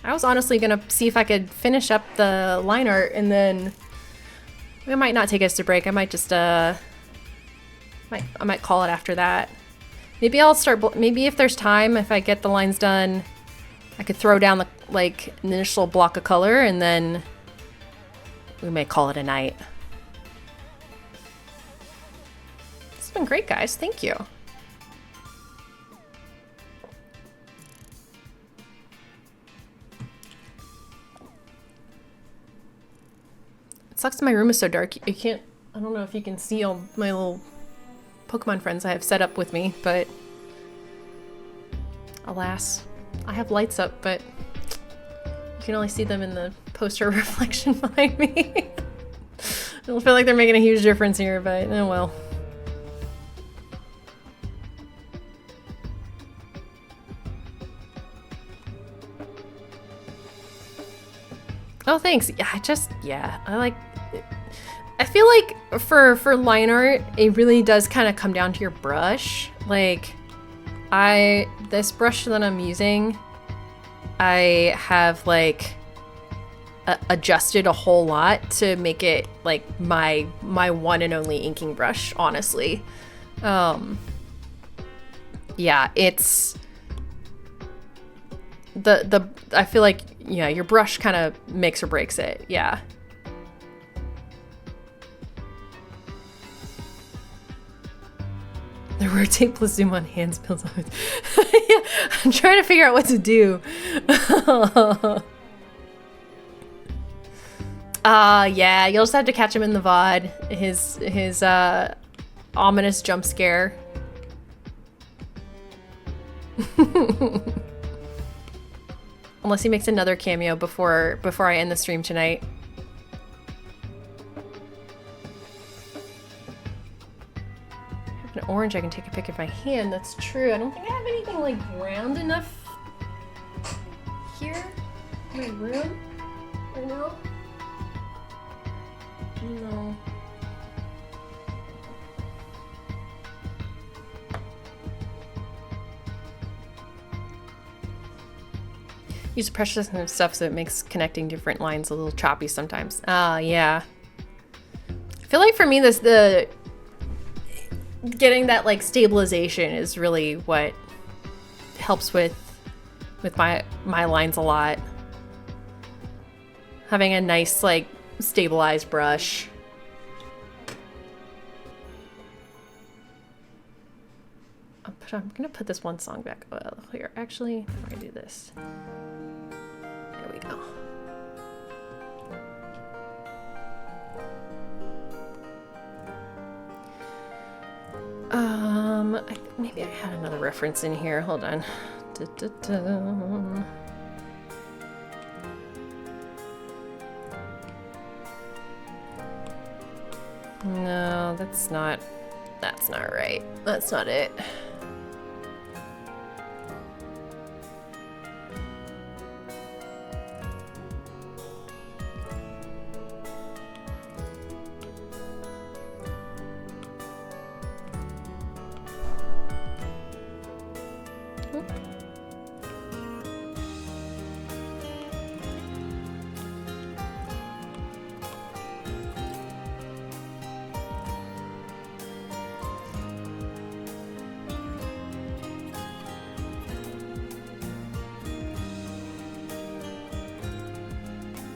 I was honestly gonna see if I could finish up the line art and then I might not take us to break. I might just I might call it after that. Maybe I'll start. Maybe if there's time, if I get the lines done, I could throw down the like an initial block of color and then we may call it a night. It's been great, guys. Thank you. It sucks that my room is so dark. You can't, I don't know if you can see all my little Pokemon friends I have set up with me, but alas, I have lights up, but you can only see them in the poster reflection behind me. I don't feel like they're making a huge difference here, but oh well. Oh, thanks. Yeah, I feel like for line art, it really does kind of come down to your brush. Like, this brush that I'm using, I have like adjusted a whole lot to make it like my one and only inking brush, honestly. Yeah, it's I feel like, yeah, your brush kind of makes or breaks it. Yeah. The rotate plus zoom on hands builds on it. Yeah, I'm trying to figure out what to do. Yeah, you'll just have to catch him in the VOD. His ominous jump scare. Unless he makes another cameo before I end the stream tonight. I have an orange I can take a pic of my hand. That's true. I don't think I have anything like round enough here in my room. Or no? No. Use pressure sensitive stuff so it makes connecting different lines a little choppy sometimes. Yeah. I feel like for me the getting that like stabilization is really what helps with my lines a lot. Having a nice like stabilized brush. I'm gonna put this one song back. Well, here, actually, I'm gonna do this. There we go. Maybe I had another reference in here. Hold on. No, that's not right. That's not it.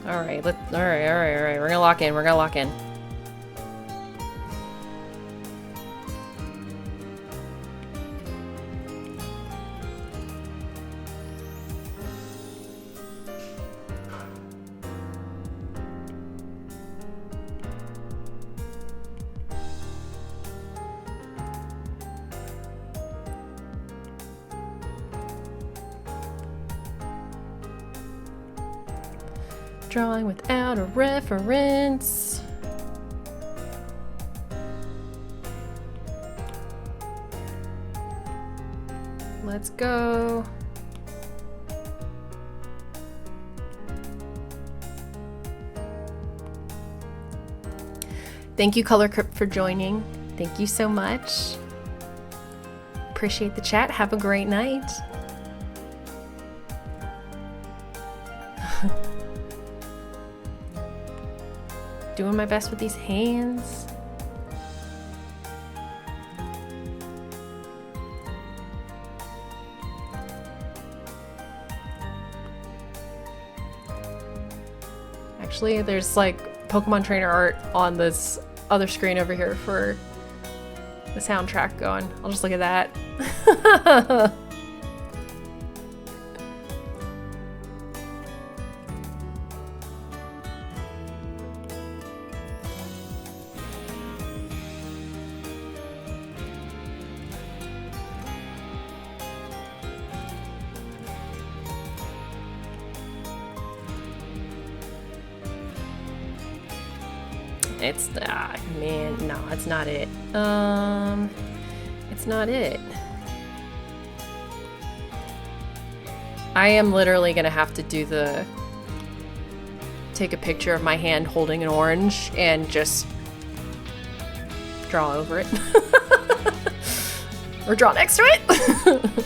All right. We're gonna lock in. Drawing without a reference. Let's go. Thank you, Color Crypt, for joining. Thank you so much. Appreciate the chat. Have a great night. Doing my best with these hands. Actually, there's like Pokemon trainer art on this other screen over here for the soundtrack going. I'll just look at that. It's man, no, it's not it. It's not it. I am literally gonna have to do the take a picture of my hand holding an orange and just draw over it. Or draw next to it.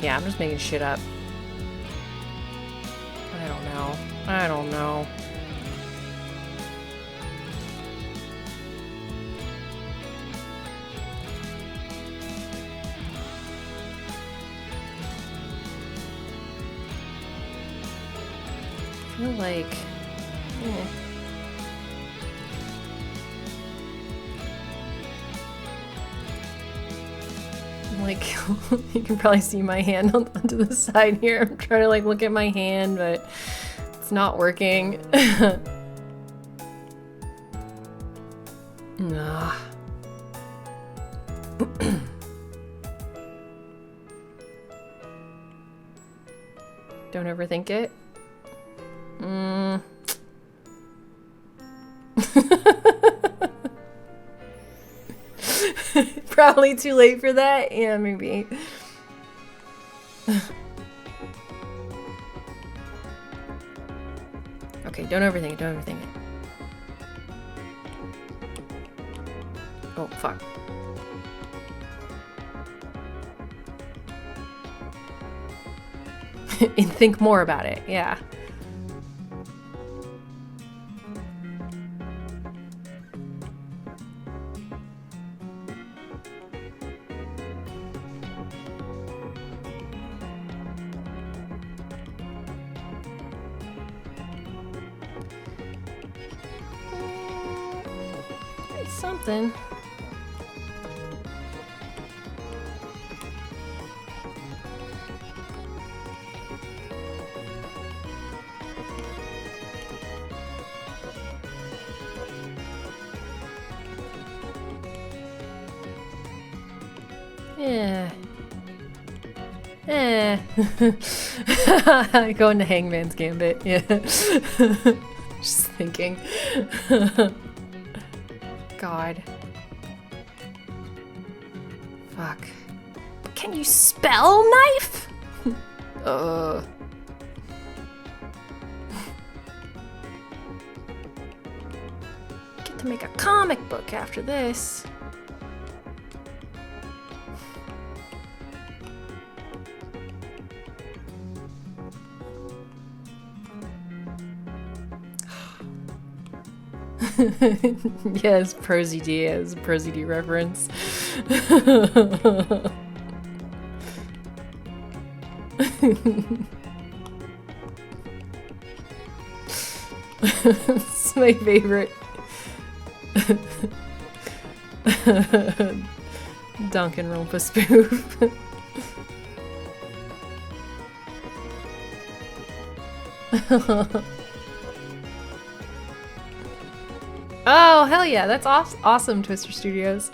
Yeah, I'm just making shit up. I don't know. I don't know. I feel like... Like, you can probably see my hand onto the side here. I'm trying to like look at my hand, but it's not working. Nah. Don't overthink it. Probably too late for that. Yeah, maybe. Okay, don't overthink it, don't overthink it. Oh, fuck. And think more about it, yeah. Something. Yeah. Going to Hangman's Gambit, yeah. Just thinking. God. Fuck. Can you spell knife? Get to make a comic book after this. Yes, Prosy D is Prosy D reference. It's my favorite. Danganronpa spoof. Oh, hell yeah, that's awesome, Twister Studios.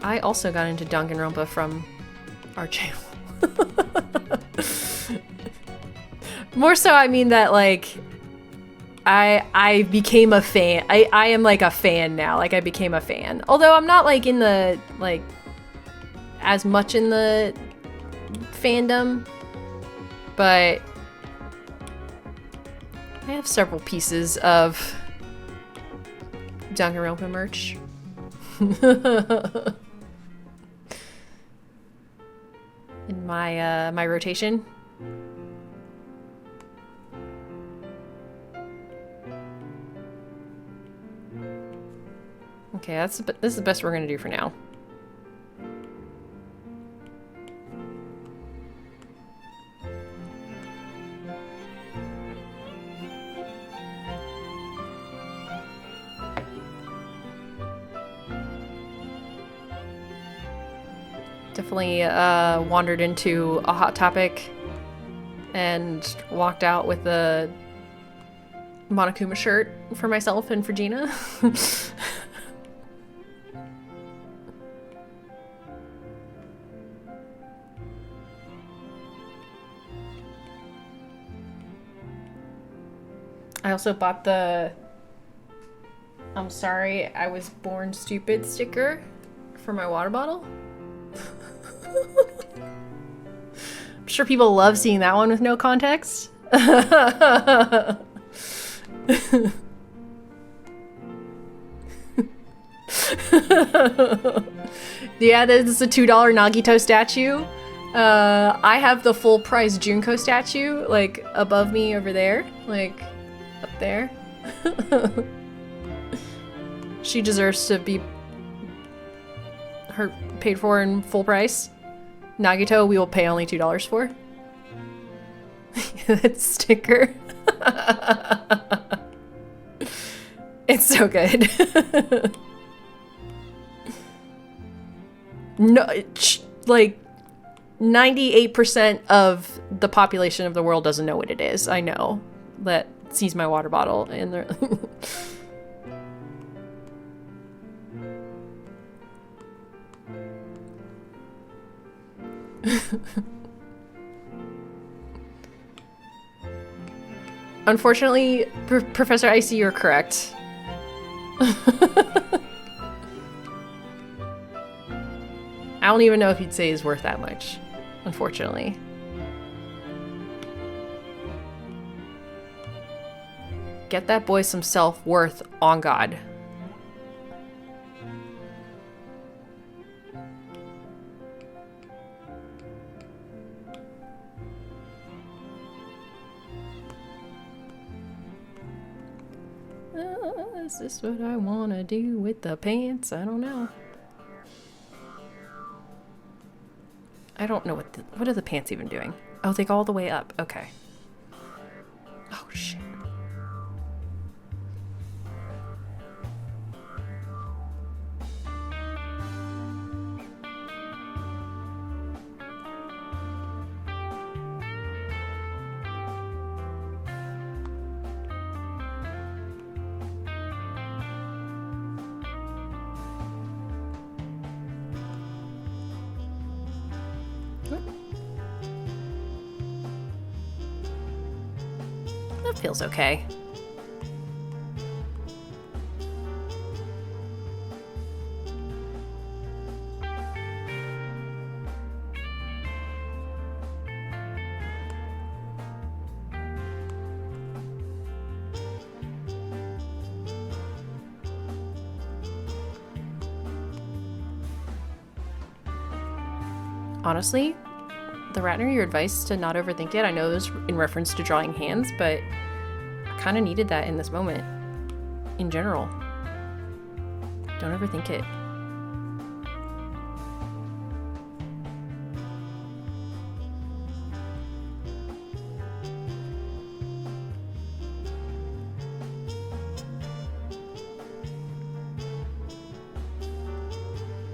I also got into Danganronpa from our channel. More so, I mean that, like, I became a fan. I am, like, a fan now. Like, I became a fan. Although I'm not, like, in the, like, as much in the fandom. But I have several pieces of Danganronpa merch. In my my rotation. Okay, this is the best we're gonna do for now. Definitely wandered into a Hot Topic and walked out with a Monokuma shirt for myself and for Gina. I also bought the "I'm sorry, I was born stupid" sticker for my water bottle. I'm sure people love seeing that one with no context. Yeah, this is a $2 Nagito statue. I have the full price Junko statue, like, above me over there. Like, up there. She deserves to be paid for in full price. Nagito, we will pay only $2 for. That sticker. It's so good. No, like 98% of the population of the world doesn't know what it is. I know that sees my water bottle and they're Unfortunately, Professor Icy, you're correct. I don't even know if you'd say he's worth that much, unfortunately. Get that boy some self-worth, on God. Is this what I want to do with the pants? I don't know. I don't know what are the pants even doing? Oh, they go all the way up. Okay. Oh, shit. That feels okay. Honestly, the Ratner, your advice to not overthink it, I know it was in reference to drawing hands, but I kind of needed that in this moment. In general. Don't overthink it.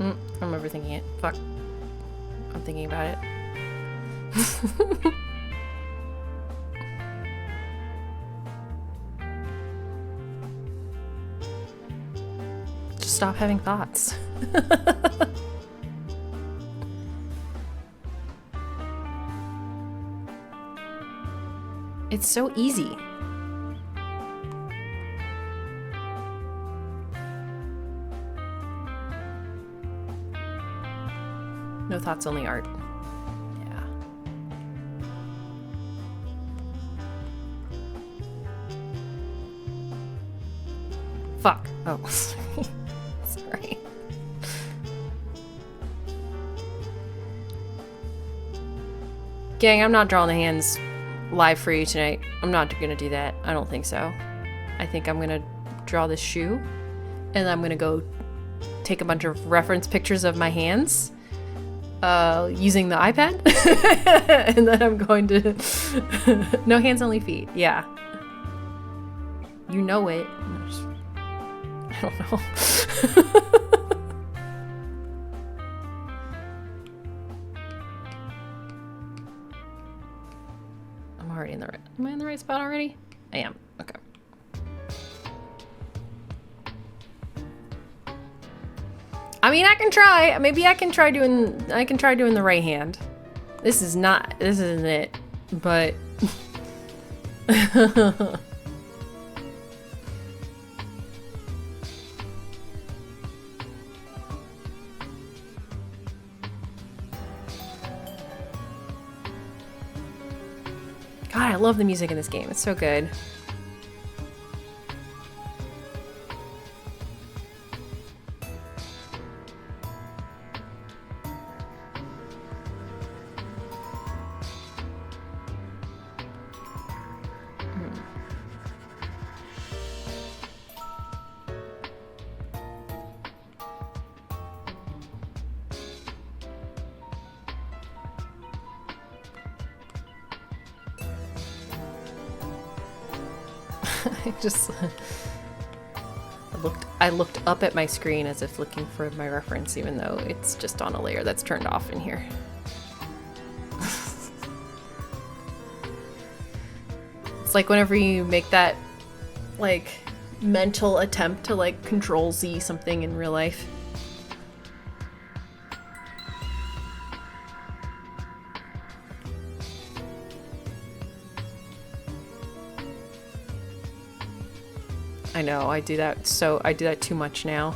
I'm overthinking it. Fuck. I'm thinking about it. Just stop having thoughts. It's so easy. No thoughts, only art. Yeah. Fuck. Oh. Sorry. Gang, I'm not drawing the hands live for you tonight. I'm not gonna do that. I don't think so. I think I'm gonna draw this shoe and I'm gonna go take a bunch of reference pictures of my hands using the iPad. And then I'm going to no hands, only feet. Yeah. You know it. I don't know. right spot already? I am. Okay. I mean, I can try. Maybe I can try doing the right hand. This isn't it. But God, I love the music in this game. It's so good. I looked up at my screen as if looking for my reference, even though it's just on a layer that's turned off in here. It's like whenever you make that like mental attempt to like Control Z something in real life. I know, I do that too much now.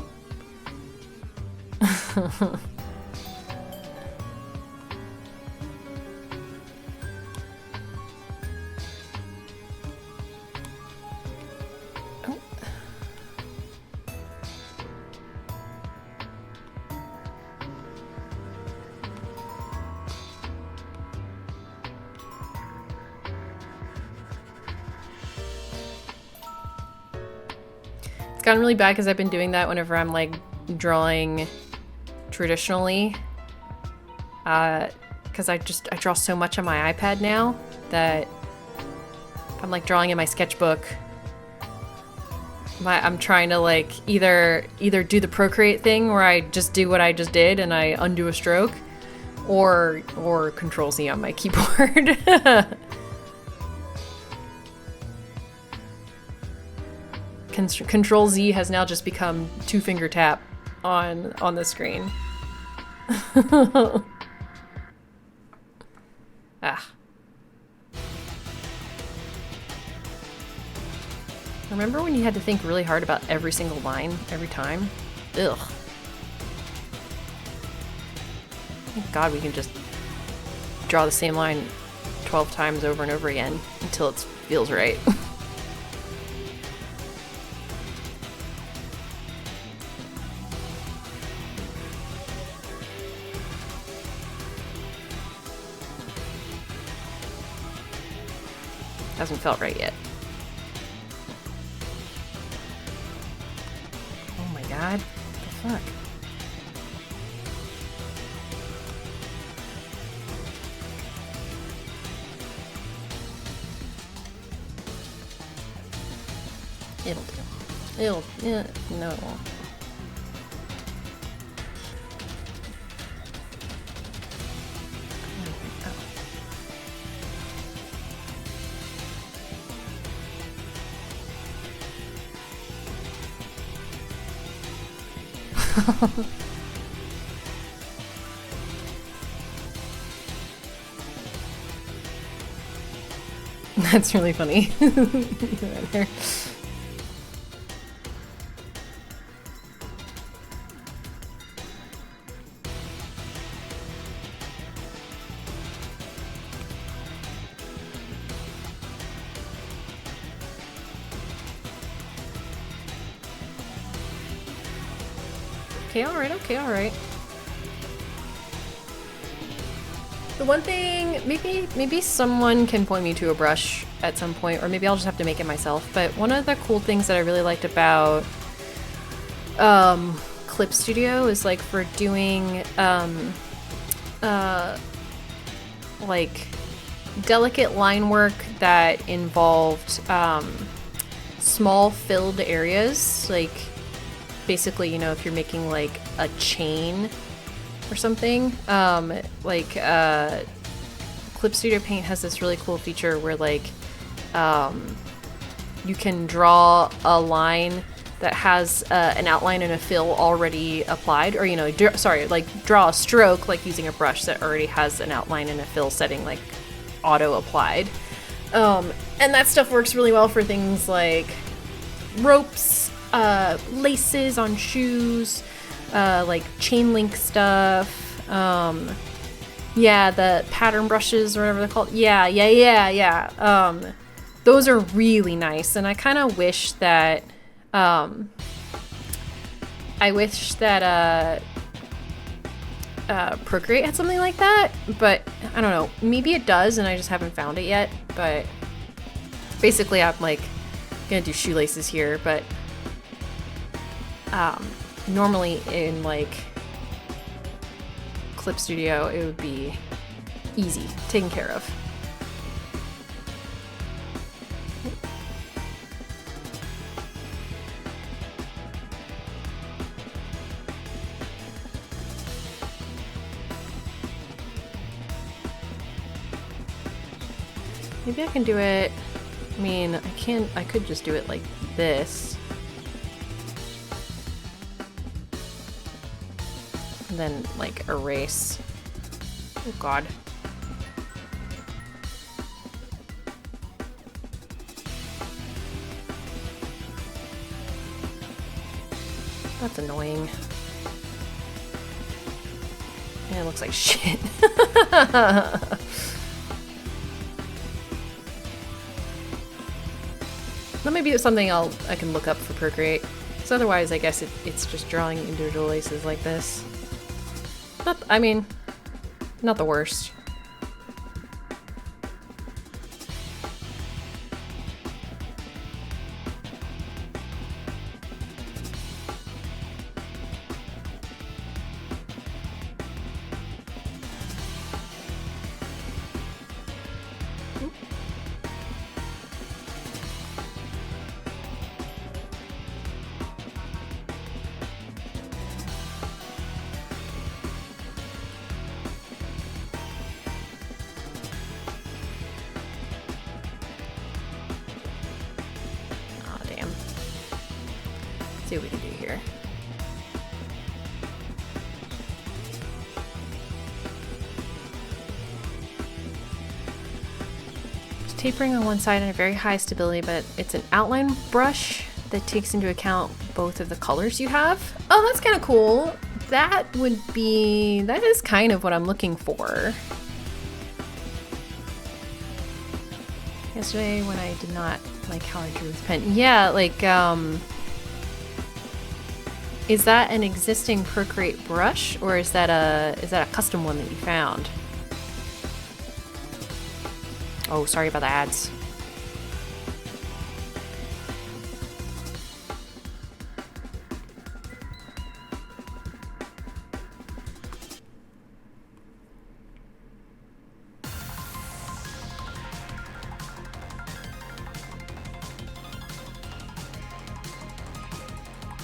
Gotten really bad because I've been doing that whenever I'm like drawing traditionally, because I draw so much on my iPad now that if I'm like drawing in my sketchbook, I'm trying to like either do the Procreate thing where I just do what I just did and I undo a stroke, or Control Z on my keyboard. Control Z has now just become 2-finger tap on the screen. Ah. Remember when you had to think really hard about every single line every time? Ugh. Thank God we can just draw the same line 12 times over and over again until it feels right. Hasn't felt right yet. Oh my God, what the fuck? It'll do. Yeah, no, it won't. That's really funny. Okay, alright. The one thing, maybe someone can point me to a brush at some point, or maybe I'll just have to make it myself, but one of the cool things that I really liked about Clip Studio is like for doing like delicate line work that involved small filled areas, like basically, you know, if you're making like a chain or something, Clip Studio Paint has this really cool feature where like you can draw a line that has an outline and a fill already applied, or, you know, draw a stroke, like using a brush that already has an outline and a fill setting, like auto applied. And that stuff works really well for things like ropes, laces on shoes, like chain link stuff. Yeah, the pattern brushes or whatever they're called. Yeah. Those are really nice, and I kind of wish that Procreate had something like that, but I don't know. Maybe it does, and I just haven't found it yet. But basically, I'm like gonna do shoelaces here, but normally in like Clip Studio, it would be easy, taken care of. Maybe I can do it, I mean, I could just do it like this. And then like erase. Oh God. That's annoying. And it looks like shit. That may be something I can look up for Procreate. Because otherwise, I guess it's just drawing individual laces like this. I mean, not the worst. See what we can do here. Just tapering on one side and a very high stability, but it's an outline brush that takes into account both of the colors you have. Oh, that's kind of cool. That is kind of what I'm looking for. Yesterday when I did not like how I drew with pen. Yeah, like, is that an existing Procreate brush, or is that a custom one that you found? Oh, sorry about the ads.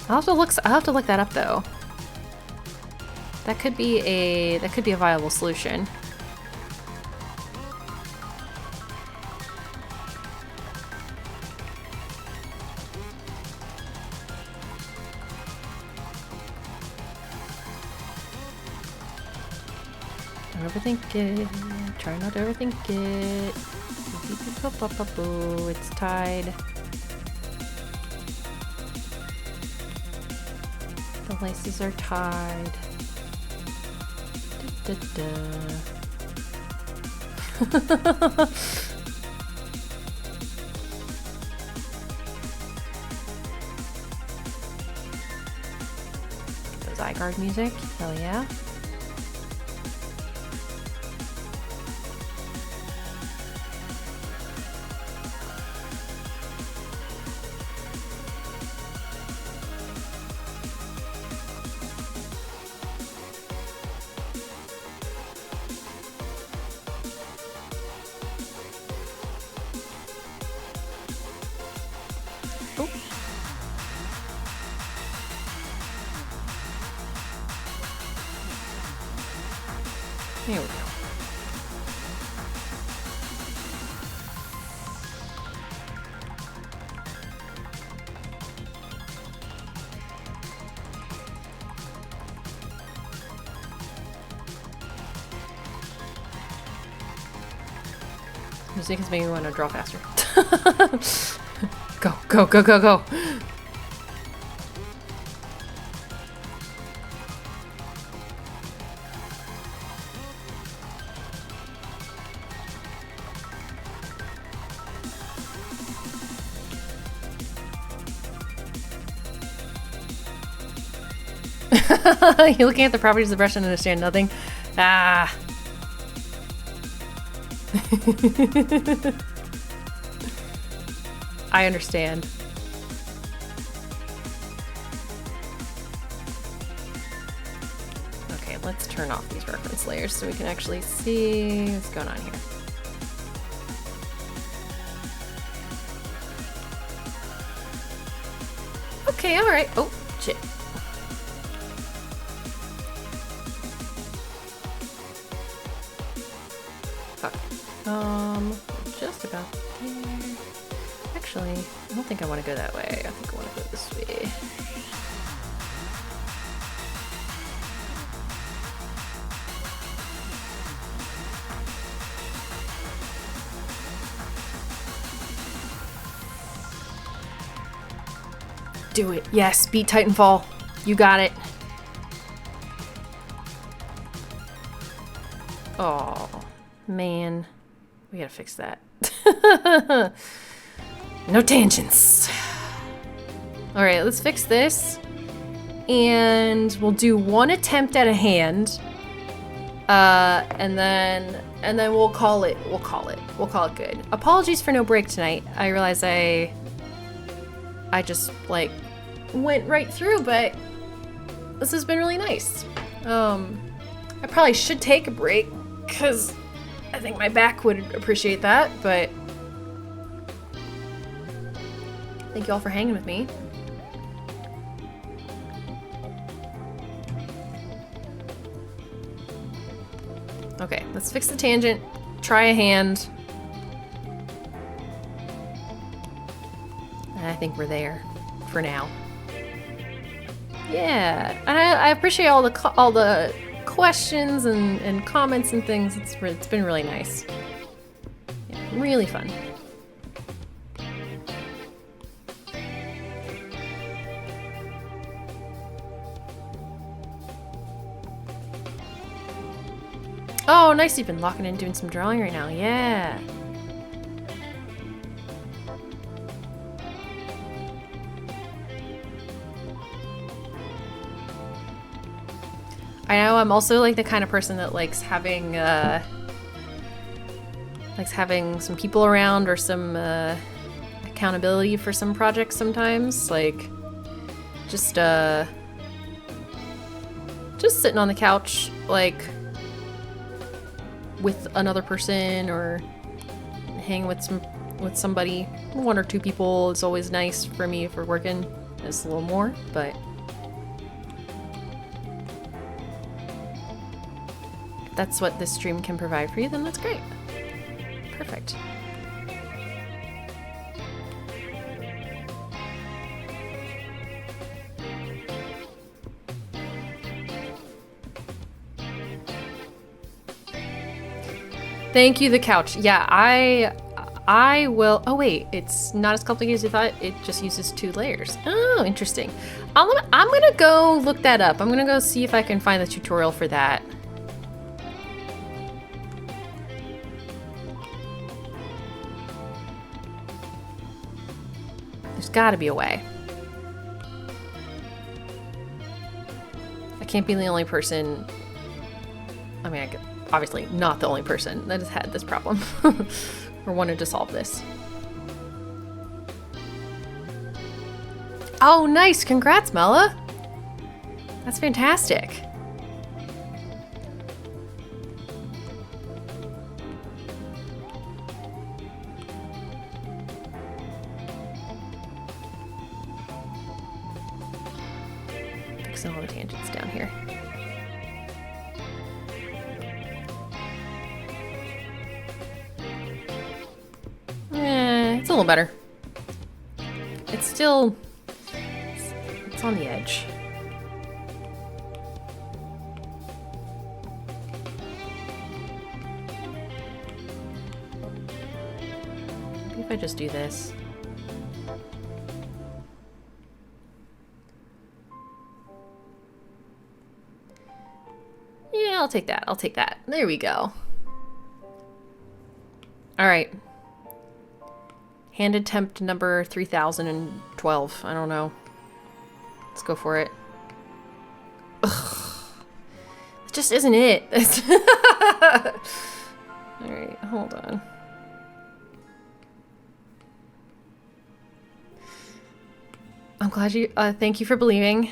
I'll have to look that up though. That could be a viable solution. Don't overthink it. Try not to overthink it. It's tied. The laces are tied. Da, da, da. Those eye guard music, hell yeah. Here we go. music is making me want to draw faster. Go, go, go, go, go. You're looking at the properties of the brush and understand nothing. Ah. I understand. Okay, let's turn off these reference layers so we can actually see what's going on here. Okay, all right. Oh, shit. Just about there. Actually, I don't think I want to go that way. I think I want to go this way. Do it. Yes, beat Titanfall. You got it. Oh, man. We gotta fix that. No tangents. All right, let's fix this. And we'll do one attempt at a hand. And then we'll call it good. Apologies for no break tonight. I realize I just like went right through, but this has been really nice. I probably should take a break because I think my back would appreciate that, but thank you all for hanging with me. Okay, let's fix the tangent. Try a hand. And I think we're there for now. Yeah, and I appreciate all the questions and comments and things. It's been really nice. Yeah, really fun. Oh, nice. You've been locking in doing some drawing right now. Yeah. I know I'm also like the kind of person that likes having some people around or some accountability for some projects sometimes. Like just sitting on the couch like with another person or hang with somebody, one or two people is always nice for me for working. It's a little more, but if that's what this stream can provide for you, then that's great. Perfect. Thank you, the couch. Yeah, I will. Oh wait, it's not as complicated as you thought. It just uses 2 layers. Oh, interesting. I'm gonna go look that up. I'm gonna go see if I can find the tutorial for that. There's gotta be a way. I can't be the only person. I mean, obviously not the only person that has had this problem or wanted to solve this. Oh, nice. Congrats, Mella. That's fantastic. Fixing all the tangents down here. It's a little better. It's still, it's on the edge. I just do this? Yeah, I'll take that. I'll take that. There we go. Alright. Hand attempt number 3012. I don't know. Let's go for it. Ugh. It just isn't it. Alright, hold on. I'm glad you, thank you for believing.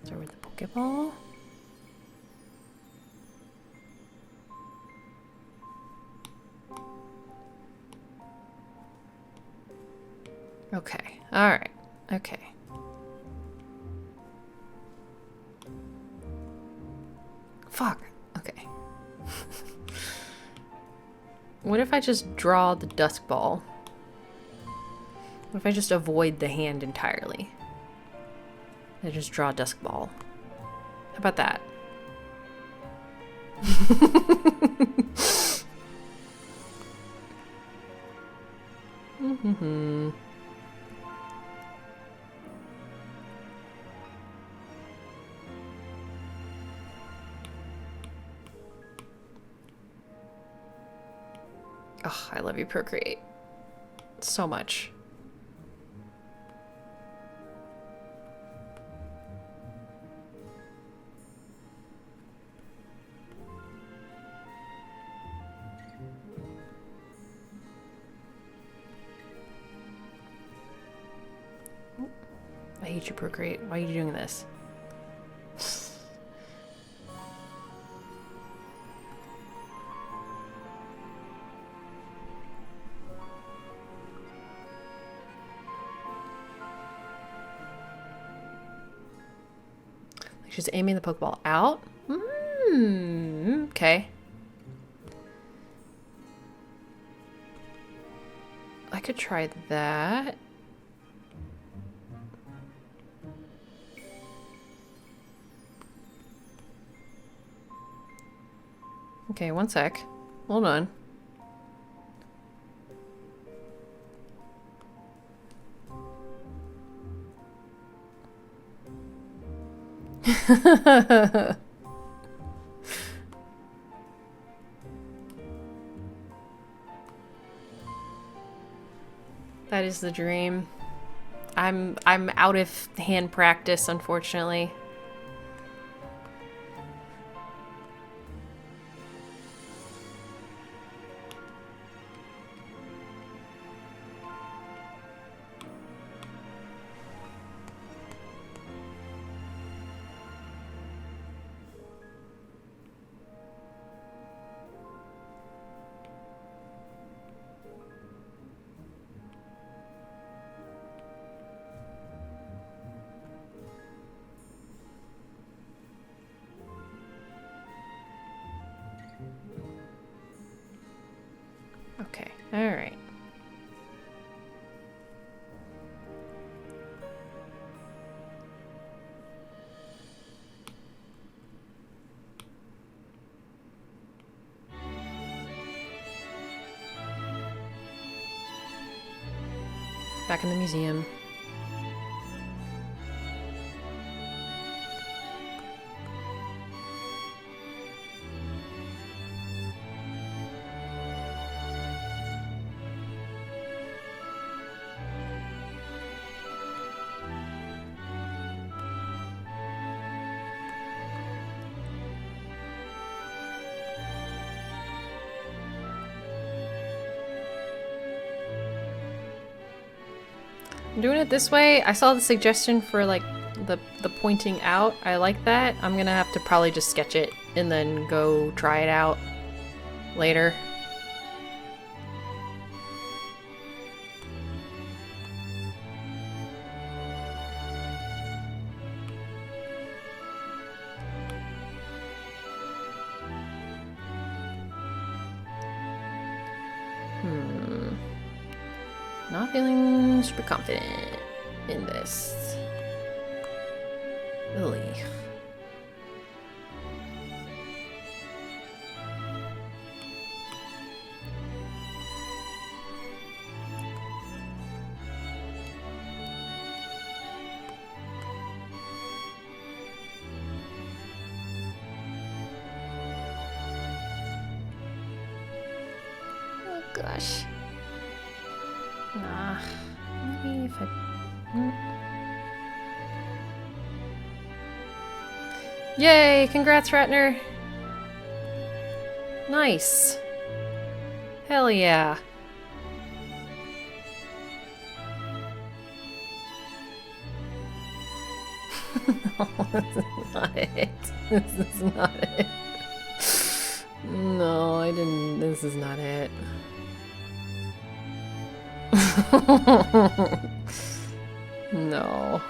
Start with the Pokeball. Okay, alright, okay. Fuck, okay. What if I just draw the Dusk Ball? What if I just avoid the hand entirely? I just draw a Dusk Ball. How about that? Mm-hmm. Oh, I love you, Procreate. So much. I hate you, Procreate. Why are you doing this? She's aiming the Pokeball out? Okay. I could try that. Okay, one sec. Hold on. That is the dream. I'm out of hand practice, unfortunately. Okay, all right. Back in the museum. I'm doing it this way. I saw the suggestion for like the pointing out. I like that. I'm gonna have to probably just sketch it and then go try it out later. Not feeling super confident in this. Really. gosh. Nah. Maybe if I... Yay! Congrats, Ratner! Nice. Hell yeah. No, this is not it. This is not it. No, I didn't. This is not it. No.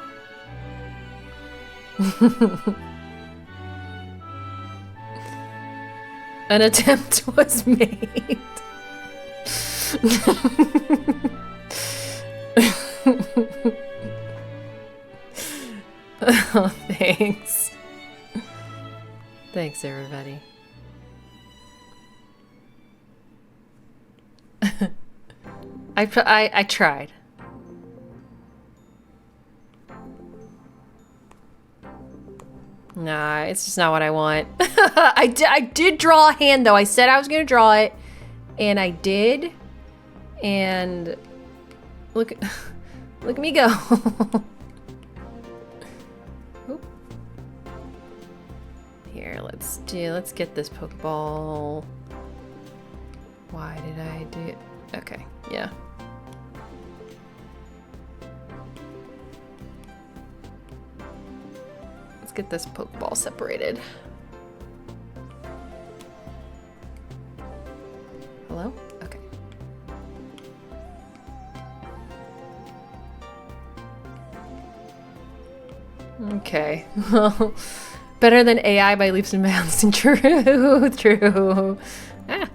An attempt was made. Oh, thanks. Thanks, everybody. I tried. Nah, it's just not what I want. I did draw a hand, though. I said I was gonna draw it, and I did. And look at me go. Here, let's get this Pokeball. Why did I do it? Okay, yeah. Let's get this Pokeball separated. Hello? Okay. Okay. Well, better than AI by leaps and bounds. True, true. Ah.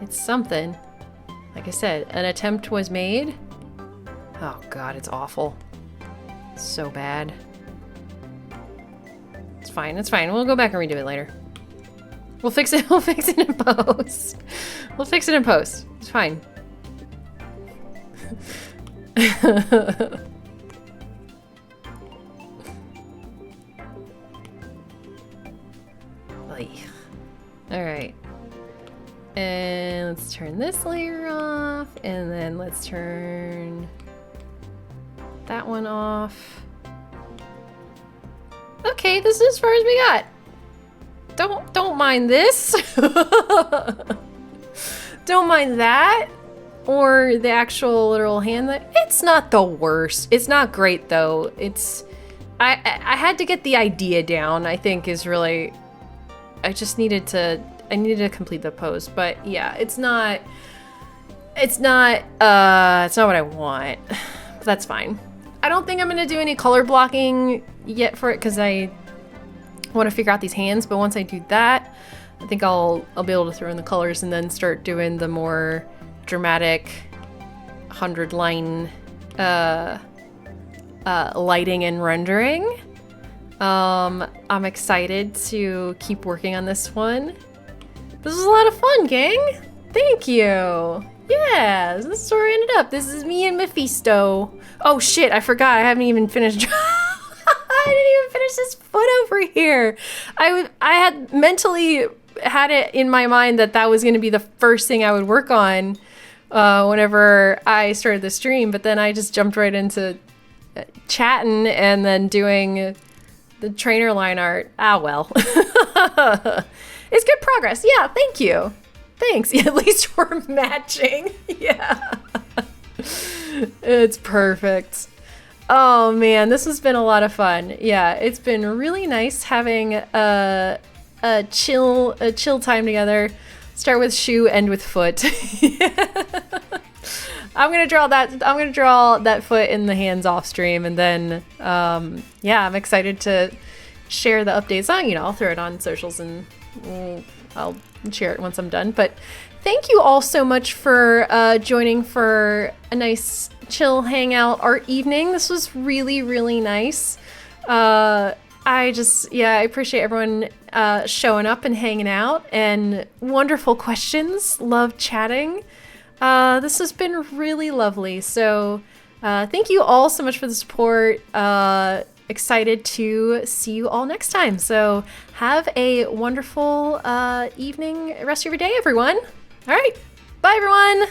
It's something. Like I said, an attempt was made. Oh god, it's awful. It's so bad. It's fine, it's fine. We'll go back and redo it later. We'll fix it in post. We'll fix it in post. It's fine. Alright. And let's turn this layer off, and then let's turn that one off. Okay, this is as far as we got. Don't mind this. Don't mind that. Or the actual literal hand. It's not the worst. It's not great though. It's I had to get the idea down, I think is really I needed to complete the pose, but yeah, it's not what I want. But that's fine. I don't think I'm gonna do any color blocking yet for it because I want to figure out these hands, but once I do that, I think I'll be able to throw in the colors and then start doing the more dramatic 100 line lighting and rendering. I'm excited to keep working on this one. This was a lot of fun, gang. Thank you. Yeah, this is where we ended up. This is me and Mephisto. Oh shit, I forgot. I haven't even finished. I didn't even finish this foot over here. I had mentally had it in my mind that was going to be the first thing I would work on whenever I started the stream, but then I just jumped right into chatting and then doing the trainer line art. Ah, well. It's good progress. Yeah, thank you. Thanks. Yeah, at least we're matching. Yeah. It's perfect. Oh man, this has been a lot of fun. Yeah, it's been really nice having a chill time together. Start with shoe, end with foot. I'm gonna draw that foot in the hands off stream, and then yeah, I'm excited to share the updates on. I'll throw it on socials and I'll share it once I'm done. But thank you all so much for joining for a nice chill hangout art evening. This was really, really nice. I appreciate everyone showing up and hanging out, and wonderful questions. Love chatting. This has been really lovely. So thank you all so much for the support. excited to see you all next time. So have a wonderful evening, rest of your day, everyone. All right, bye, everyone.